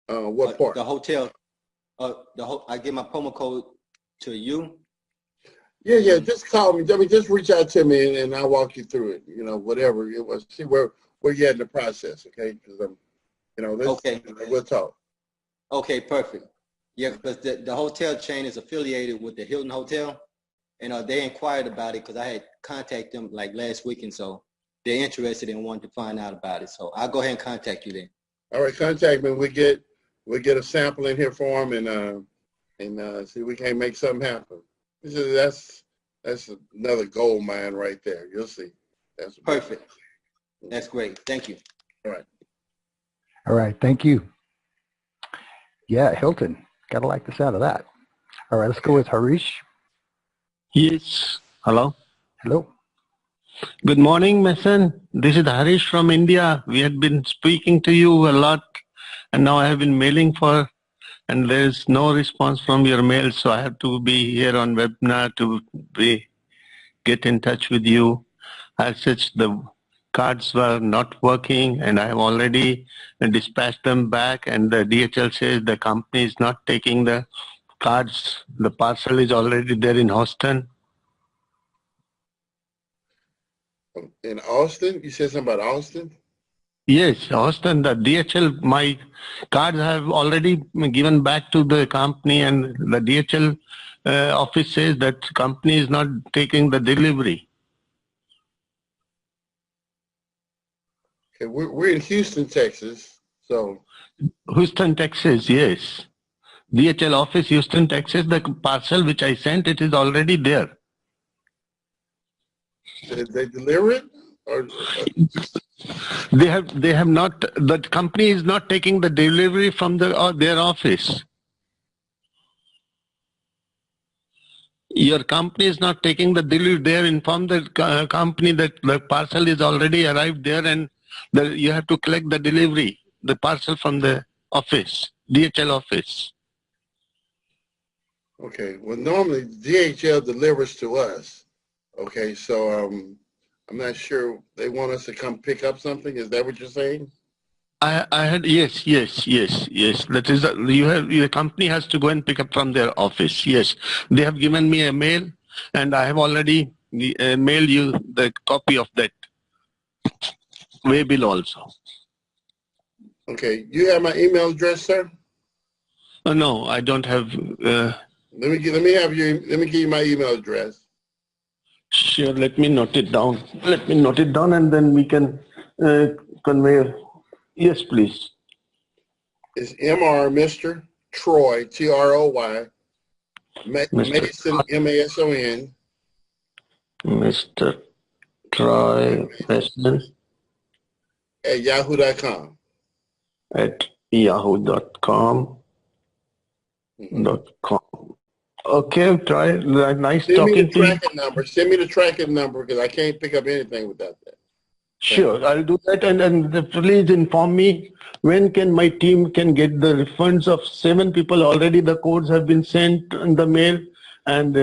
[SPEAKER 2] What part?
[SPEAKER 14] The hotel. I give my promo code to you.
[SPEAKER 2] Yeah. Just call me. I mean, just reach out to me and I'll walk you through it. You know, whatever it was. See where you're at in the process, okay? Because
[SPEAKER 14] okay.
[SPEAKER 2] We'll talk.
[SPEAKER 14] Okay, perfect. Yeah, because the hotel chain is affiliated with the Hilton Hotel, and they inquired about it because I had contacted them like last week, and so they're interested and wanted to find out about it. So I'll go ahead and contact you then.
[SPEAKER 2] All right, contact me. We get a sample in here for them and see if we can't make something happen. That's another gold mine right there. You'll see. That's
[SPEAKER 14] perfect. That's great. Thank you.
[SPEAKER 2] All right.
[SPEAKER 1] All right. Thank you. Yeah, Hilton. Gotta like the sound of that. All right, let's go with Harish.
[SPEAKER 13] Yes. Hello.
[SPEAKER 1] Hello.
[SPEAKER 13] Good morning, my son. This is Harish from India. We had been speaking to you a lot, and now I have been mailing and there's no response from your mail, so I have to be here on webinar to get in touch with you. As such, the cards were not working, and I have already dispatched them back, and the DHL says the company is not taking the cards. The parcel is already there in Houston.
[SPEAKER 2] In Austin? You said something about Austin?
[SPEAKER 13] Yes, Austin, the DHL, my cards have already given back to the company, and the DHL office says that company is not taking the delivery.
[SPEAKER 2] Okay, we're in Houston, Texas, so.
[SPEAKER 13] Houston, Texas, yes. DHL office, Houston, Texas, the parcel which I sent, it is already there.
[SPEAKER 2] Did they deliver it? Or
[SPEAKER 13] They have not, the company is not taking the delivery from their office. Your company is not taking the delivery. They have informed the company that the parcel is already arrived there, and you have to collect the delivery, the parcel from the office, DHL office.
[SPEAKER 2] Okay, well, normally DHL delivers to us. Okay, so I'm not sure they want us to come pick up something. Is that what you're saying?
[SPEAKER 13] I had yes. That is your company has to go and pick up from their office. Yes, they have given me a mail, and I have already mailed you the copy of that way bill also.
[SPEAKER 2] Okay, you have my email address, sir?
[SPEAKER 13] No, I don't have.
[SPEAKER 2] Let me give you my email address.
[SPEAKER 13] Sure, let me note it down. And then we can convey.
[SPEAKER 15] Yes, please.
[SPEAKER 2] It's Mr. Mr. Troy, Troy, Mason, Mason,
[SPEAKER 15] Mr. Troy Mason
[SPEAKER 2] at yahoo.com.
[SPEAKER 15] at yahoo.com. Okay, Troy. Nice
[SPEAKER 2] Send me the
[SPEAKER 15] talking to you.
[SPEAKER 2] tracking number. Send me the tracking number because I can't pick up anything without that.
[SPEAKER 15] Sure, I'll do that, and please inform me when can my team can get the refunds of 7 people. Already the codes have been sent in the mail, and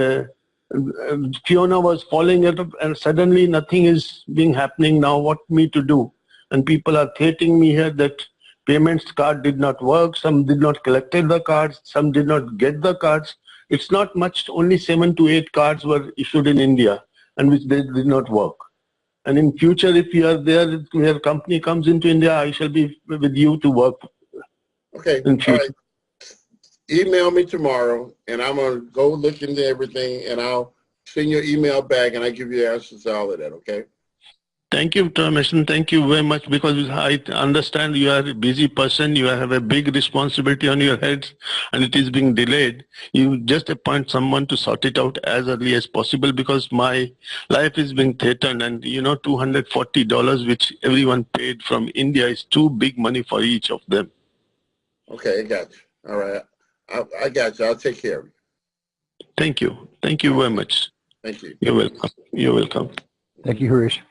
[SPEAKER 15] Fiona was following it up, and suddenly nothing is being happening now. What me to do? And people are threatening me here that payments card did not work. Some did not collected the cards. Some did not get the cards. It's not much. Only 7 to 8 cards were issued in India, and which they did not work. And in future, if you are there, if your company comes into India, I shall be with you to work.
[SPEAKER 2] Okay, all right. Email me tomorrow, and I'm going to go look into everything, and I'll send your email back, and I'll give you answers to all of that, okay?
[SPEAKER 15] Thank you, Mr. Mason. Thank you very much, because I understand you are a busy person. You have a big responsibility on your head, and it is being delayed. You just appoint someone to sort it out as early as possible, because my life is being threatened, and $240 which everyone paid from India is too big money for each of them.
[SPEAKER 2] Okay, I got you. All right. I got you. I'll take care of you.
[SPEAKER 15] Thank you. Thank you very much.
[SPEAKER 2] Thank you.
[SPEAKER 15] You're welcome. You're welcome.
[SPEAKER 1] Thank you, Harish.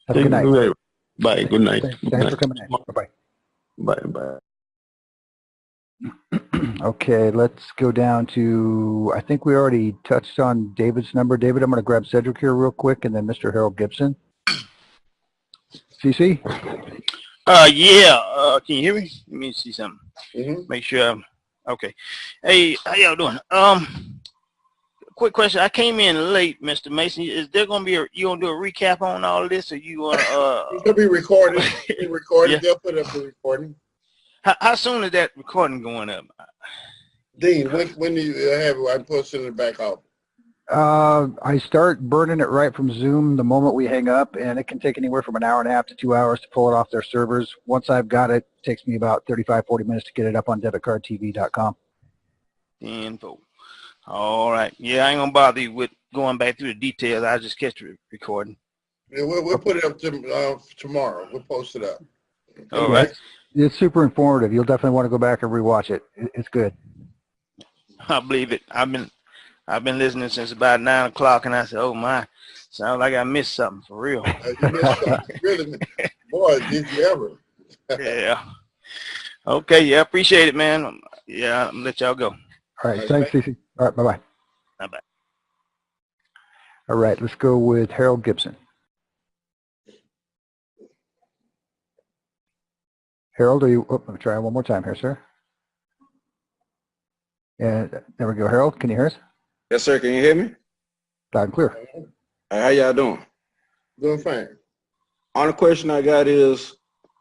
[SPEAKER 1] Have a good night.
[SPEAKER 15] Bye. Good night.
[SPEAKER 1] Thanks for coming in. Bye-bye.
[SPEAKER 15] Bye-bye.
[SPEAKER 1] Okay, let's go down to, I think we already touched on David's number. David, I'm going to grab Cedric here real quick, and then Mr. Harold Gibson. CC?
[SPEAKER 13] Yeah. Can you hear me? Let me see something. Make sure. Okay. Hey, how y'all doing? Quick question. I came in late, Mr. Mason. Is there gonna be you gonna do a recap on all of this, or you gonna
[SPEAKER 2] It's gonna be recorded.
[SPEAKER 13] Yeah.
[SPEAKER 2] They'll put up the recording.
[SPEAKER 13] How soon is that recording going up?
[SPEAKER 2] Dean, when do you have it? I'm posting it back off.
[SPEAKER 1] I start burning it right from Zoom the moment we hang up, and it can take anywhere from an hour and a half to 2 hours to pull it off their servers. Once I've got it, it takes me about 35-40 minutes to get it up on debitcardtv.com.
[SPEAKER 13] Info. All right. Yeah, I ain't gonna bother you with going back through the details. I just catch the recording.
[SPEAKER 2] Yeah, we'll put it up tomorrow. We'll post it up.
[SPEAKER 13] All right.
[SPEAKER 1] It's super informative. You'll definitely want to go back and rewatch it. It's good.
[SPEAKER 13] I believe it. I've been listening since about 9 o'clock, and I said, "Oh my, sounds like I missed something for real."
[SPEAKER 2] You missed something. Really, boy, did you ever?
[SPEAKER 13] Yeah. Okay. Yeah, appreciate it, man. Yeah, I'm gonna let y'all go.
[SPEAKER 1] All right. Thanks, Cece. All right. Bye-bye.
[SPEAKER 13] Bye-bye.
[SPEAKER 1] All right. Let's go with Harold Gibson. Harold, are you? Oh, let me try one more time here, sir. And there we go. Harold, can you hear us?
[SPEAKER 16] Yes, sir. Can you hear me?
[SPEAKER 1] Loud and clear.
[SPEAKER 16] How y'all doing?
[SPEAKER 2] Doing fine.
[SPEAKER 16] Only question I got is,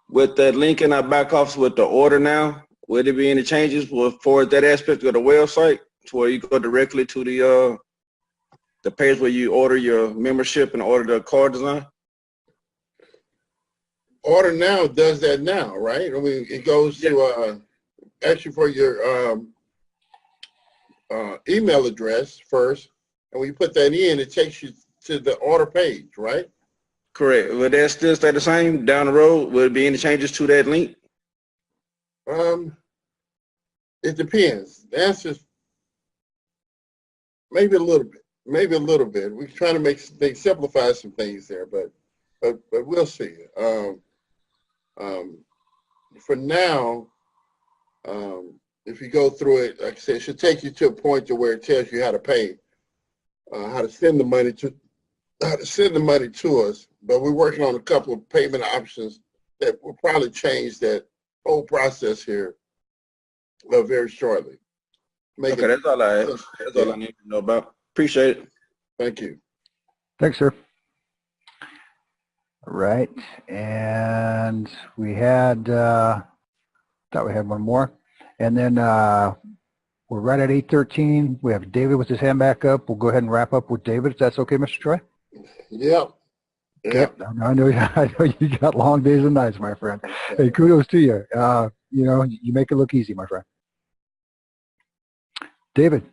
[SPEAKER 16] with that link in our back office with the order now, will there be any changes for that aspect of the website to where you go directly to the page where you order your membership and order the card design?
[SPEAKER 2] Order Now does that now, right? I mean, it goes to actually for your email address first, and when you put that in, it takes you to the order page, right?
[SPEAKER 16] Correct. Will that still stay the same down the road? Will there be any changes to that link?
[SPEAKER 2] It depends. The answer is maybe a little bit. Maybe a little bit. We're trying to simplify some things there, but we'll see. For now, if you go through it, like I said, it should take you to a point to where it tells you how to pay, how to send the money to us. But we're working on a couple of payment options that will probably change that whole process here very shortly.
[SPEAKER 16] Okay, that's all I have. That's all I need to know about. Appreciate it.
[SPEAKER 2] Thank you.
[SPEAKER 1] Thanks, sir. All right, and we had, thought we had one more. And then we're right at 8:13. We have David with his hand back up. We'll go ahead and wrap up with David, if that's okay, Mr. Troy?
[SPEAKER 2] Yep. Yeah.
[SPEAKER 1] I know you got long days and nights, my friend. Hey, kudos to you. You know, you make it look easy, my friend. David.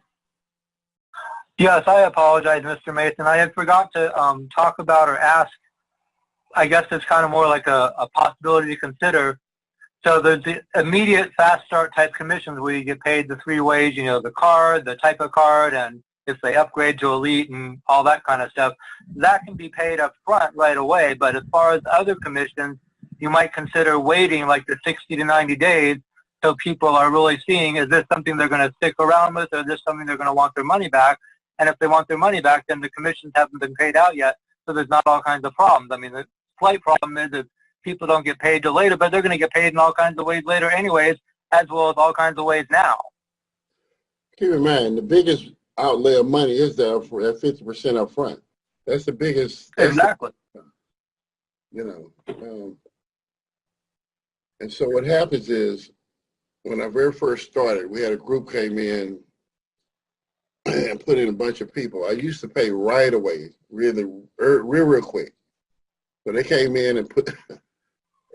[SPEAKER 8] Yes, I apologize, Mr. Mason. I had forgot to talk about or ask. I guess it's kind of more like a possibility to consider. So there's the immediate fast start type commissions where you get paid the 3 ways, you know, the card, the type of card, and if they upgrade to Elite and all that kind of stuff. That can be paid up front right away. But as far as other commissions, you might consider waiting like the 60 to 90 days so people are really seeing, is this something they're going to stick around with, or is this something they're going to want their money back? And if they want their money back, then the commissions haven't been paid out yet, so there's not all kinds of problems. I mean, the slight problem is that people don't get paid till later, but they're going to get paid in all kinds of ways later anyways, as well as all kinds of ways now.
[SPEAKER 2] Keep in mind, the biggest outlay of money is that 50% up front. That's the biggest.
[SPEAKER 8] Exactly.
[SPEAKER 2] You know, and so what happens is, when I very first started, we had a group came in and put in a bunch of people. I used to pay right away, real quick. So they came in and put,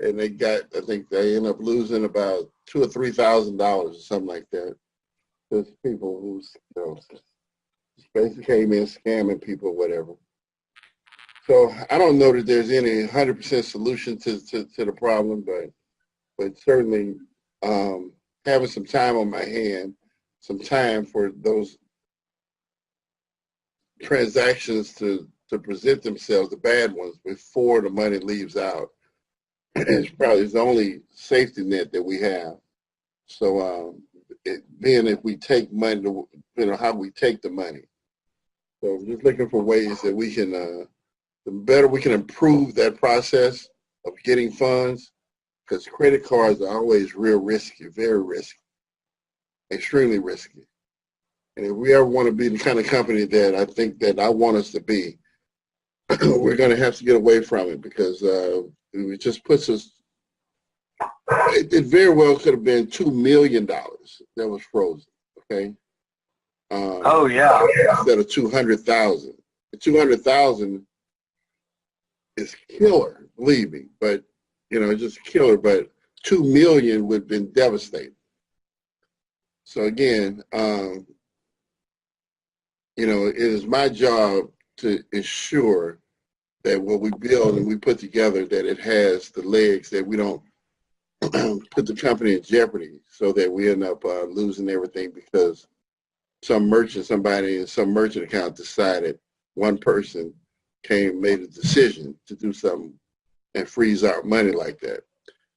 [SPEAKER 2] and they got, I think they ended up losing about $2,000 or $3,000 or something like that. There's people who, you know, basically came in scamming people, whatever. So I don't know that there's any 100% solution to the problem, but certainly having some time on my hand, some time for those transactions to present themselves, the bad ones, before the money leaves out, it's probably the only safety net that we have. So being if we take money, you know, how we take the money. So just looking for ways that we can, the better we can improve that process of getting funds, because credit cards are always real risky, very risky, extremely risky. And if we ever want to be the kind of company that I think that I want us to be, we're going to have to get away from it, because it just puts us, it very well could have been $2 million that was frozen, okay?
[SPEAKER 8] Oh, yeah.
[SPEAKER 2] Instead of 200,000. 200,000 is killer, believe me, but, you know, just killer, but 2 million would have been devastating. So again, you know, it is my job to ensure that what we build and we put together, that it has the legs, that we don't put the company in jeopardy, so that we end up losing everything because somebody in some merchant account decided, one person made a decision to do something and freeze our money like that.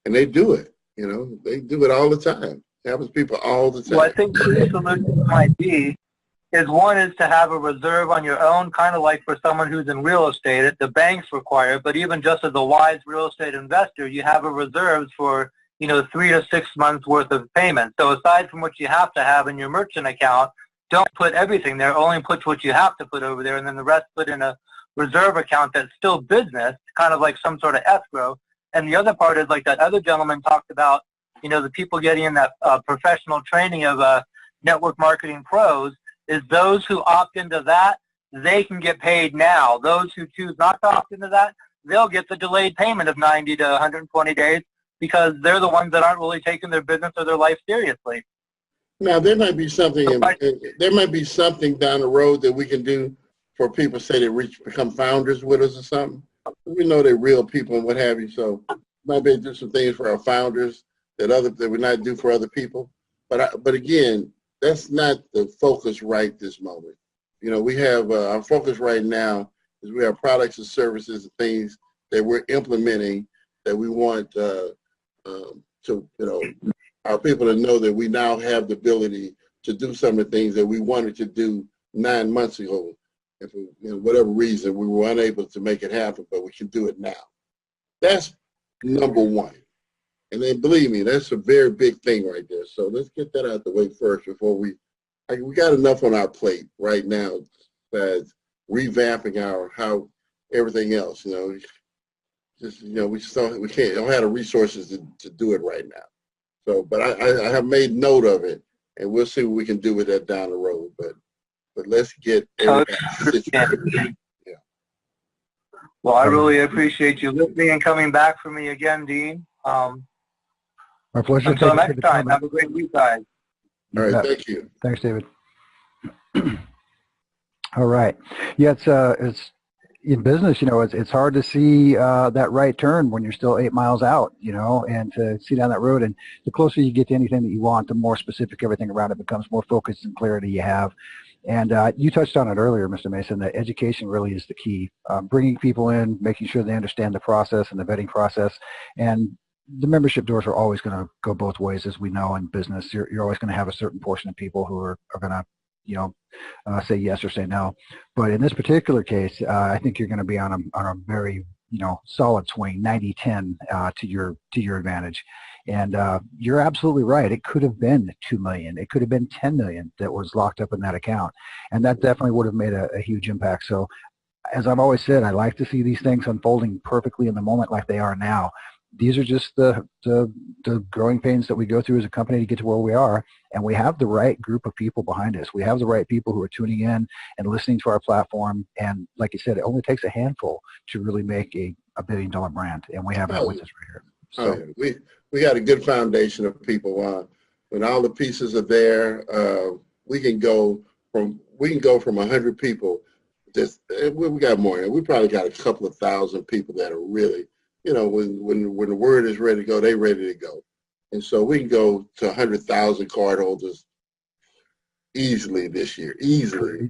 [SPEAKER 2] And they do it, you know, they do it all the time. It happens to people all the time.
[SPEAKER 8] Well, I think the solution might be one is to have a reserve on your own, kind of like for someone who's in real estate, the banks require, but even just as a wise real estate investor, you have a reserve for, you know, 3 to 6 months worth of payments. So aside from what you have to have in your merchant account, don't put everything there, only put what you have to put over there, and then the rest put in a reserve account that's still business, kind of like some sort of escrow. And the other part is, like that other gentleman talked about, you know, the people getting in that professional training of network marketing pros, is those who opt into that, they can get paid now. Those who choose not to opt into that, they'll get the delayed payment of 90 to 120 days, because they're the ones that aren't really taking their business or their life seriously.
[SPEAKER 2] Now, there might be something down the road that we can do for people, say they become founders with us or something. We know they're real people and what have you, so might be able to do some things for our founders that we not do for other people. But again, that's not the focus right this moment. You know, we have our focus right now is we have products and services and things that we're implementing that we want to, you know, our people to know that we now have the ability to do some of the things that we wanted to do 9 months ago. And for, you know, whatever reason, we were unable to make it happen, but we can do it now. That's number one. And then believe me, that's a very big thing right there. So let's get that out the way first before we got enough on our plate right now besides revamping how everything else, you know. Just, you know, we don't have the resources to do it right now. So, but I have made note of it, and we'll see what we can do with that down the road. But let's get everybody situated. Yeah.
[SPEAKER 8] Well, I really appreciate you listening and coming back for me again, Dean.
[SPEAKER 1] My pleasure.
[SPEAKER 8] Until next time, have a great week, guys.
[SPEAKER 2] All right, thank you.
[SPEAKER 1] Thanks, David. All right. Yeah, it's in business, it's hard to see that right turn when you're still 8 miles out, and to see down that road. And the closer you get to anything that you want, the more specific everything around it becomes, more focus and clarity you have. And you touched on it earlier, Mr. Mason, that education really is the key. Bringing people in, making sure they understand the process and the vetting process. And the membership doors are always going to go both ways, as we know in business. You're always going to have a certain portion of people who are going to say yes or say no. But in this particular case, I think you're going to be on a very, solid swing, 90-10 to your advantage. And you're absolutely right. It could have been $2 million. It could have been $10 million that was locked up in that account. And that definitely would have made a huge impact. So as I've always said, I like to see these things unfolding perfectly in the moment like they are now. These are just the growing pains that we go through as a company to get to where we are, and we have the right group of people behind us. We have the right people who are tuning in and listening to our platform, and like you said, it only takes a handful to really make a $1 billion brand, and we have that with us right here. So
[SPEAKER 2] we got a good foundation of people. When all the pieces are there, we can go from 100 people. We got more. We probably got a couple of thousand people that are really, when the word is ready to go, they're ready to go. And so we can go to 100,000 cardholders easily this year, easily.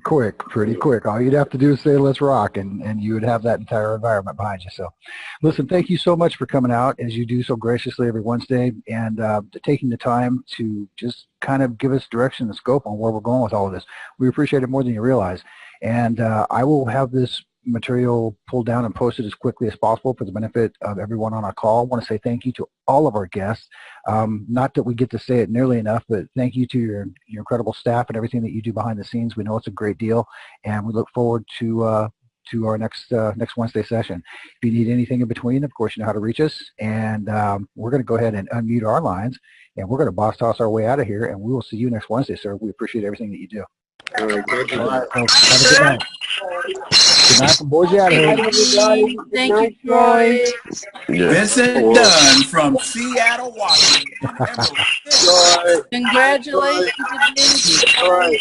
[SPEAKER 1] Pretty quick. All you'd have to do is say, let's rock, and you would have that entire environment behind you. So listen, thank you so much for coming out, as you do so graciously every Wednesday, and taking the time to just kind of give us direction and scope on where we're going with all of this. We appreciate it more than you realize. And I will have this material pulled down and posted as quickly as possible for the benefit of everyone on our call. I want to say thank you to all of our guests. Not that we get to say it nearly enough, but thank you to your incredible staff and everything that you do behind the scenes. We know it's a great deal, and we look forward to our next Wednesday session. If you need anything in between, of course, you know how to reach us. And we're going to go ahead and unmute our lines, and we're going to boss toss our way out of here, and we will see you next Wednesday, sir. We appreciate everything that you do.
[SPEAKER 2] All right, thank you.
[SPEAKER 1] All right, folks. Have a good night. Good night from Boise, Idaho.
[SPEAKER 3] Thank you, Troy.
[SPEAKER 7] Vincent Dunn from Seattle, Washington.
[SPEAKER 3] Congratulations again.
[SPEAKER 2] All right.